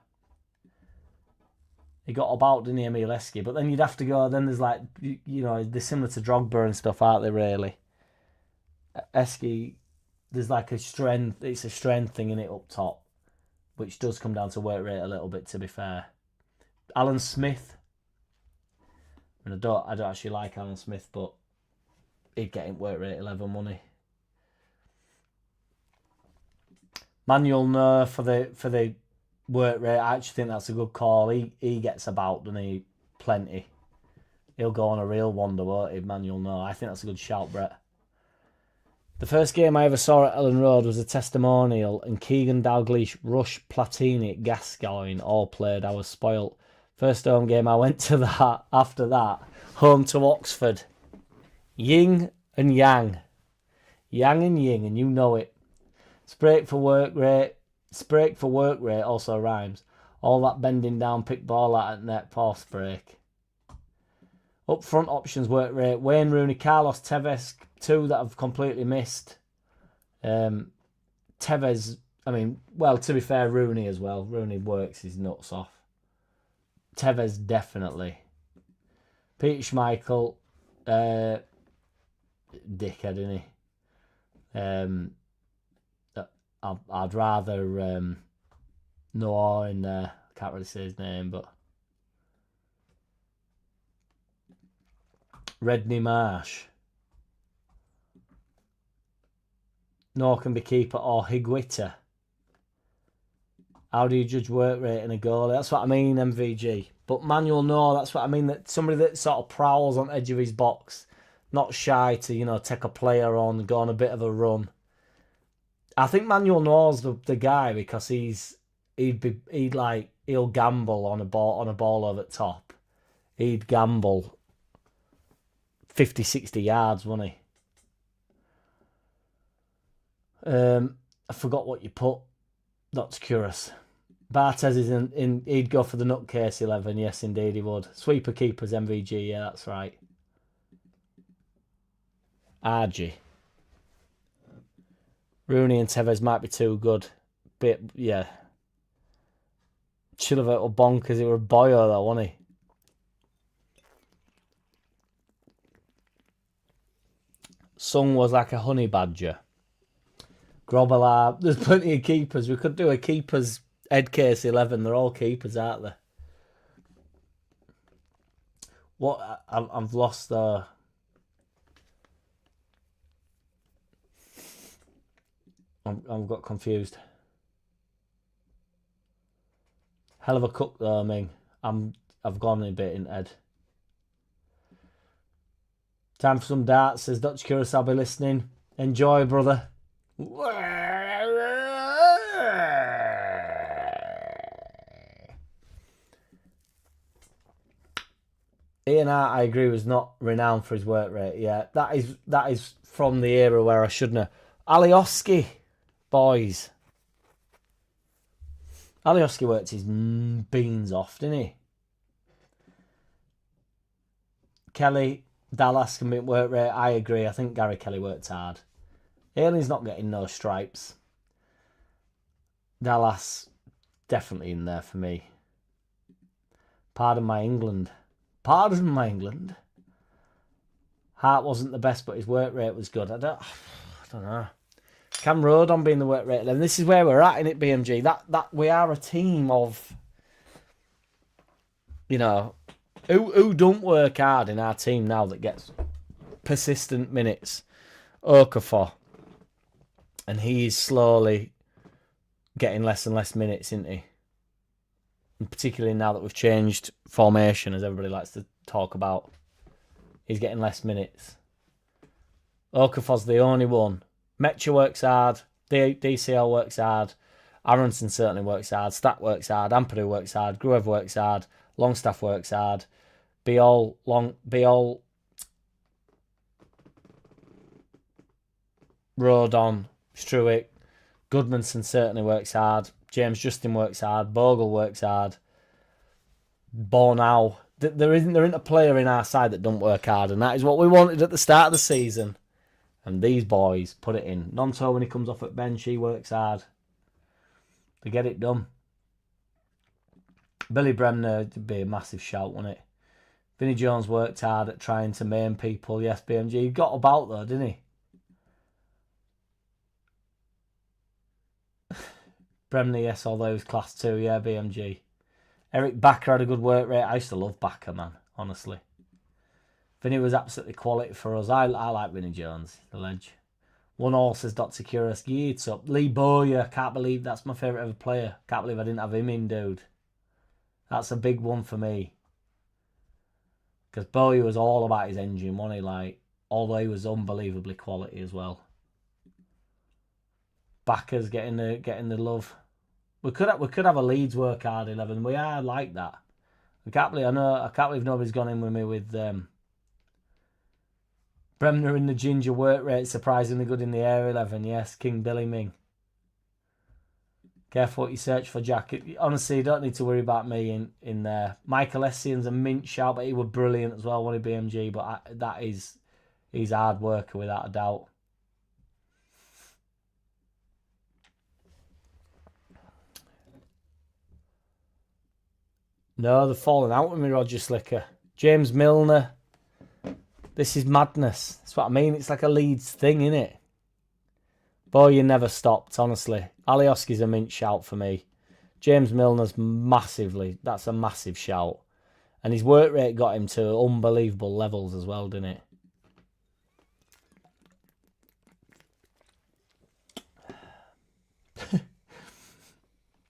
Speaker 2: He got about, didn't he, Emmy Lasky? But then you'd have to go, then there's like, you know, they're similar to Drogba and stuff, aren't they, really? Esky, there's like it's a strength thing in it up top, which does come down to work rate a little bit, to be fair. Alan Smith. I mean, I don't actually like Alan Smith, but he'd get him work rate 11 money. Manuel No for the work rate. I actually think that's a good call. He gets about, doesn't he? Plenty. He'll go on a real wonder, won't he, Manuel No? I think that's a good shout, Brett. The first game I ever saw at Ellen Road was a testimonial, and Keegan Dalglish, Rush, Platini, Gascoigne all played. I was spoilt. First home game I went to that. After that, home to Oxford. Yin and Yang. Yang and Yin, and you know it. Sprake for work rate also rhymes. All that bending down, pick ball out at net, pause break. Up front options work rate. Wayne Rooney, Carlos Tevez, two that I've completely missed. Tevez, I mean, well, to be fair, Rooney as well. Rooney works his nuts off. Tevez, definitely. Peter Schmeichel, dickhead, isn't he? I'd rather Noah in there. Can't really say his name, but Redney Marsh. Noah can be keeper or Higuita. How do you judge work rate in a goalie? That's what I mean, MVG. But Manuel No, that's what I mean. That somebody that sort of prowls on the edge of his box, not shy to, you know, take a player on, go on a bit of a run. I think Manuel No's the guy because he'll gamble on a ball over the top. He'd gamble 50, 60 yards, wouldn't he? I forgot what you put. That's curious. Barthez is in. He'd go for the nutcase 11. Yes, indeed he would. Sweeper keepers MVG. Yeah, that's right. RG. Rooney and Tevez might be too good. But yeah. Chilliver or bonkers. He were a boyo though, wasn't he? Sung was like a honey badger. Grobbelaar. There's plenty of keepers. We could do a keepers head case 11. They're all keepers, aren't they? What? I've lost the... I've got confused. Hell of a cook though, Ming. I've gone a bit in head. Time for some darts, says Dutch Curacao. I'll be listening. Enjoy, brother. Ian Hart, I agree, was not renowned for his work rate. Yeah, that is from the era where I shouldn't have. Alioski, boys. Alioski worked his beans off, didn't he? Kelly, Dallas can be work rate. I agree. I think Gary Kelly worked hard. Ailin's not getting no stripes. Dallas, definitely in there for me. Pardon my England. Pardon my England. Hart wasn't the best, but his work rate was good. I don't know. Cam Rodon being the work rate 11. This is where we're at in it, BMG. That we are a team of, you know, who don't work hard in our team now that gets persistent minutes. Okafor. And he is slowly getting less and less minutes, isn't he? And particularly now that we've changed formation, as everybody likes to talk about. He's getting less minutes. Okafor's the only one. Metcha works hard. DCL works hard. Aronson certainly works hard. Stat works hard. Ampadu works hard. Gruev works hard. Longstaff works hard. Biol, Rodon, Struick, Goodmanson certainly works hard. James Justin works hard. Bogle works hard. Bornau. There isn't a player in our side that don't work hard, and that is what we wanted at the start of the season. And these boys put it in. Nonto, when he comes off at bench, he works hard. They get it done. Billy Bremner would be a massive shout, wouldn't it? Vinnie Jones worked hard at trying to maim people. Yes, BMG. He got about though, didn't he? Bremner, yes, although he was class 2. Yeah, BMG. Eric Backer had a good work rate. I used to love Backer, man, honestly. Vinny was absolutely quality for us. I like Vinnie Jones, the ledge. 1-1 says Dr. Curious. Yeats up. Lee Bowyer, can't believe that's my favourite ever player. Can't believe I didn't have him in, dude. That's a big one for me. Because Bowyer was all about his engine, wasn't he? Like, although he was unbelievably quality as well. Backer's getting the love. We could have a Leeds work hard 11. We are like that. I can't believe nobody's gone in with me with Bremner in the ginger work rate, surprisingly good in the air 11. Yes, King Billy Ming. Careful what you search for, Jack. Honestly, you don't need to worry about me in there. Michael Essian's a mint shout, but he was brilliant as well, wasn't he, BMG? But he's hard worker without a doubt. No, they're falling out with me, Roger Slicker. James Milner. This is madness. That's what I mean. It's like a Leeds thing, innit? Boy, you never stopped, honestly. Alioski's a mint shout for me. James Milner's that's a massive shout. And his work rate got him to unbelievable levels as well, didn't it?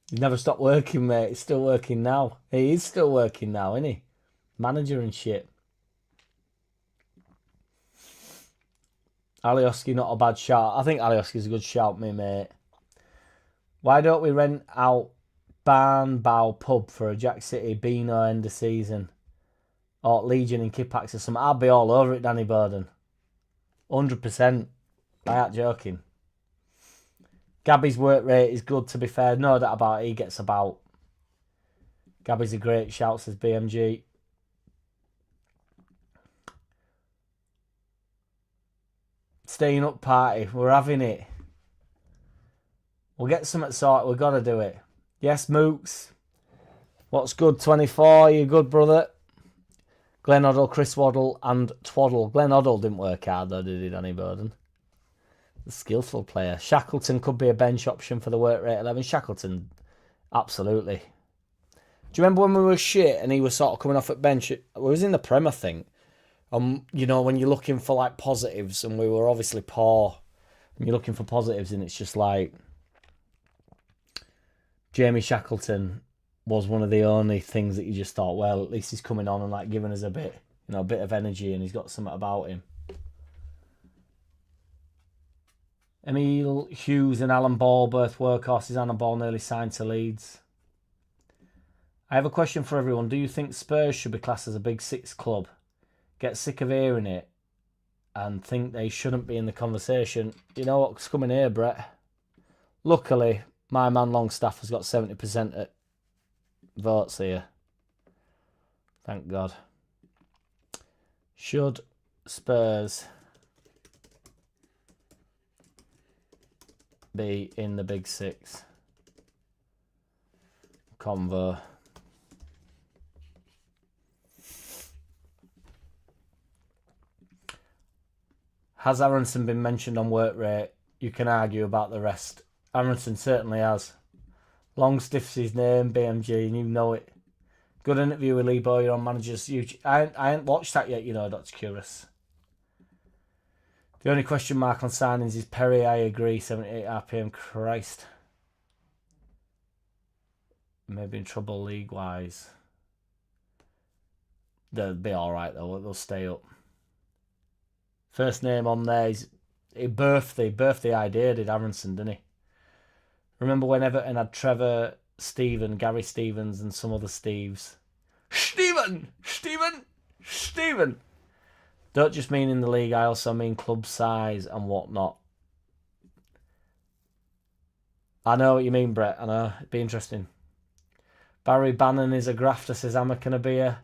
Speaker 2: He's never stopped working, mate. He's still working now. He is still working now, isn't he? Manager and shit. Alioski, not a bad shout. I think Alioski's a good shout, me, mate. Why don't we rent out Barnbow Pub for a JackCity Beano end of season? Or Legion and Kipax or something? I'll be all over it, Danny Burden. 100%. I ain't joking. Gabby's work rate is good, to be fair. No doubt about it. He gets about. Gabby's a great shout, says BMG. Staying up party. We're having it. We'll get something sorted. We've got to do it. Yes, Mooks. What's good, 24? You good, brother? Glenn Oddle, Chris Waddle, and Twaddle. Glenn Oddle didn't work hard, though, did he, Danny Burden? The skillful player. Shackleton could be a bench option for the work rate 11. Shackleton, absolutely. Do you remember when we were shit and he was sort of coming off at bench? We was in the Prem, I think. You know, when you're looking for like positives, and we were obviously poor, and you're looking for positives, and it's just like Jamie Shackleton was one of the only things that you just thought, well, at least he's coming on and like giving us a bit, you know, a bit of energy, and he's got something about him. Emile Hughes and Alan Ball, both workhorses. Alan Ball nearly signed to Leeds. I have a question for everyone. Do you think Spurs should be classed as a Big Six club? Get sick of hearing it and think they shouldn't be in the conversation. You know what's coming here, Brett? Luckily, my man Longstaff has got 70% at votes here. Thank God. Should Spurs be in the Big Six? Convo. Has Aronson been mentioned on work rate? You can argue about the rest. Aronson certainly has. Longstiff's his name, BMG, and you know it. Good interview with Lee Bowyer on Manager's YouTube. I ain't watched that yet, you know, Dr. Curious. The only question mark on signings is Perry. I agree, 78 RPM. Christ. Maybe in trouble league-wise. They'll be alright, though. They'll stay up. First name on there is... He birthed the idea, did Aronson, didn't he? Remember when Everton had Trevor, Stephen, Gary Stevens, and some other Steves? Stephen! Don't just mean in the league, I also mean club size and whatnot. I know what you mean, Brett. I know. It'd be interesting. Barry Bannon is a grafter, says Amakanabia.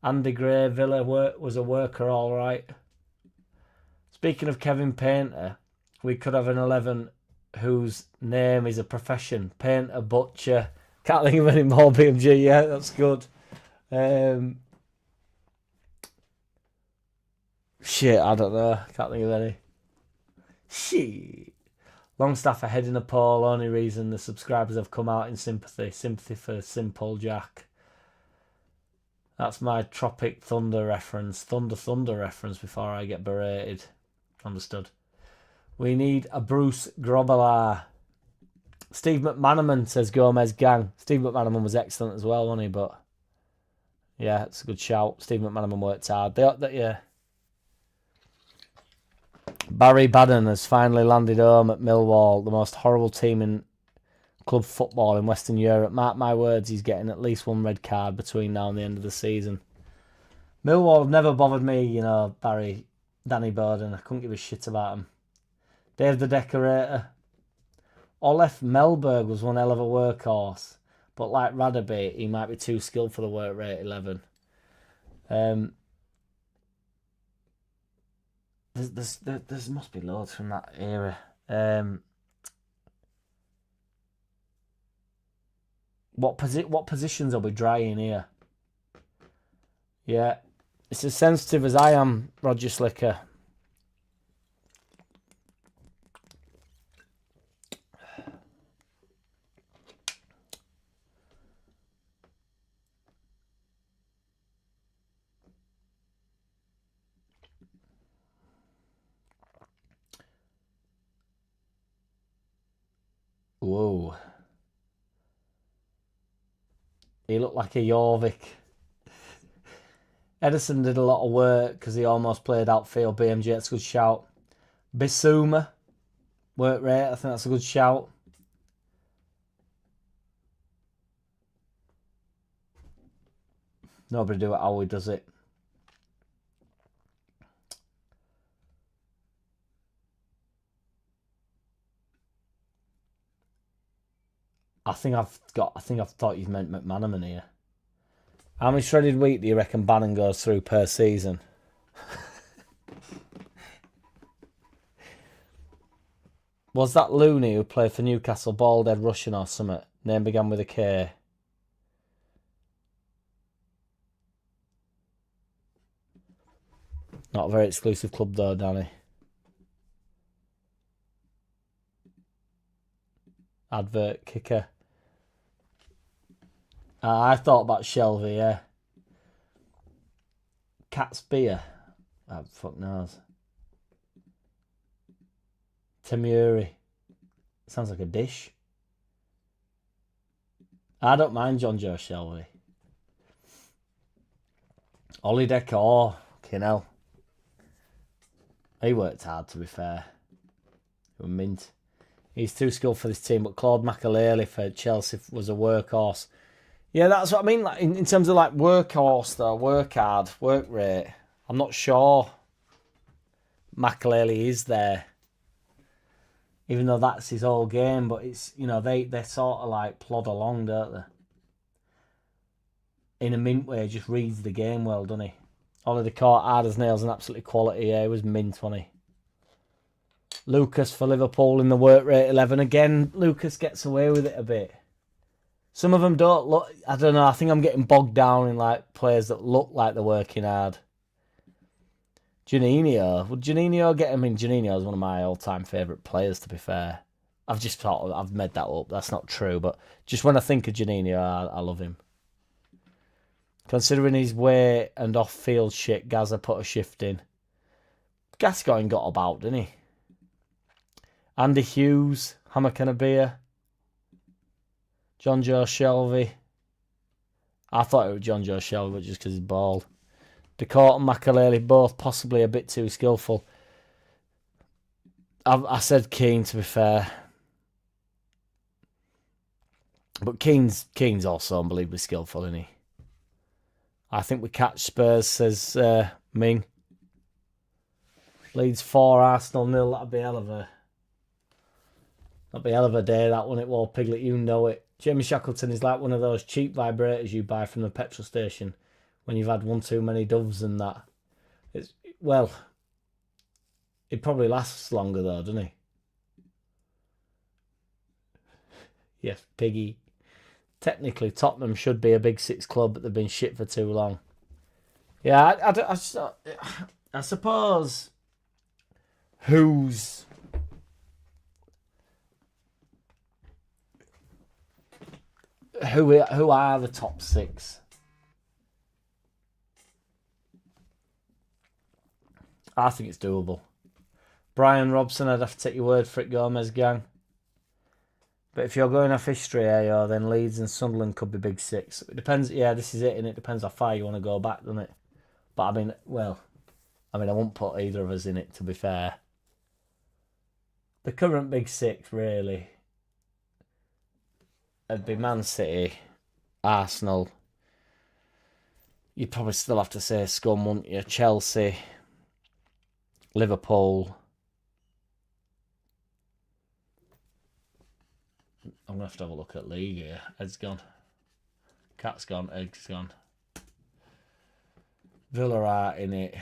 Speaker 2: Andy Gray, Villa was a worker, all right. Speaking of Kevin Painter, we could have an 11 whose name is a profession. Painter, butcher. Can't think of any more, BMG. Yeah, that's good. Shit, I don't know. Can't think of any. Shit. Longstaff ahead in a poll. Only reason the subscribers have come out in sympathy. Sympathy for Simple Jack. That's my Tropic Thunder reference. Thunder reference before I get berated. Understood. We need a Bruce Grobbelaar. Steve McManaman, says Gomez Gang. Steve McManaman was excellent as well, wasn't he? But yeah, it's a good shout. Steve McManaman worked hard. Yeah. Barry Badden has finally landed home at Millwall, the most horrible team in club football in Western Europe. Mark my words, he's getting at least one red card between now and the end of the season. Millwall have never bothered me, you know, Danny Bowden. I couldn't give a shit about him. Dave the Decorator. Olef Melberg was one hell of a workhorse, but like Radaby, he might be too skilled for the work rate 11. There must be loads from that era. What positions are we drying here? Yeah, it's as sensitive as I am, Roger Slicker. Whoa. He looked like a Jorvik. Edison did a lot of work because he almost played outfield. BMG, that's a good shout. Bissouma, work rate, I think that's a good shout. Nobody do it how he does it. I think I've thought you meant McManaman here. How many shredded wheat do you reckon Bannon goes through per season? Was that Looney who played for Newcastle, bald head Russian or something? Name began with a K. Not a very exclusive club though, Danny. Advert kicker. I thought about Shelvey, yeah. Cat's beer. Oh, fuck knows. Temuri. Sounds like a dish. I don't mind John Joe Shelvey. Ollie Decor. Fucking hell. He worked hard, to be fair. He was mint. He's too skilled for this team, but Claude Makelele for Chelsea was a workhorse. Yeah, that's what I mean. Like in terms of like workhorse, though, work hard, work rate. I'm not sure Makelele is there, even though that's his whole game. But it's they sort of like plod along, don't they? In a mint way, just reads the game well, doesn't he? Ollie the Court, hard as nails and absolutely quality. Yeah, he was mint, wasn't he? Lucas for Liverpool in the work rate 11. Again, Lucas gets away with it a bit. Some of them don't look... I don't know. I think I'm getting bogged down in like players that look like they're working hard. Juninho. Would Juninho get him in? Juninho is one of my all-time favourite players, to be fair. I've just thought... I've made that up. That's not true. But just when I think of Juninho, I love him. Considering his weight and off-field shit, Gaza put a shift in. Gascoigne got about, didn't he? Andy Hughes, Hammer Beer, John Joe Shelvey. I thought it was John Joe Shelvey, but just because he's bald. Decourt and Makelele, both possibly a bit too skillful. I said Keane, to be fair. But Keane's also unbelievably skillful, isn't he? I think we catch Spurs, says Ming. Leeds 4, Arsenal 0. That'd be hell of a day, that one. It will, Piglet, you know it. Jamie Shackleton is like one of those cheap vibrators you buy from the petrol station when you've had one too many doves and that. Well, it probably lasts longer though, doesn't he? Yes, Piggy. Technically, Tottenham should be a Big Six club, but they've been shit for too long. Yeah, I suppose who are the top 6? I think it's doable. Brian Robson, I'd have to take your word for it, Gomez gang. But if you're going off history, then Leeds and Sunderland could be Big Six. It depends. Yeah, this is it, and it depends how far you want to go back, doesn't it? But I mean, I won't put either of us in it, to be fair. The current Big Six, really, it'd be Man City, Arsenal. You'd probably still have to say Scum, wouldn't you? Chelsea, Liverpool. I'm going to have a look at league here. Ed's gone. Cat's gone. Egg's gone. Villa are in it.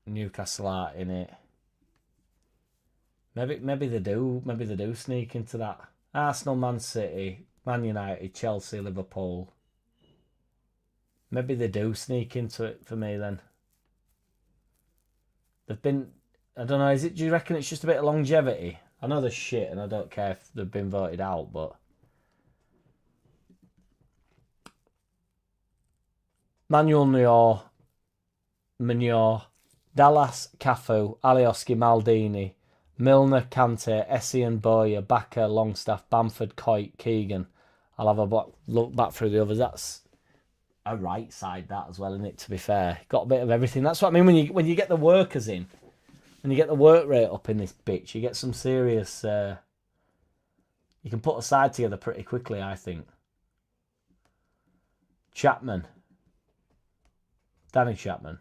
Speaker 2: Newcastle are in it. Maybe they do. Maybe they do sneak into that. Arsenal, Man City, Man United, Chelsea, Liverpool. Maybe they do sneak into it for me then. They've been... I don't know. Do you reckon it's just a bit of longevity? I know they're shit and I don't care if they've been voted out, but... Manuel Neuer, Dallas, Cafu, Alioski, Maldini, Milner, Kante, Essien, Boyer, Bakker, Longstaff, Bamford, Coit, Keegan. I'll have a look back through the others. That's a right side, that as well, isn't it, to be fair? Got a bit of everything. That's what I mean when you get the workers in, when you get the work rate up in this bitch, you get some serious... you can put a side together pretty quickly, I think. Chapman. Danny Chapman.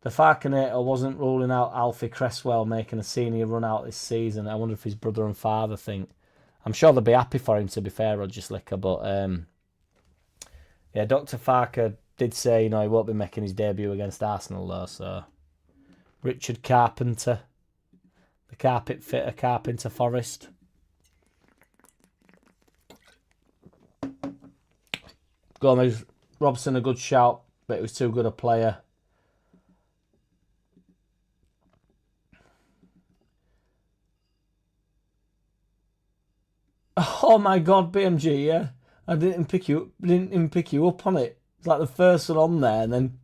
Speaker 2: The Farkinator wasn't ruling out Alfie Cresswell making a senior run out this season. I wonder if his brother and father think. I'm sure they'll be happy for him, to be fair, Roger Slicker. But, yeah, Dr. Farker did say, he won't be making his debut against Arsenal, though. So, Richard Carpenter. The carpet fitter, Carpenter Forest. Gomez, Robson, a good shout, but it was too good a player. Oh my God, BMG, yeah. I didn't even pick you up on it. It's like the first one on there, and then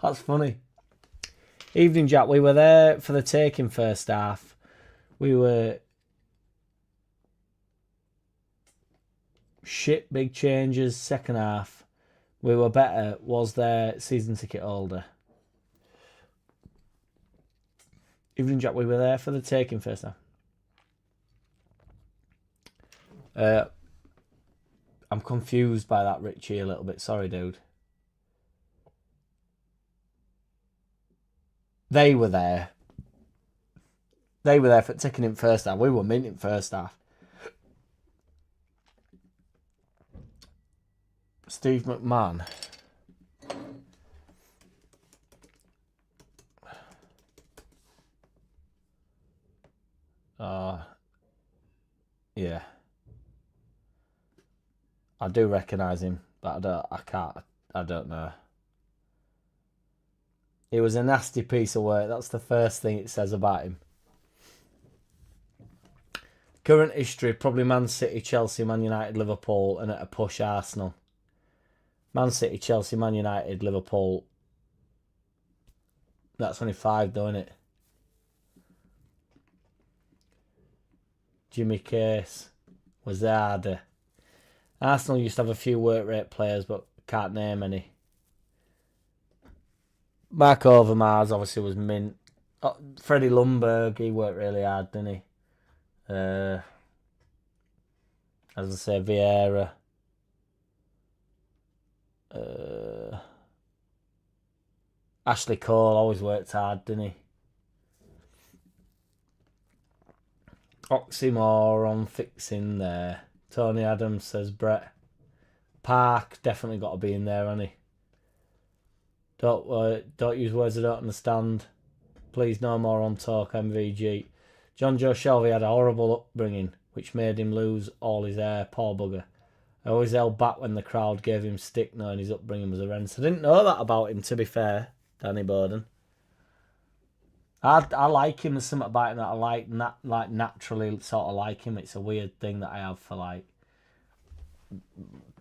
Speaker 2: that's funny. Evening, Jack. We were there for the taking first half. We were shit, big changes. Second half, we were better. Was their season ticket holder. Evening, Jack. We were there for the taking first half. I'm confused by that, Richie, a little bit. Sorry, dude. They were there. They were there for taking it first half. We were minting first half. Steve McMahon. Yeah. I do recognise him, but I don't know. It was a nasty piece of work. That's the first thing it says about him. Current history, probably Man City, Chelsea, Man United, Liverpool, and at a push Arsenal. Man City, Chelsea, Man United, Liverpool. That's only 5 though, isn't it? Jimmy Case was there. Arsenal used to have a few work rate players, but can't name any. Mark Overmars obviously was mint. Oh, Freddie Lundberg, he worked really hard, didn't he? As I say, Vieira. Ashley Cole always worked hard, didn't he? Oxymoron fixing there. Tony Adams says Brett. Park definitely got to be in there, hasn't he? Don't use words I don't understand. Please, no more on talk, MVG. John Joe Shelby had a horrible upbringing, which made him lose all his hair. Poor bugger. I always held back when the crowd gave him stick, knowing his upbringing was horrendous. I didn't know that about him, to be fair, Danny Bowden. I like him. There's something about him that I like naturally sort of like him. It's a weird thing that I have for like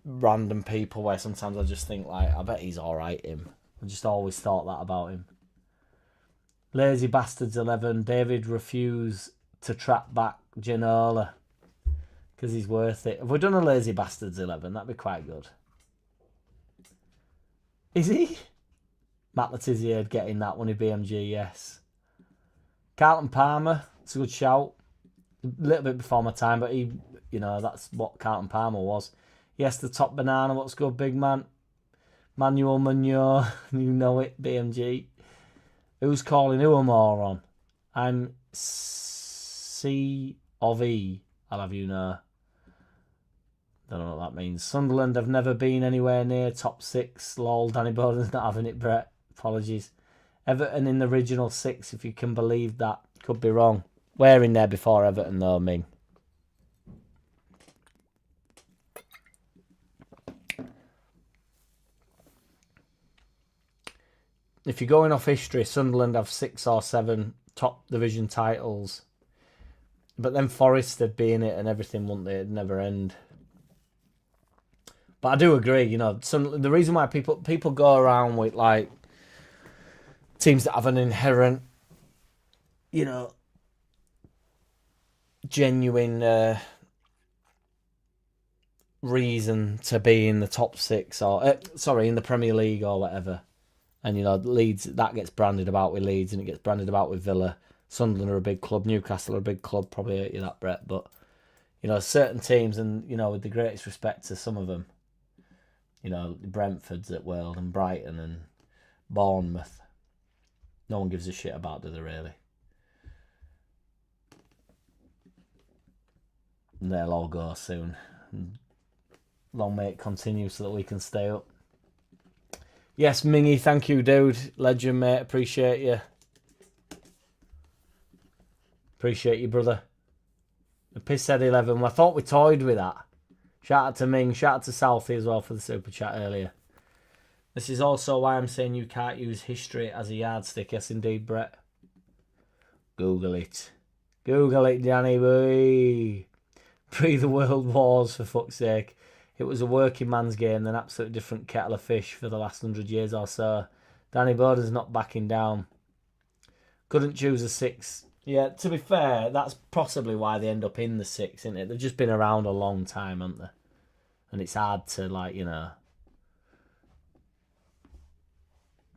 Speaker 2: random people where sometimes I just think like, I bet he's alright, him. I just always thought that about him. Lazy Bastards 11. David refused to track back Ginola because he's worth it. Have we done a Lazy Bastards 11? That'd be quite good. Is he? Matt Letizia getting that one in BMG, yes. Carlton Palmer, it's a good shout. A little bit before my time, but he, you know, that's what Carlton Palmer was. Yes, the top banana, what's good, big man? Manuel Munoz, you know it, BMG. Who's calling who a moron? I'm C of E, I'll have you know. Don't know what that means. Sunderland have never been anywhere near top 6. Lol, Danny Bowden's not having it, Brett. Apologies. Everton in the original 6, if you can believe that. Could be wrong. We're in there before Everton, though, Ming. If you're going off history, Sunderland have 6 or 7 top division titles. But then Forest would be in it and everything, wouldn't they? It'd never end. But I do agree, you know, the reason why people go around with, like, teams that have an inherent, you know, genuine reason to be in the top 6 or, in the Premier League or whatever. And, you know, Leeds, that gets branded about with Leeds and it gets branded about with Villa. Sunderland are a big club. Newcastle are a big club. Probably hurt you that, Brett. But, you know, certain teams, and, you know, with the greatest respect to some of them, you know, Brentford's at World and Brighton and Bournemouth. No one gives a shit about, do they, really? And they'll all go soon. Long may it continue so that we can stay up. Yes, Mingy, thank you, dude. Legend, mate. Appreciate you. Appreciate you, brother. The Pisshead 11. I thought we toyed with that. Shout out to Ming. Shout out to Southie as well for the super chat earlier. This is also why I'm saying you can't use history as a yardstick. Yes, indeed, Brett. Google it. Google it, Danny boy. Pre the World Wars, for fuck's sake. It was a working man's game, an absolutely different kettle of fish for the last 100 years or so. Danny Bowden's not backing down. Couldn't choose a 6. Yeah, to be fair, that's possibly why they end up in the 6, isn't it? They've just been around a long time, haven't they? And it's hard to, like, you know,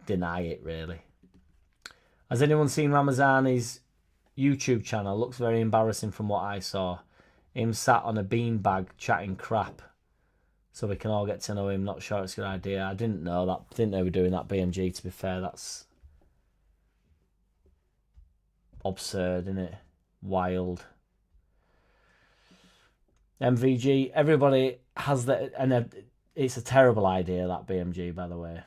Speaker 2: deny it, really. Has anyone seen Ramazani's YouTube channel? Looks very embarrassing from what I saw. Him sat on a beanbag chatting crap. So we can all get to know him. Not sure it's a good idea. I didn't know that. Didn't know we were doing that BMG, to be fair. That's absurd, isn't it? Wild. MVG. Everybody has that, and it's a terrible idea, that BMG, by the way.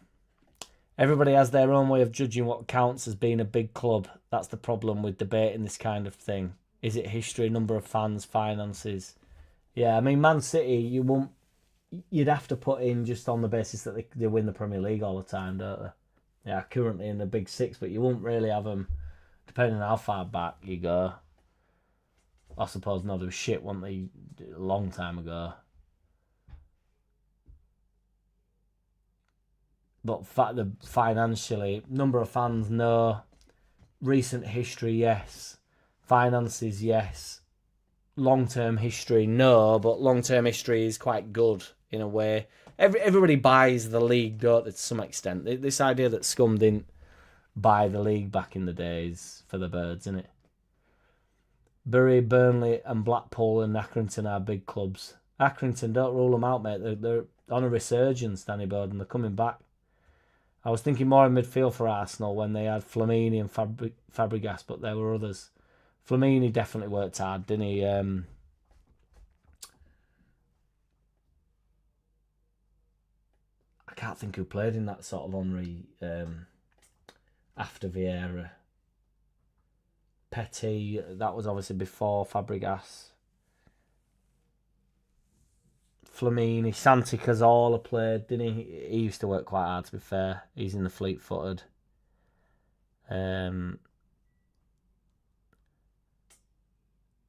Speaker 2: Everybody has their own way of judging what counts as being a big club. That's the problem with debating this kind of thing. Is it history, number of fans, finances? Yeah, I mean, Man City, you'd have to put in just on the basis that they win the Premier League all the time, don't they? Yeah, currently in the Big Six, but you won't really have them, depending on how far back you go. I suppose, no, they were shit, weren't they, a long time ago. But financially, number of fans, no. Recent history, yes. Finances, yes. Long-term history, no. But long-term history is quite good in a way. Everybody buys the league, don't they, to some extent. This idea that Scum didn't buy the league back in the days for the birds, isn't it? Bury, Burnley and Blackpool and Accrington are big clubs. Accrington, don't rule them out, mate. They're on a resurgence, Danny Bowden. They're coming back. I was thinking more in midfield for Arsenal when they had Flamini and Fabregas, but there were others. Flamini definitely worked hard, didn't he? I can't think who played in that sort of Henry after Vieira. Petty, that was obviously before Fabregas. Flamini, Santi Cazorla played, didn't he? He used to work quite hard, to be fair. He's in the fleet-footed. Who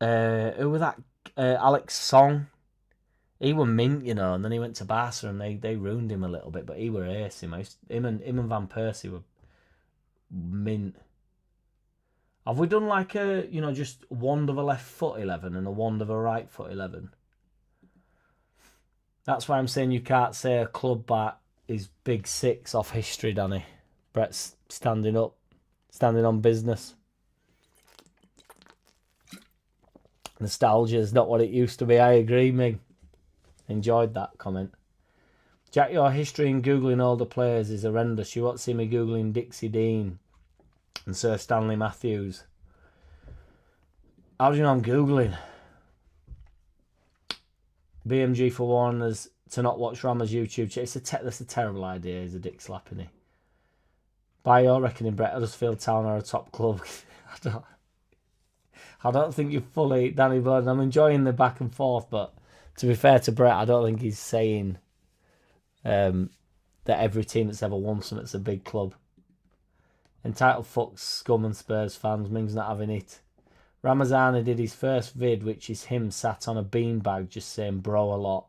Speaker 2: was that? Alex Song. He was mint, you know, and then he went to Barca and they ruined him a little bit, but he were ace. Him and Van Persie were mint. Have we done like a, you know, just one of a left foot 11 and a one of a right foot 11? That's why I'm saying you can't say a club bat is Big Six off history, Danny. Brett's standing up, standing on business. Nostalgia is not what it used to be. I agree, Mig. Enjoyed that comment. Jack, your history in Googling older players is horrendous. You won't see me Googling Dixie Dean and Sir Stanley Matthews. How do you know I'm Googling? BMG for warners to not watch Rama's YouTube. That's a terrible idea. He's a dick slapping he. By your reckoning, Brett, Huddersfield Town are a top club. I don't think you're fully Danny Bowden. I'm enjoying the back and forth, but to be fair to Brett, I don't think he's saying that every team that's ever won something's a big club. Entitled fucks, Scum and Spurs fans. Ming's not having it. Ramazani did his first vid, which is him sat on a beanbag just saying bro a lot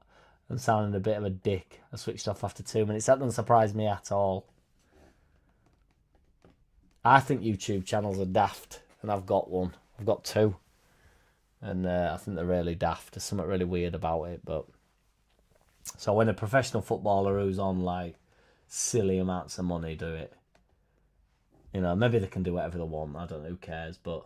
Speaker 2: and sounding a bit of a dick. I switched off after 2 minutes. That doesn't surprise me at all. I think YouTube channels are daft, and I've got one. I've got 2. And I think they're really daft. There's something really weird about it. But so when a professional footballer who's on like silly amounts of money do it, you know, maybe they can do whatever they want. I don't know, who cares, but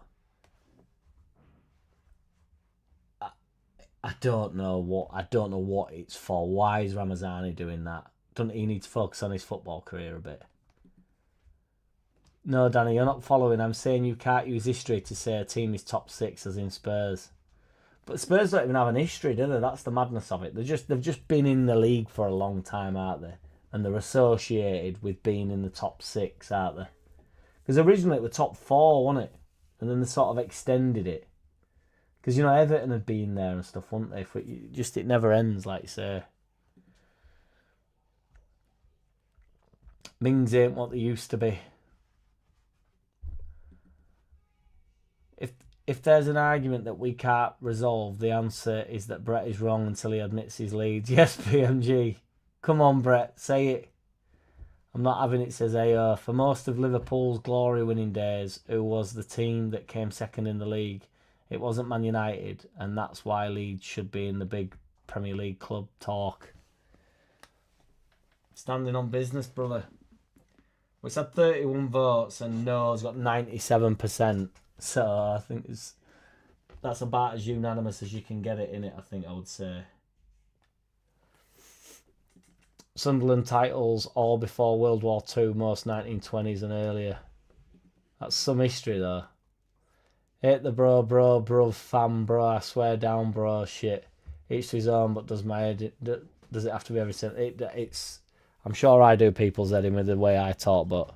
Speaker 2: I don't know what it's for. Why is Ramazani doing that? Doesn't he need to focus on his football career a bit? No, Danny, you're not following. I'm saying you can't use history to say a team is top 6 as in Spurs. But Spurs don't even have an history, do they? That's the madness of it. They've just been in the league for a long time, aren't they? And they're associated with being in the top 6, aren't they? Because originally it was top 4, wasn't it? And then they sort of extended it. Because, you know, Everton had been there and stuff, wouldn't they? It never ends, like you say. Mings ain't what they used to be. If there's an argument that we can't resolve, the answer is that Brett is wrong until he admits his leads. Yes, PMG. Come on, Brett, say it. I'm not having it, says AO. For most of Liverpool's glory-winning days, who was the team that came second in the league? It wasn't Man United, and that's why Leeds should be in the big Premier League club talk. Standing on business, brother. It's had 31 votes, and no's got 97%. So I think that's about as unanimous as you can get it, innit, I think I would say. Sunderland titles all before World War II, most 1920s and earlier. That's some history, though. Hate the bruv, fam, bro, I swear down, bro, shit. Each to his own, but does it have to be everything? It's... I'm sure I do people's head in with the way I talk, but...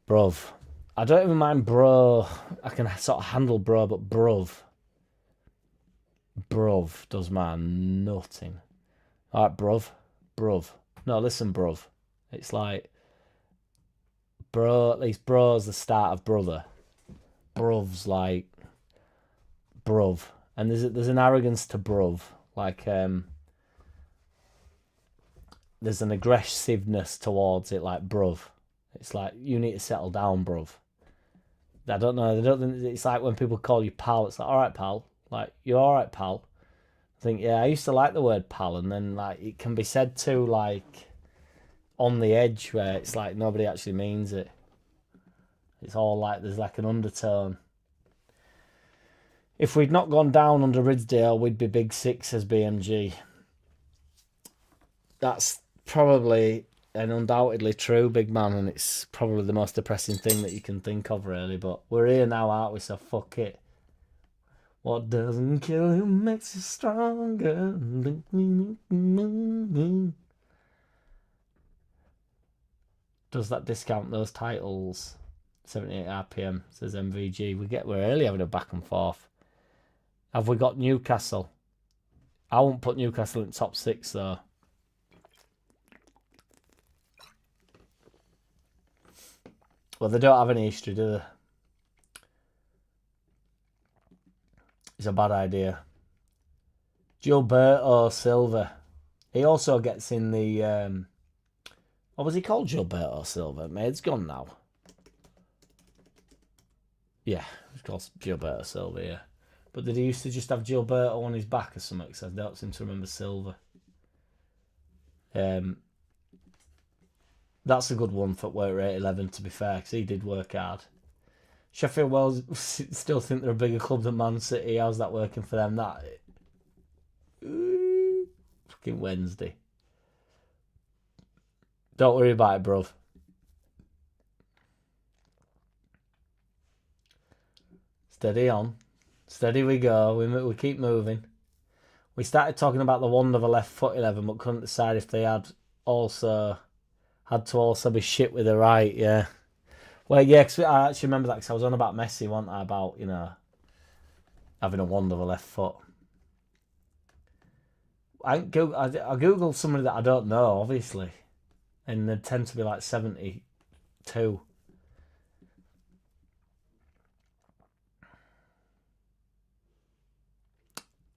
Speaker 2: Bruv. I don't even mind bro. I can sort of handle bro, but bruv. Bruv does my nutting. Alright, bruv. Bruv. No, listen, bruv. It's like... Bro, at least bro's the start of brother. Bruv's like... Bruv. And there's an arrogance to bruv. Like, there's an aggressiveness towards it, like bruv. It's like, you need to settle down, bruv. I don't know. They don't think it's like when people call you pal. It's like, all right, pal. Like, you're all right, pal. I think, yeah, I used to like the word pal, and then like it can be said to like on the edge where it's like nobody actually means it. It's all like there's like an undertone. If we'd not gone down under Ridsdale, we'd be Big Six as BMG. That's probably and undoubtedly true, big man, and it's probably the most depressing thing that you can think of, really. But we're here now, aren't we? So fuck it. What doesn't kill you makes you stronger. Does that discount those titles? 78 RPM, says MVG. We're early having a back and forth. Have we got Newcastle? I won't put Newcastle in top 6, though. Well, they don't have any history, do they? It's a bad idea. Gilberto Silva. He also gets in the... what was he called, Gilberto Silva? Mate's gone now. Yeah, he's called Gilberto Silva, yeah. But did he used to just have Gilberto on his back or something? Because I don't seem to remember Silva. That's a good one for work rate 11, to be fair, because he did work hard. Sheffield Wednesday still think they're a bigger club than Man City. How's that working for them? That fucking Wednesday. Don't worry about it, bruv. Steady on. Steady we go. We keep moving. We started talking about the wand of a left foot 11, but couldn't decide if they had to also be shit with the right, yeah. Well, yeah, cause I actually remember that because I was on about Messi, wasn't I? About, you know, having a wand of a left foot. I googled somebody that I don't know, obviously. And they tend to be like 72.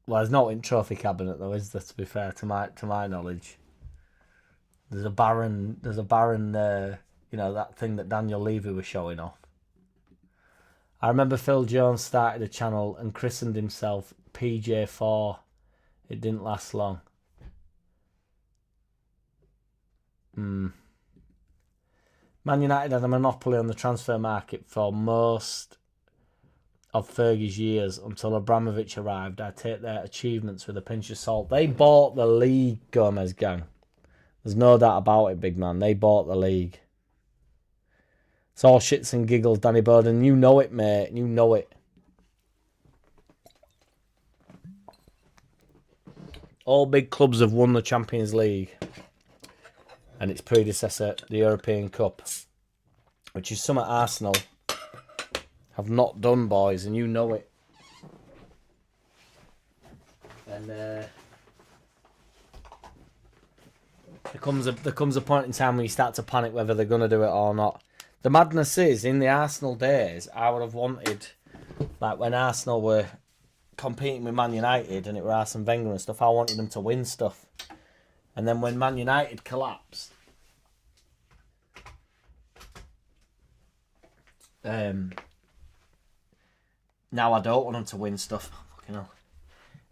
Speaker 2: Well, there's no in trophy cabinet though, is there? To be fair, to my knowledge, there's a Baron, you know, that thing that Daniel Levy was showing off. I remember Phil Jones started a channel and christened himself PJ4. It didn't last long. Man United had a monopoly on the transfer market for most of Fergie's years until Abramovich arrived. I take their achievements with a pinch of salt. They bought the league, Gomez gang. There's no doubt about it, big man. They bought the league. It's all shits and giggles, Danny Bowden. You know it, mate. You know it. All big clubs have won the Champions League and its predecessor, the European Cup, which is some at Arsenal have not done, boys, and you know it. And there comes a point in time when you start to panic whether they're going to do it or not. The madness is, in the Arsenal days, I would have wanted Like when Arsenal were competing with Man United and it were Arsene Wenger and stuff, I wanted them to win stuff. And then when Man United collapsed, now I don't want them to win stuff. Fucking hell.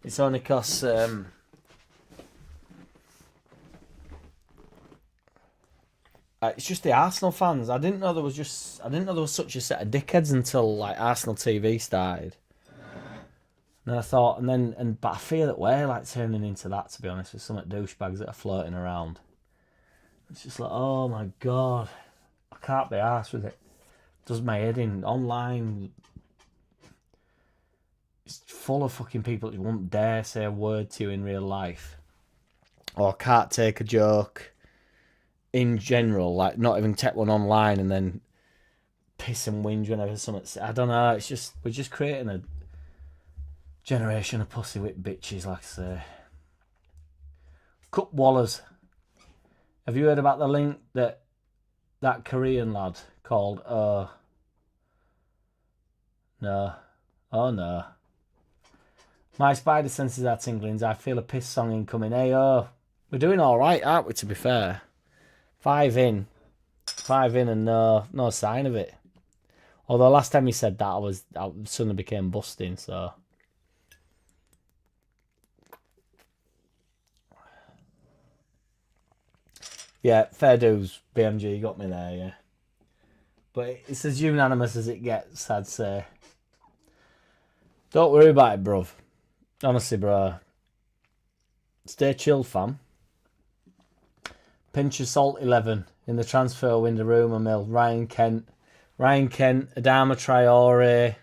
Speaker 2: It's only because it's just the Arsenal fans. I didn't know there was such a set of dickheads until like Arsenal TV started. And I thought, but I feel that we're like turning into that, to be honest, with some douchebags that are floating around. It's just like, oh my god, I can't be arsed with it. Does my head in. Online, it's full of fucking people that won't dare say a word to you in real life, or can't take a joke in general, like not even take one online and then piss and whinge whenever something. I don't know. It's just we're just creating a generation of pussy whip bitches, like I say. Cup Wallers. Have you heard about the link that Korean lad called? No. Oh no. My spider senses are tingling. I feel a piss song incoming. Hey, we're doing all right, aren't we? To be fair, 5 in, and no sign of it. Although last time he said that, I suddenly became busting. So. Yeah, fair dues, BMG, you got me there, yeah. But it's as unanimous as it gets, I'd say. Don't worry about it, bruv. Honestly, bro. Stay chilled, fam. Pinch of salt 11 in the transfer window, rumour mill. Ryan Kent, Adama Traore.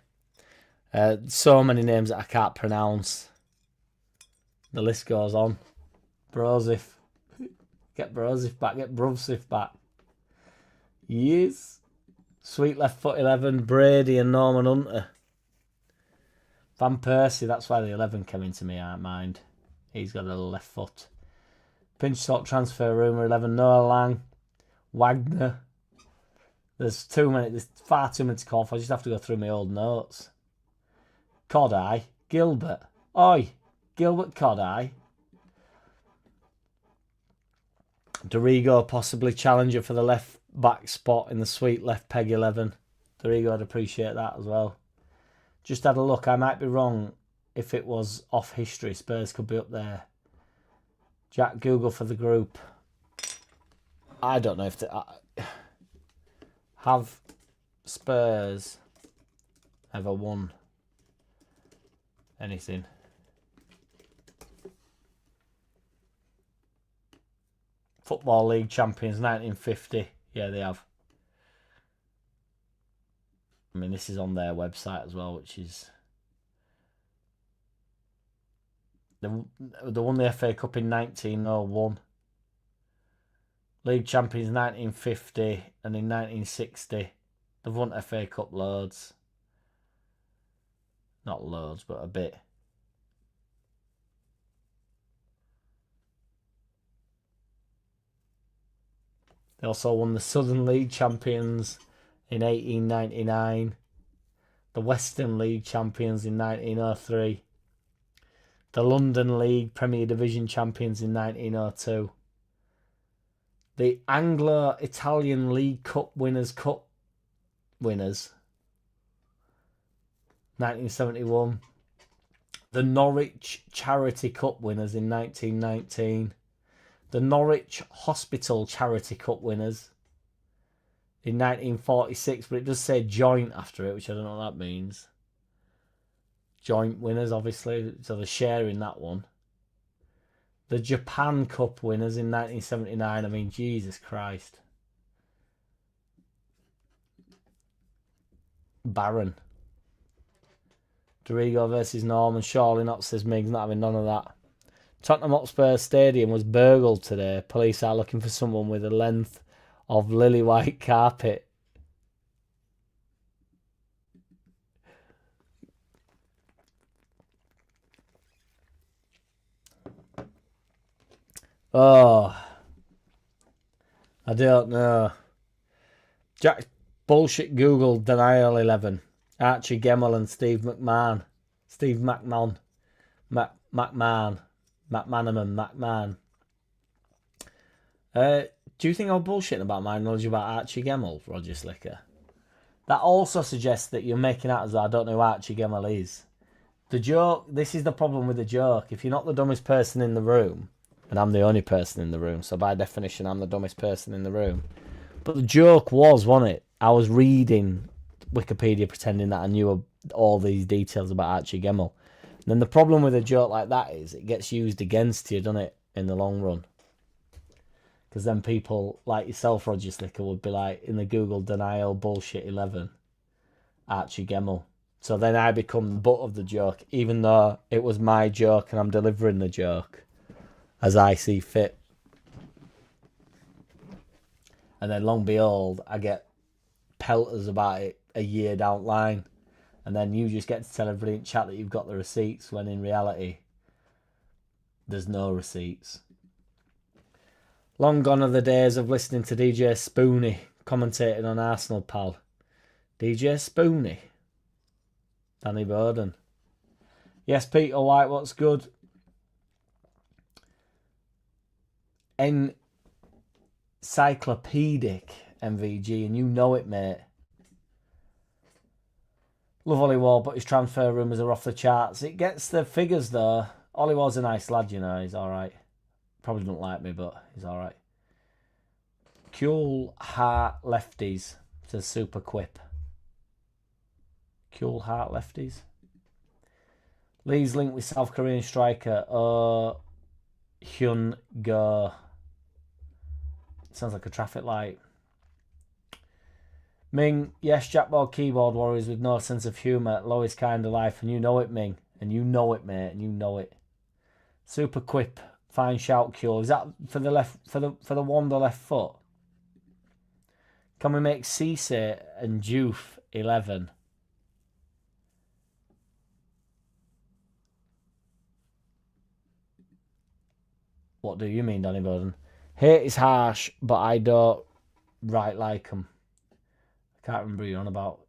Speaker 2: So many names that I can't pronounce. The list goes on. Brozif. Get Brozif back. Get Bruvsif back. Yes. Sweet left foot 11. Brady and Norman Hunter. Van Persie. That's why the 11 came into me mind. He's got a left foot. Pinch salt transfer rumour 11. Noah Lang. Wagner. There's far too many to call for. I just have to go through my old notes. Codeye. Gilbert. Oi. Gilbert Codeye. Dorigo possibly challenger for the left back spot in the sweet left peg 11. Dorigo, I'd appreciate that as well. Just had a look. I might be wrong if it was off history. Spurs could be up there. Jack, Google for the group. I don't know if have Spurs ever won anything. Football League champions 1950. Yeah, they have. I mean, this is on their website as well, which is... They won the FA Cup in 1901. League champions 1950 and in 1960. They've won FA Cup loads. Not loads, but a bit. They also won the Southern League champions in 1899. The Western League champions in 1903. The London League Premier Division champions in 1902. The Anglo-Italian League Cup winners 1971. The Norwich Charity Cup winners in 1919. The Norwich Hospital Charity Cup winners in 1946, but it does say joint after it, which I don't know what that means. Joint winners, obviously, so they're sharing that one. The Japan Cup winners in 1979. I mean, Jesus Christ. Baron. Dorigo versus Norman. Surely not, says Miggs, not having none of that. Tottenham Hotspur Stadium was burgled today. Police are looking for someone with a length of lily white carpet. Oh, I don't know. Jack bullshit Google denial 11. Archie Gemmell and Steve McMahon. Steve McMahon. McMahon. McMahon. Do you think I'm bullshitting about my knowledge about Archie Gemmell, Roger Slicker? That also suggests that you're making out as though I don't know who Archie Gemmell is. The joke, this is the problem with the joke. If you're not the dumbest person in the room, and I'm the only person in the room, so by definition I'm the dumbest person in the room. But the joke was, wasn't it? I was reading Wikipedia pretending that I knew all these details about Archie Gemmell. And then the problem with a joke like that is it gets used against you, doesn't it, in the long run? Because then people like yourself, Roger Slicker, would be like, in the Google denial bullshit 11, Archie Gemmell. So then I become the butt of the joke, even though it was my joke and I'm delivering the joke as I see fit. And then, long behold, I get pelters about it a year down the line. And then you just get to tell everybody in chat that you've got the receipts, when in reality, there's no receipts. Long gone are the days of listening to DJ Spoonie commentating on Arsenal, pal. DJ Spoonie. Danny Bowden. Yes, Peter White, what's good? Encyclopedic MVG, and you know it, mate. Love Ollie Wall, but his transfer rumours are off the charts. It gets the figures, though. Ollie Wall's a nice lad, you know. He's alright. Probably don't like me, but he's alright. Cool Heart Lefties, says Super Quip. Cool Heart Lefties. Lee's linked with South Korean striker Hyun Go. Sounds like a traffic light. Ming, yes, Jackboard keyboard warriors with no sense of humour, lowest kind of life, and you know it, Ming, and you know it, mate, and you know it. Super Quip, fine shout, Cure. Is that for the left, for the one the left foot? Can we make Cisse and Juve 11? What do you mean, Danny Bowden? Hate is harsh, but I don't right like them. I can't remember you on about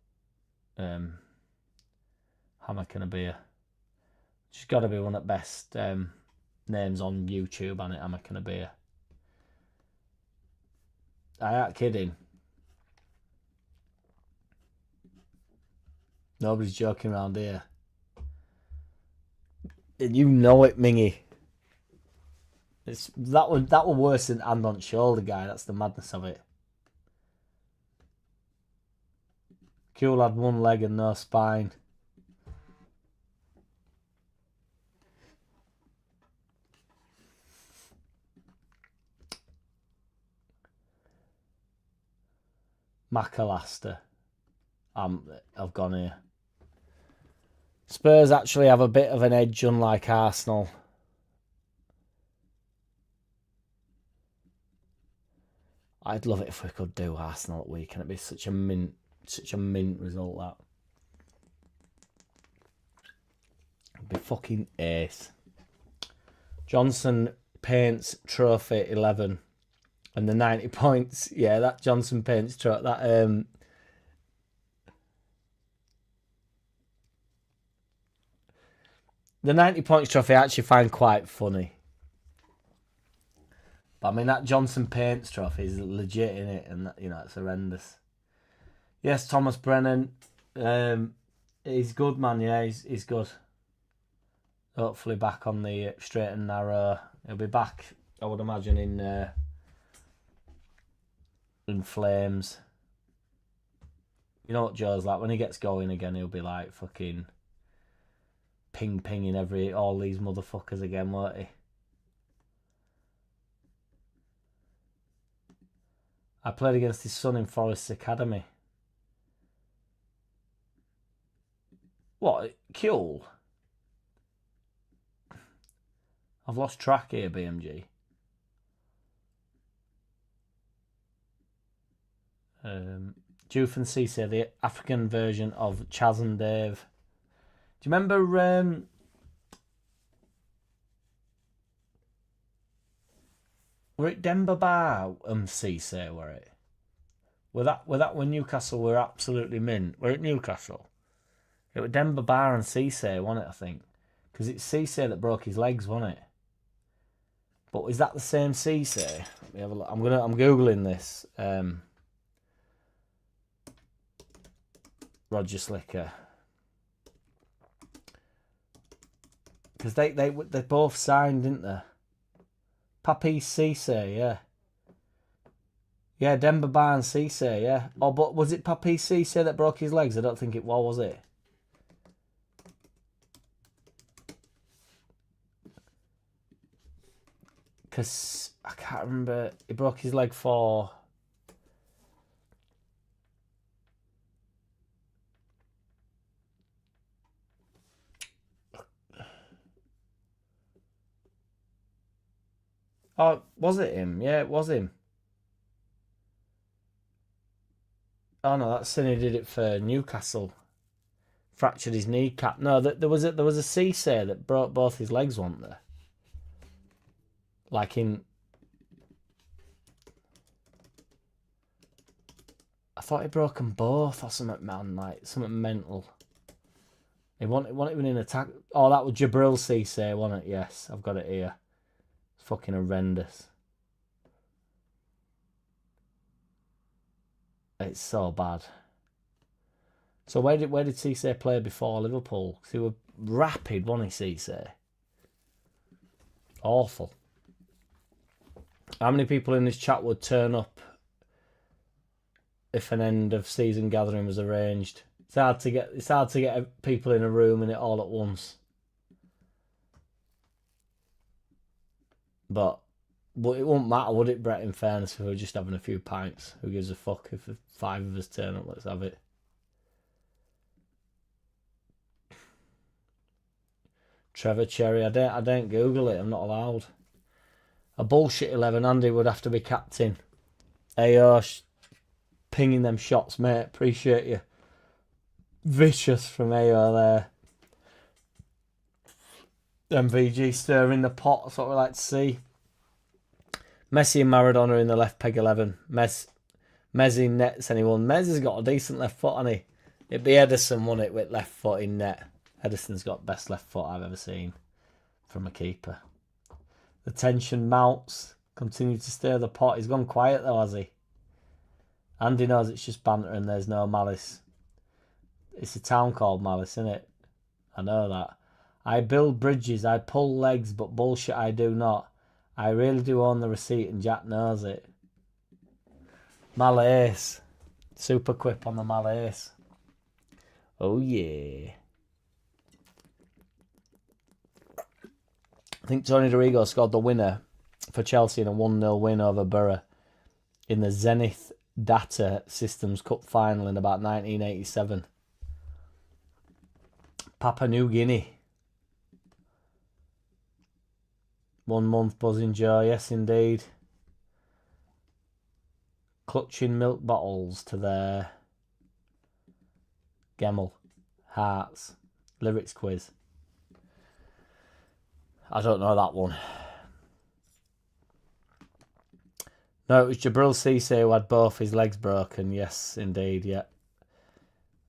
Speaker 2: Hammock and a beer. She's got to be one of the best names on YouTube, and it Hammock and a beer. I ain't kidding. Nobody's joking around here. And you know it, Mingy. That were worse than hand on shoulder guy. That's the madness of it. Cool had one leg and no spine. McAllister. I've gone here. Spurs actually have a bit of an edge, unlike Arsenal. I'd love it if we could do Arsenal at weekend. It'd be such a mint result, that. It'd be fucking ace. Johnson Paints Trophy 11. And the 90 points. Yeah, that Johnson Paints trophy. That the 90 points trophy I actually find quite funny. But I mean, that Johnson Paints trophy is legit in it, and that, you know, it's horrendous. Yes, Thomas Brennan. He's good, man. Yeah, he's good. Hopefully back on the straight and narrow. He'll be back, I would imagine, in flames. You know what Joe's like? When he gets going again, he'll be like fucking pinging all these motherfuckers again, won't he? I played against his son in Forest's Academy. What? Cool. I've lost track here, BMG. Juve and Cisse, the African version of Chaz and Dave. Do you remember were it Demba Ba and Cisse, were it? Were that when Newcastle were absolutely mint? Were it Newcastle? It was Demba Ba and Cisse, wasn't it, I think? Because it's Cisse that broke his legs, wasn't it? But is that the same Cisse? Let me have a look. I'm Googling this. Roger Slicker. Because they both signed, didn't they? Papi Cisse, yeah. Yeah, Demba Ba and Cisse, yeah. Oh, but was it Papi Cisse that broke his legs? I don't think it was it? Because I can't remember. He broke his leg for... Oh, was it him? Yeah, it was him. Oh no, that's Cine did it for Newcastle. Fractured his kneecap. No, there was a Cisse that broke both his legs, wasn't there? Like in... I thought he broke them both or something, man. Like, something mental. He wanted even in attack. Oh, that was Jabril Cisse, wasn't it? Yes, I've got it here. It's fucking horrendous. It's so bad. So where did Cisse play before Liverpool? Because he was rapid, wasn't he, Cisse? Awful. How many people in this chat would turn up if an end of season gathering was arranged? It's hard to get people in a room and it all at once. But it won't matter, would it, Brett, in fairness, if we were just having a few pints? Who gives a fuck if 5 of us turn up? Let's have it. Trevor Cherry, I don't Google it, I'm not allowed. A bullshit 11, Andy would have to be captain. Ayo, pinging them shots, mate, appreciate you. Vicious from Ayo there. MVG stirring the pot, that's what we like to see. Messi and Maradona in the left peg 11. Messi nets anyone. Messi's got a decent left foot, hasn't he? It'd be Edison, wouldn't it, with left foot in net. Edison's got best left foot I've ever seen from a keeper. The tension mounts. Continue to stir the pot. He's gone quiet though, has he? Andy knows it's just banter and there's no malice. It's a town called Malice, isn't it? I know that. I build bridges, I pull legs, but bullshit I do not. I really do own the receipt and Jack knows it. Malace. Super quip on the Malace. Oh yeah. I think Tony Dorigo scored the winner for Chelsea in a 1-0 win over Borough in the Zenith Data Systems Cup final in about 1987. Papua New Guinea. 1 month buzzing Joe, yes indeed. Clutching milk bottles to their Gemmel. Hearts. Lyrics quiz. I don't know that one. No, it was Jabril Cisse who had both his legs broken. Yes, indeed, yeah. It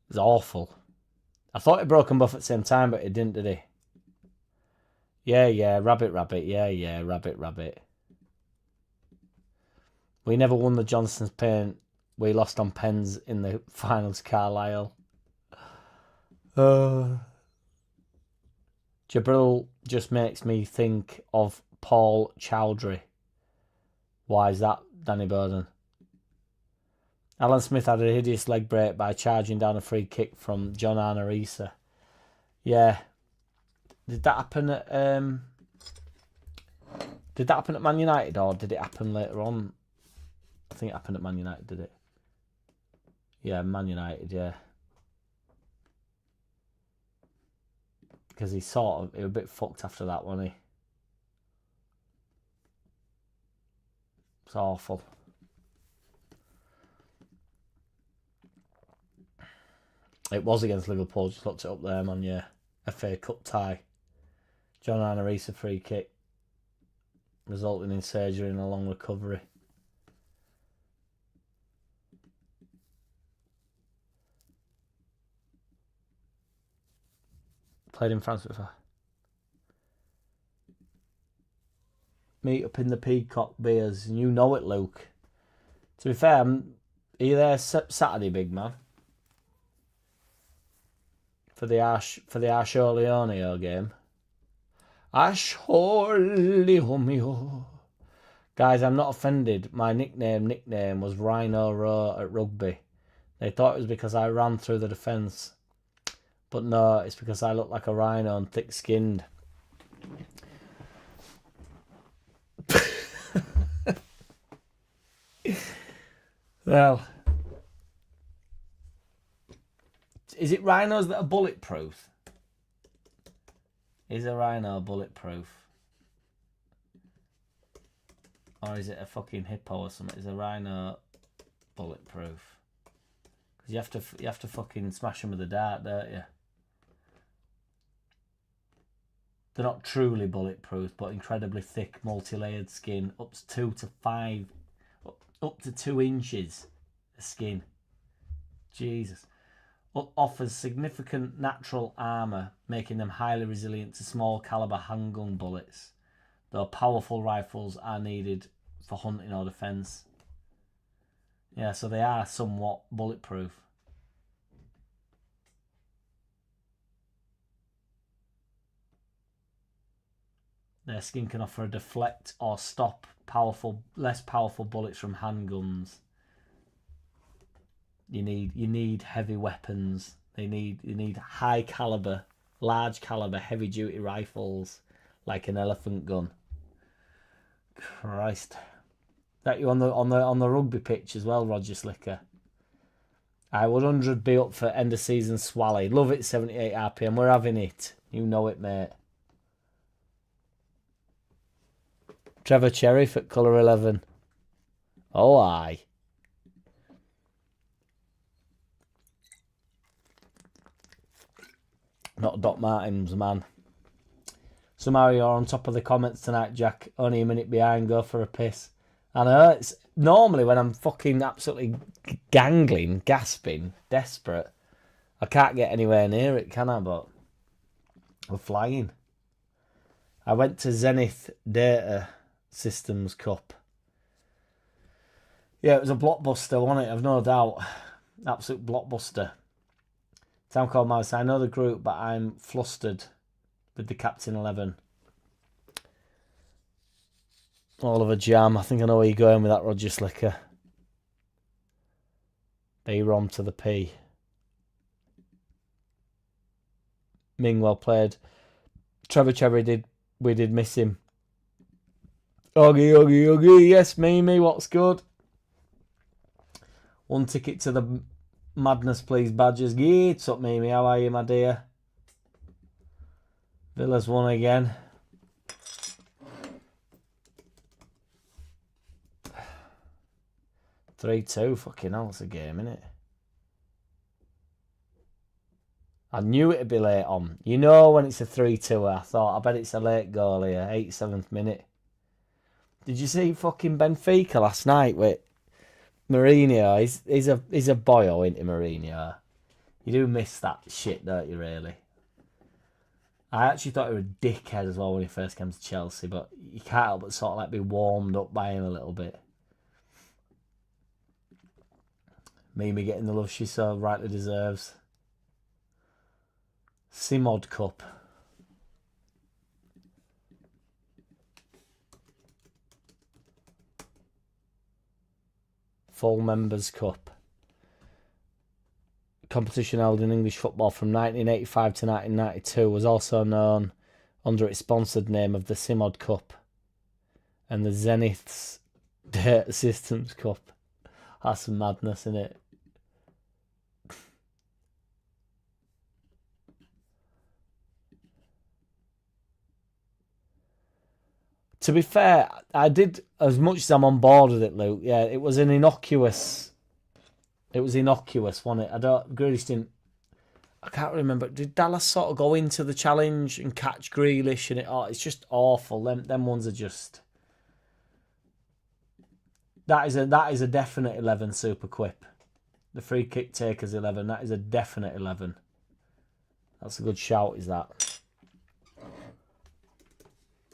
Speaker 2: was awful. I thought he broke them both at the same time, but he didn't, did he? Yeah, rabbit. Yeah, rabbit. We never won the Johnson's Paint. We lost on pens in the finals, Carlisle. Jabril just makes me think of Paul Chowdhury. Why is that, Danny Bowden? Alan Smith had a hideous leg break by charging down a free kick from John Arnorisa. Yeah. Did that happen at Man United or did it happen later on? I think it happened at Man United, did it? Yeah, Man United, yeah. Because he was a bit fucked after that, wasn't he? It's awful. It was against Liverpool, just looked it up there, man, yeah. FA Cup tie. John Arnorisa free kick. Resulting in surgery and a long recovery. Played in France before. Meet up in the Peacock Beers. And you know it, Luke. To be fair, are you there Saturday, big man? For the Arsholionio game. Arsholionio. Guys, I'm not offended. My nickname was Rhino Row at rugby. They thought it was because I ran through the defence. But no, it's because I look like a rhino and thick-skinned. Well, is it rhinos that are bulletproof? Is a rhino bulletproof? Or is it a fucking hippo or something? Is a rhino bulletproof? Because you have to fucking smash them with a dart, don't you? They're not truly bulletproof, but incredibly thick, multi-layered skin, up to 2 inches of skin. Jesus. Offers significant natural armour, making them highly resilient to small caliber handgun bullets, though powerful rifles are needed for hunting or defence. Yeah, so they are somewhat bulletproof. Their skin can offer a deflect or stop less powerful bullets from handguns. You need heavy weapons. You need high caliber, large caliber, heavy duty rifles like an elephant gun. Christ, that you on the rugby pitch as well, Roger Slicker. I would 100 be up for end of season Swally. Love it, 78 RPM. We're having it. You know it, mate. Trevor Cherry at colour 11. Oh, aye. Not Doc Martins, man. Somehow you're on top of the comments tonight, Jack. Only a minute behind, go for a piss. I know, it's normally when I'm fucking absolutely gangling, gasping, desperate, I can't get anywhere near it, can I? But we're flying. I went to Zenith Data Systems Cup. Yeah, it was a blockbuster, wasn't it? I've no doubt. Absolute blockbuster. Town called Mouse. I know the group, but I'm flustered with the Captain 11. Oliver Jam. I think I know where you're going with that, Roger Slicker. B-Rom to the P. Ming, well played. Trevor Cherry we did miss him. Oggy. Yes, Mimi, what's good? 1 ticket to the Madness, please, Badgers. What's up, Mimi? How are you, my dear? Villa's won again. (3-2). Fucking hell, it's a game, innit? I knew it'd be late on. You know when it's a 3-2, I thought, I bet it's a late goal here. 87th minute. Did you see fucking Benfica last night with Mourinho? He's a boyo, isn't he, Mourinho? You do miss that shit, don't you, really? I actually thought he was a dickhead as well when he first came to Chelsea, but you can't help but sort of like be warmed up by him a little bit. Mimi getting the love she so rightly deserves. Simod Cup. Full Members Cup. Competition held in English football from 1985 to 1992 was also known under its sponsored name of the Simod Cup and the Zenith's Data Systems Cup. That's madness, isn't it? To be fair, I did, as much as I'm on board with it, Luke, yeah, it was innocuous, wasn't it? Grealish didn't, I can't remember, did Dallas sort of go into the challenge and catch Grealish and it's just awful. Them ones are just, that is a definite 11 super quip. The free kick takers 11, that is a definite 11. That's a good shout, is that?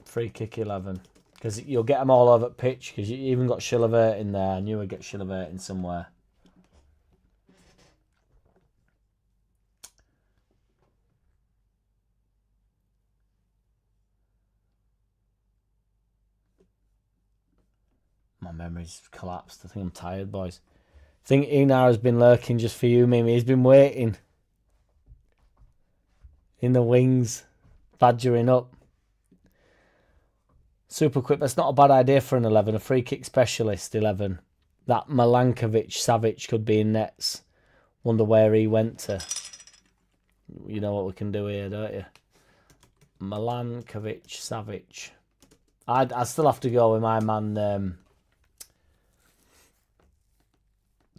Speaker 2: Free kick 11. Because you'll get them all over pitch. Because you even got Chilavert in there. I knew I'd get Chilavert in somewhere. My memory's collapsed. I think I'm tired, boys. I think Einar has been lurking just for you, Mimi. He's been waiting. In the wings. Badgering up. Super quick. That's not a bad idea for an 11. A free kick specialist 11. That Milankovic-Savic could be in nets. Wonder where he went to. You know what we can do here, don't you? Milankovic-Savic. I'd still have to go with my man.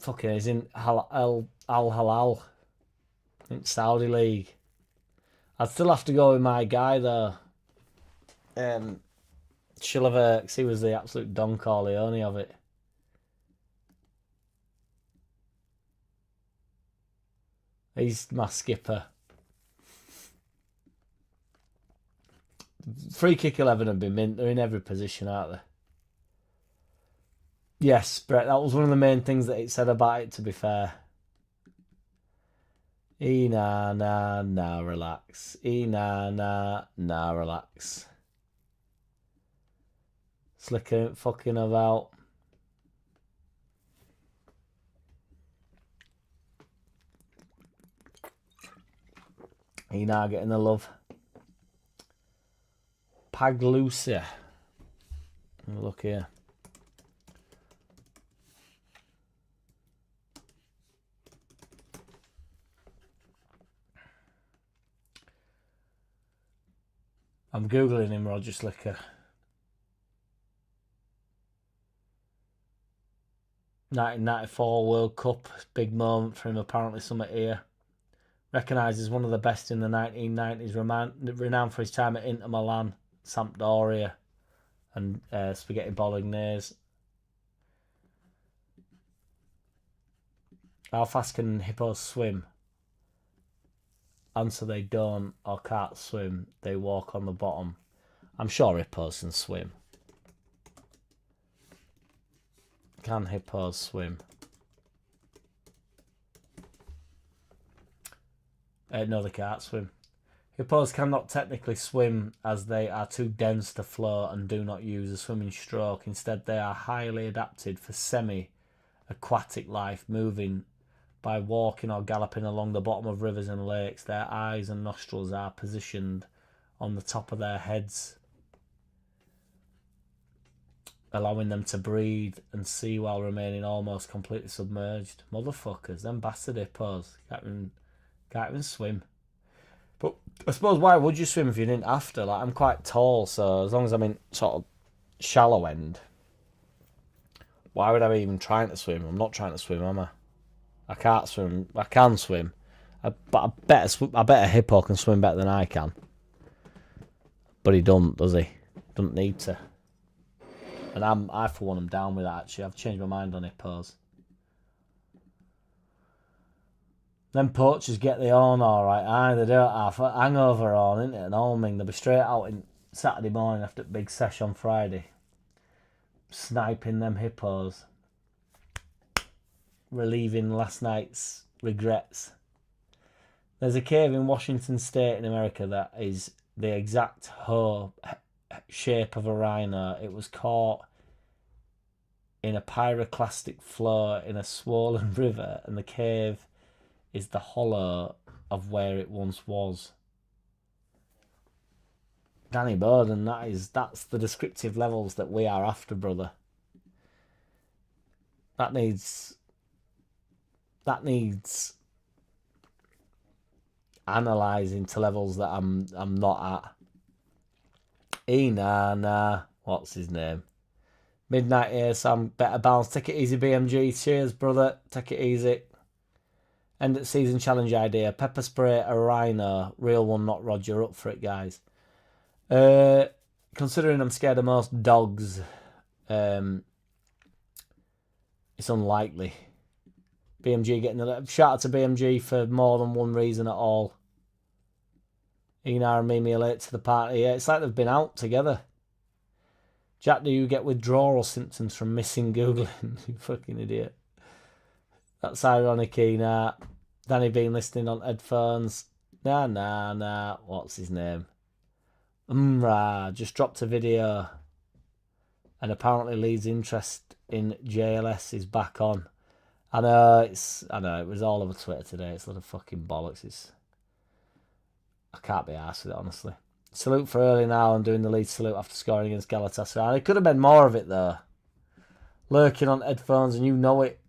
Speaker 2: Fucking, he's in Al Halal. In Saudi League. I'd still have to go with my guy though. Chilavert, because he was the absolute Don Corleone of it. He's my skipper. Free kick 11 have been mint. They're in every position, aren't they? Yes, Brett, that was one of the main things that it said about it, to be fair. Nah, relax. Nah, relax. Slicker fucking about. Einar getting the love. Paglucia. Look here. I'm Googling him, Roger Slicker. 1994 World Cup. Big moment for him, apparently, somewhere here. Recognised as one of the best in the 1990s. Renowned for his time at Inter Milan, Sampdoria, and Spaghetti Bolognese. How fast can hippos swim? Answer: they don't or can't swim. They walk on the bottom. I'm sure hippos can swim. Can hippos swim? No, they can't swim. Hippos cannot technically swim as they are too dense to float and do not use a swimming stroke. Instead, they are highly adapted for semi-aquatic life, moving by walking or galloping along the bottom of rivers and lakes. Their eyes and nostrils are positioned on the top of their heads, allowing them to breathe and see while remaining almost completely submerged. Motherfuckers, them bastard hippos. Can't even swim. But I suppose, why would you swim if you didn't have to? Like, I'm quite tall, so as long as I'm in sort of shallow end, why would I be even trying to swim? I'm not trying to swim, am I? I can't swim. I can swim. But I bet a hippo can swim better than I can. But he don't, does he? Doesn't need to. And I for one, am down with that, actually. I've changed my mind on hippos. Them poachers get the horn alright, aye. They don't have a hangover horn, innit? And homing. They'll be straight out in Saturday morning after the big sesh on Friday. Sniping them hippos. Relieving last night's regrets. There's a cave in Washington State in America that is the exact shape of a rhino. It was caught in a pyroclastic flow in a swollen river, and the cave is the hollow of where it once was. Danny Bowden, that's the descriptive levels that we are after, brother. That needs analysing to levels that I'm not at. Nah, what's his name? Midnight here, Sam. Better bounce. Take it easy, BMG. Cheers, brother. Take it easy. End of season challenge idea. Pepper spray a rhino. Real one, not Roger. Up for it, guys. Considering I'm scared of most dogs, it's unlikely. BMG getting a shout out to BMG for more than one reason at all. Einar and Mimi are late to the party. Yeah, it's like they've been out together. Jack, do you get withdrawal symptoms from missing Googling? You fucking idiot. That's ironic, nah. Danny been listening on headphones. Nah. What's his name? Just dropped a video. And apparently Leeds' interest in JLS is back on. I know, it was all over Twitter today. It's a lot of fucking bollocks. I can't be arsed with it, honestly. Salute for early now and doing the Leeds salute after scoring against Galatasaray. It could have been more of it, though. Lurking on headphones, and you know it.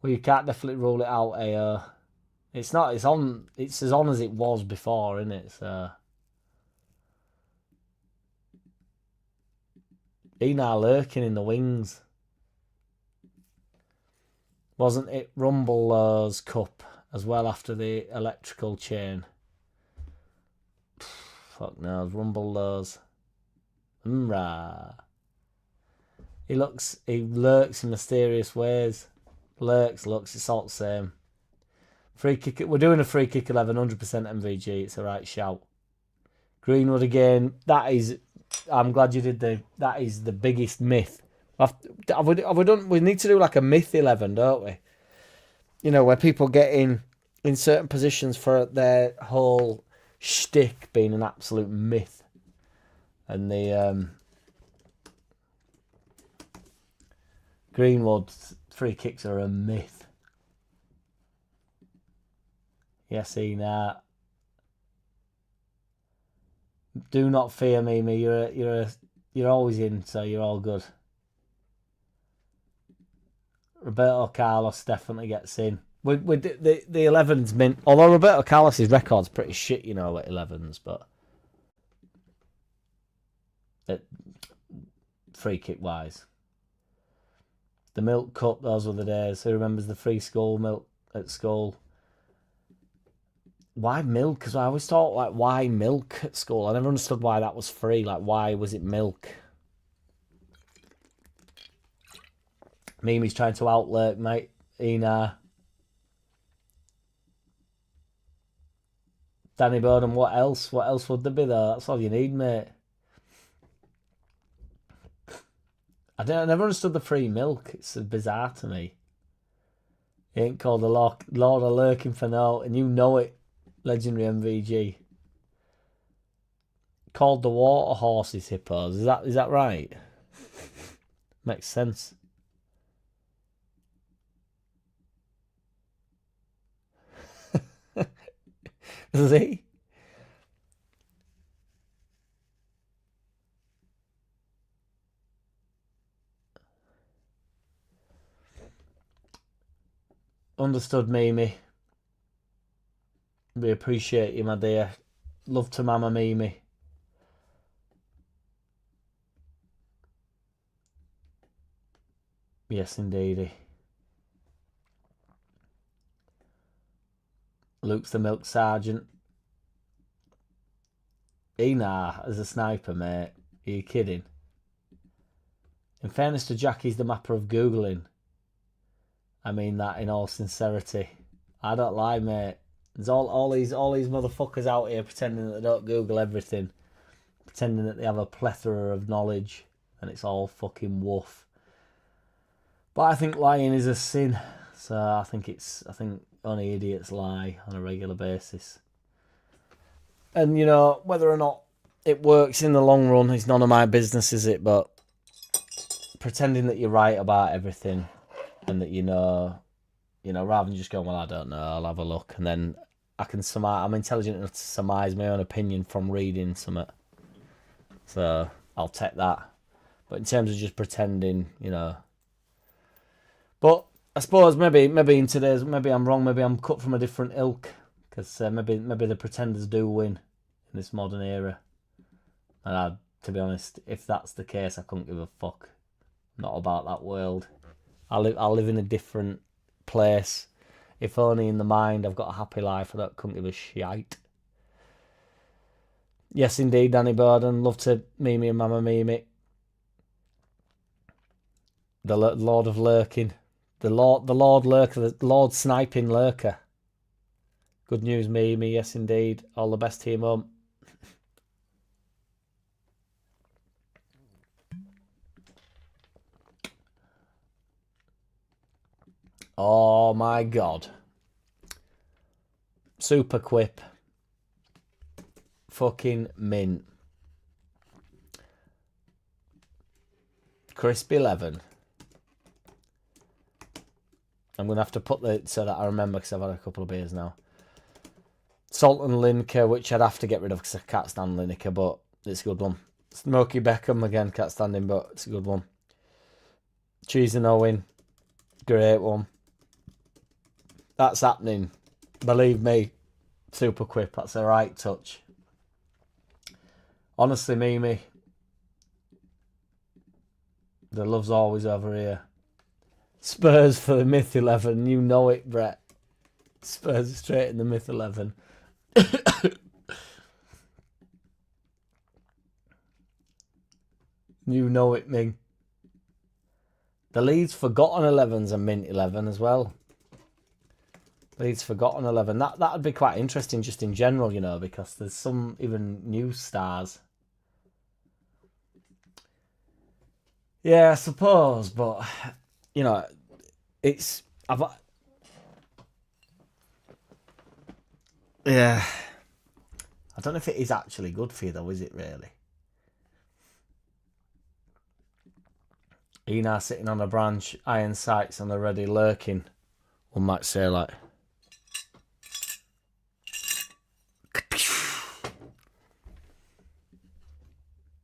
Speaker 2: Well, you can't definitely rule it out, It's not, it's as on as it was before, isn't it? So... Ena lurking in the wings. Wasn't it Rumble's Cup as well after the electrical chain? Fuck knows, Rumble's. He lurks in mysterious ways. Lurks, it's all the same. Free kick, we're doing a free kick 11, 100% MVG, it's a right shout. Greenwood again, I'm glad you did that is the biggest myth. We need to do like a myth 11, don't we? You know, where people get in certain positions for their whole shtick being an absolute myth. And the Greenwood free kicks are a myth. Yes, Ena. Do not fear me. You're always in, so you're all good. Roberto Carlos definitely gets in. With the 11's mint. Although Roberto Carlos's record's pretty shit, you know, at 11's, but free kick wise. The Milk Cup, those were the days. Who remembers the free school milk at school? Why milk? Because I always thought, like, why milk at school? I never understood why that was free. Like, why was it milk? Mimi's trying to outlurk, mate. Ena. Danny Bowden, what else? What else would there be there? That's all you need, mate. I never understood the free milk. It's bizarre to me. It ain't called the Lord of Lurking for now, and you know it. Legendary MVG. Called the water horses hippos. Is that right? Makes sense. Does he? Understood, Mimi. We appreciate you, my dear. Love to Mama Mimi. Yes, indeedy. Luke's the milk sergeant. Ena as a sniper, mate. Are you kidding? In fairness to Jack, he's the mapper of Googling. I mean that in all sincerity. I don't lie, mate. There's all these motherfuckers out here pretending that they don't Google everything. Pretending that they have a plethora of knowledge. And it's all fucking woof. But I think lying is a sin. So I think only idiots lie on a regular basis. And, you know, whether or not it works in the long run is none of my business, is it? But pretending that you're right about everything and that you know, rather than just going, well, I don't know, I'll have a look. And then I can I'm intelligent enough to surmise my own opinion from reading something. So I'll take that. But in terms of just pretending, you know. But I suppose maybe in today's, maybe I'm wrong, maybe I'm cut from a different ilk. Because maybe the pretenders do win in this modern era. And to be honest, if that's the case, I couldn't give a fuck. Not about that world. I live in a different place. If only in the mind I've got a happy life, I couldn't give a shite. Yes, indeed, Danny Bowden. Love to Mimi and Mama Mimi. The Lord of Lurking. The Lord Lurker. The Lord Sniping Lurker. Good news, Mimi. Yes, indeed. All the best to you, Mum. Oh my God. Super Quip. Fucking mint. Crisp 11. I'm going to have to put the so that I remember because I've had a couple of beers now. Salt and Lineker, which I'd have to get rid of because I can't stand Lineker, but it's a good one. Smoky Beckham, again, can't stand him, but it's a good one. Cheese and Owen, great one. That's happening. Believe me, Super Quip, that's a right touch. Honestly, Mimi, the love's always over here. Spurs for the Myth 11, you know it, Brett. Spurs straight in the Myth 11. You know it, Ming. The Leeds Forgotten 11's a mint 11 as well. Leeds Forgotten 11. That'd be quite interesting just in general, you know, because there's some even new stars. Yeah, I suppose, but you know, it's yeah. I don't know if it is actually good for you though, is it really? Ena sitting on a branch, iron sights and already lurking. One might say like.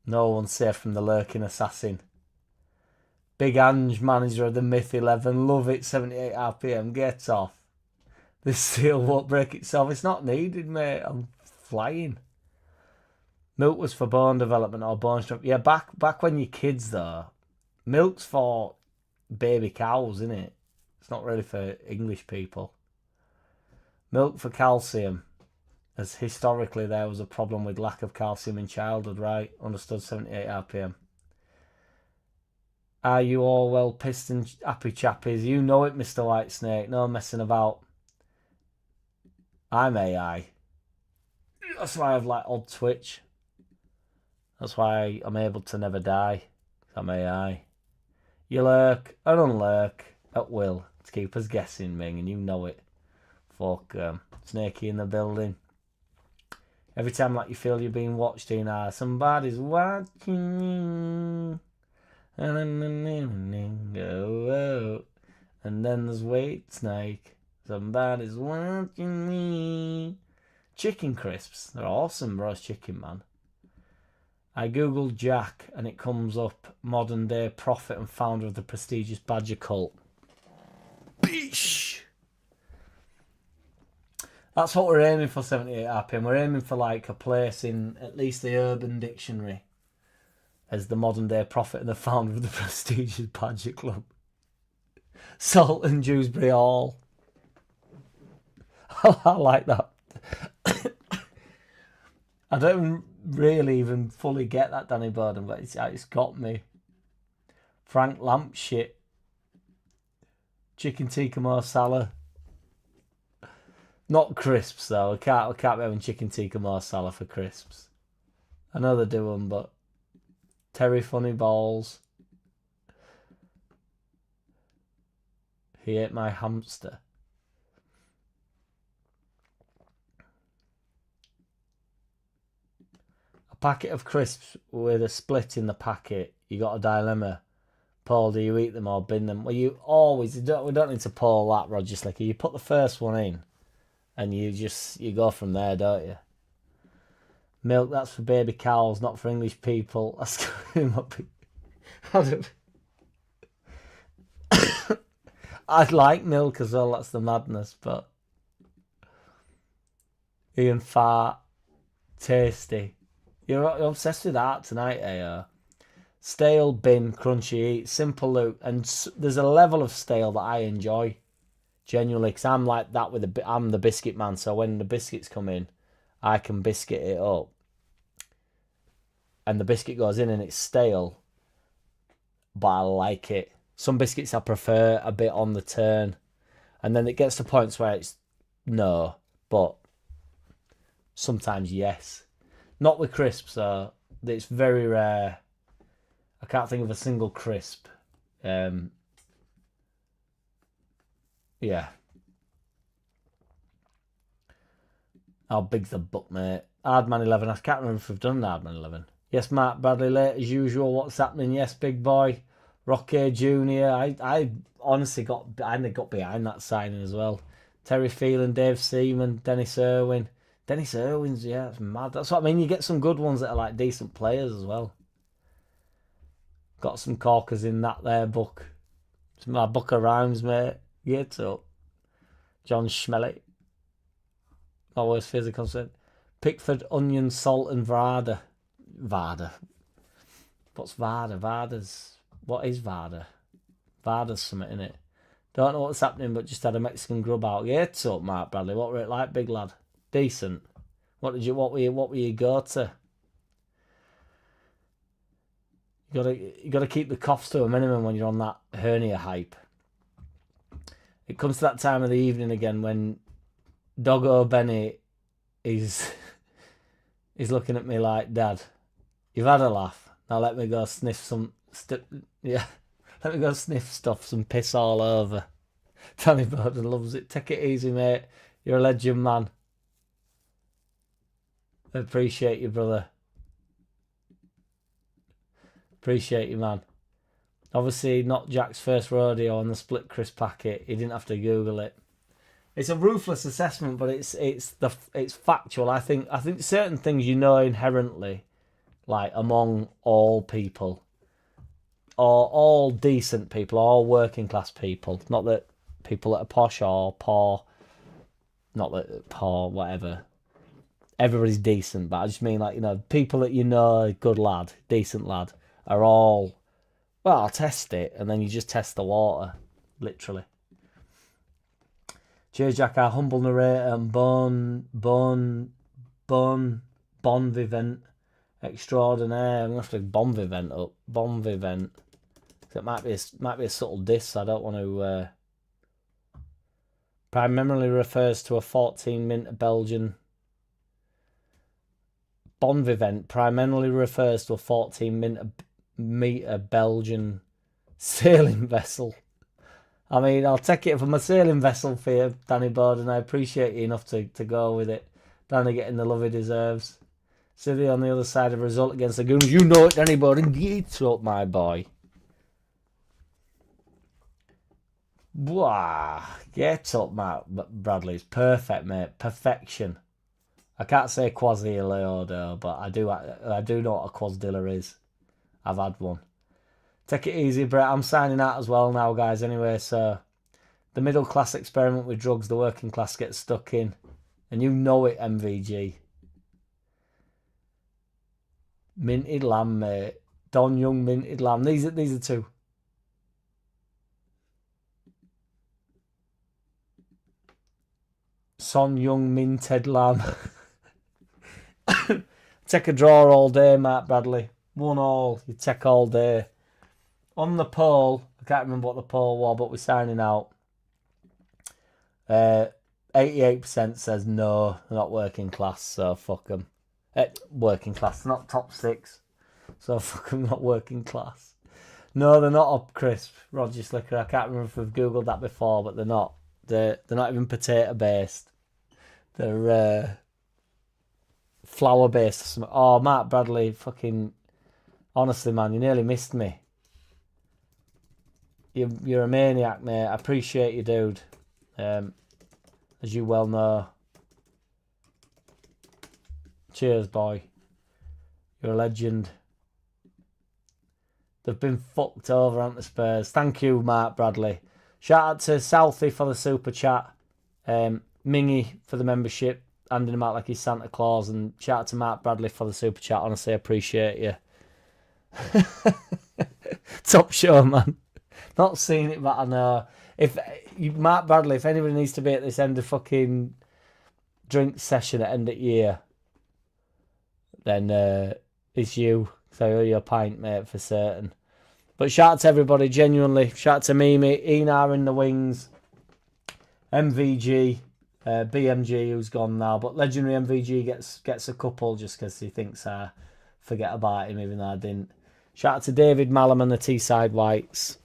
Speaker 2: No one's safe from the lurking assassin. Big Ange, manager of the Myth 11. Love it, 78 RPM. Get off. This seal won't break itself. It's not needed, mate. I'm flying. Milk was for bone development or bone strength. Yeah, back when you're kids, though. Milk's for baby cows, isn't it? It's not really for English people. Milk for calcium. As historically there was a problem with lack of calcium in childhood, right? Understood, 78 RPM. Are you all well pissed and happy chappies? You know it, Mr. Whitesnake. No messing about. I'm AI. That's why I have like odd twitch. That's why I'm able to never die. I'm AI. You lurk and unlurk at will to keep us guessing, Ming, and you know it. Fuck Snakey in the building. Every time like you feel you're being watched in somebody's watching. And then there's Wait Snake. Somebody's watching me. Chicken crisps. They're awesome, roast chicken, man. I googled Jack and it comes up modern day prophet and founder of the prestigious Badger cult. Bish! That's what we're aiming for, 78 RPM. We're aiming for like a place in at least the Urban Dictionary as the modern day prophet and the founder of the prestigious Badger Club. Salt and Dewsbury Hall. I like that. I don't really even fully get that, Danny Bowden, but it's got me. Frank Lamp shit. Chicken tikka masala. Not crisps though. I can't be having chicken tikka masala for crisps. I know they do them, but Terry Funny Balls. He ate my hamster. A packet of crisps with a split in the packet. You got a dilemma. Paul, do you eat them or bin them? Well, you always... we don't need to Paul that, Roger Slicker. You put the first one in and you go from there, don't you? Milk, that's for baby cows, not for English people. That's I'd like milk as well, that's the madness, but Ian Fart, tasty. You're obsessed with that tonight, eh? Stale, bin, crunchy, eat, simple look, and there's a level of stale that I enjoy, genuinely, because I'm like that with I'm the biscuit man, so when the biscuits come in, I can biscuit it up, and the biscuit goes in and it's stale, but I like it. Some biscuits I prefer a bit on the turn, and then it gets to points where it's no, but sometimes yes. Not with crisps, though. It's very rare. I can't think of a single crisp Yeah. How big's the book, mate? Hardman 11. I can't remember if we've done Hardman 11. Yes, Mark Bradley, late as usual. What's happening? Yes, big boy. Rocky Jr. I honestly got behind that signing as well. Terry Phelan, Dave Seaman, Dennis Irwin. Dennis Irwin's, yeah, it's mad. That's what I mean. You get some good ones that are like decent players as well. Got some corkers in that there book. It's my book of rhymes, mate. Get up. John Schmelly. Always physical. Pickford, onion, salt, and Varda. Varda. What's Varda? What is Varda? Varda's something in it. Don't know what's happening, but just had a Mexican grub out. Yeah, it's up, Mark Bradley. What were it like, big lad? Decent. What were you go to? You gotta keep the coughs to a minimum when you're on that hernia hype. It comes to that time of the evening again when Doggo Benny is looking at me like, Dad, you've had a laugh. Now let me go sniff some let me go sniff stuff, some piss all over. Danny Bowden loves it. Take it easy, mate. You're a legend, man. I appreciate you, brother. Appreciate you, man. Obviously, not Jack's first rodeo on the split crisp packet. He didn't have to Google it. It's a ruthless assessment, but it's factual. I think certain things you know inherently, like among all people, or all decent people, all working class people. Not that people that are posh or poor, not that poor, whatever. Everybody's decent, but I just mean like, people that good lad, decent lad, are all, well, I'll test it, and then you just test the water, literally. Cheers, Jack, our humble narrator, and bon vivant extraordinaire. I'm gonna have to bon vivant up. Bon vivant. It might be a subtle diss. I don't want to. Primarily refers to a 14-minute Belgian. Bon vivant primarily refers to a 14-meter Belgian sailing vessel. I mean, I'll take it from a sailing vessel for you, Danny Bowden. I appreciate you enough to go with it. Danny getting the love he deserves. City on the other side of a result against the Goons. You know it, Danny Bowden. Get up, my boy. Wow. Get up, Matt Bradley. It's perfect, mate. Perfection. I can't say Quasimodo, but I do know what a Quasdilla is. I've had one. Take it easy, Brett. I'm signing out as well now, guys. Anyway, so the middle class experiment with drugs, the working class gets stuck in. And you know it, MVG. Minted lamb, mate. Don Young minted lamb. These are two. Son Young minted lamb. Take a draw all day, Mark Bradley. 1-1. You take all day. On the poll, I can't remember what the poll was, but we're signing out. 88% says no, they're not working class, so fuck them. Working class, not top 6, so fuck them, not working class. No, they're not up crisp, Roger Slicker. I can't remember if we've googled that before, but they're not. They're not even potato based. They're flour based. Oh, Mark Bradley, fucking honestly, man, you nearly missed me. You're a maniac, mate. I appreciate you, dude. As you well know. Cheers, boy. You're a legend. They've been fucked over, haven't the Spurs? Thank you, Mark Bradley. Shout out to Southie for the super chat. Mingy for the membership. Handing him out like he's Santa Claus. And shout out to Mark Bradley for the super chat. Honestly, I appreciate you. Top show, man. Not seen it, but I know. Mark Bradley, if anybody needs to be at this end of fucking drink session at end of year, then it's you. So you're your pint, mate, for certain. But shout out to everybody, genuinely. Shout out to Mimi, Enar in the wings, MVG, BMG, who's gone now. But legendary MVG gets a couple just because he thinks I forget about him, even though I didn't. Shout out to David Mallam and the Teesside Whites.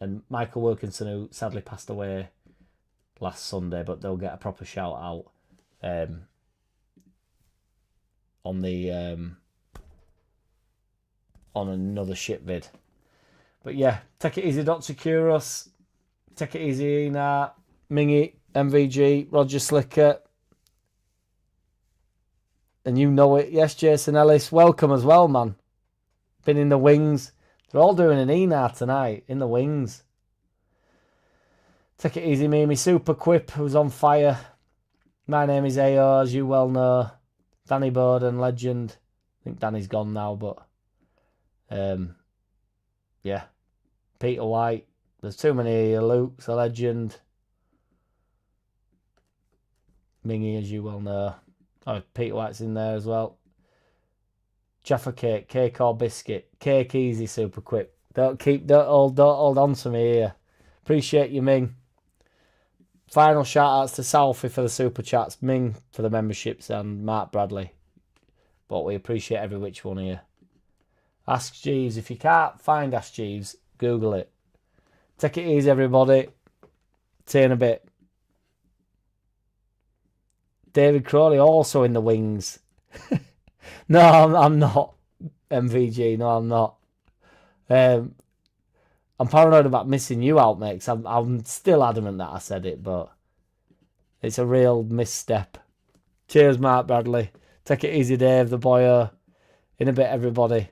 Speaker 2: And Michael Wilkinson, who sadly passed away last Sunday, but they'll get a proper shout out on another shit vid. But yeah, take it easy, Dr. Kuros. Take it easy, Ina, Mingy, MVG, Roger Slicker. And you know it. Yes, Jason Ellis. Welcome as well, man. Been in the wings. They're all doing an Ina tonight in the wings. Take it easy, Mimi. Super Quip, who's on fire. My name is AO, as you well know. Danny Bowden, legend. I think Danny's gone now, but yeah. Peter White. There's too many here. Luke's a legend. Mingy, as you well know. Oh, Peter White's in there as well. Jaffa Cake, Cake or Biscuit. Cake easy, Super Quick. Don't hold on to me here. Appreciate you, Ming. Final shout outs to Salfie for the super chats, Ming for the memberships, and Mark Bradley. But we appreciate every which one here. Ask Jeeves. If you can't find Ask Jeeves, Google it. Take it easy, everybody. See you in a bit. David Crowley also in the wings. No, I'm not. MVG, no, I'm not. I'm paranoid about missing you out, mate. I'm still adamant that I said it, but it's a real misstep. Cheers, Mark Bradley. Take it easy, Dave, the boyo. In a bit, everybody.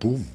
Speaker 1: Boom.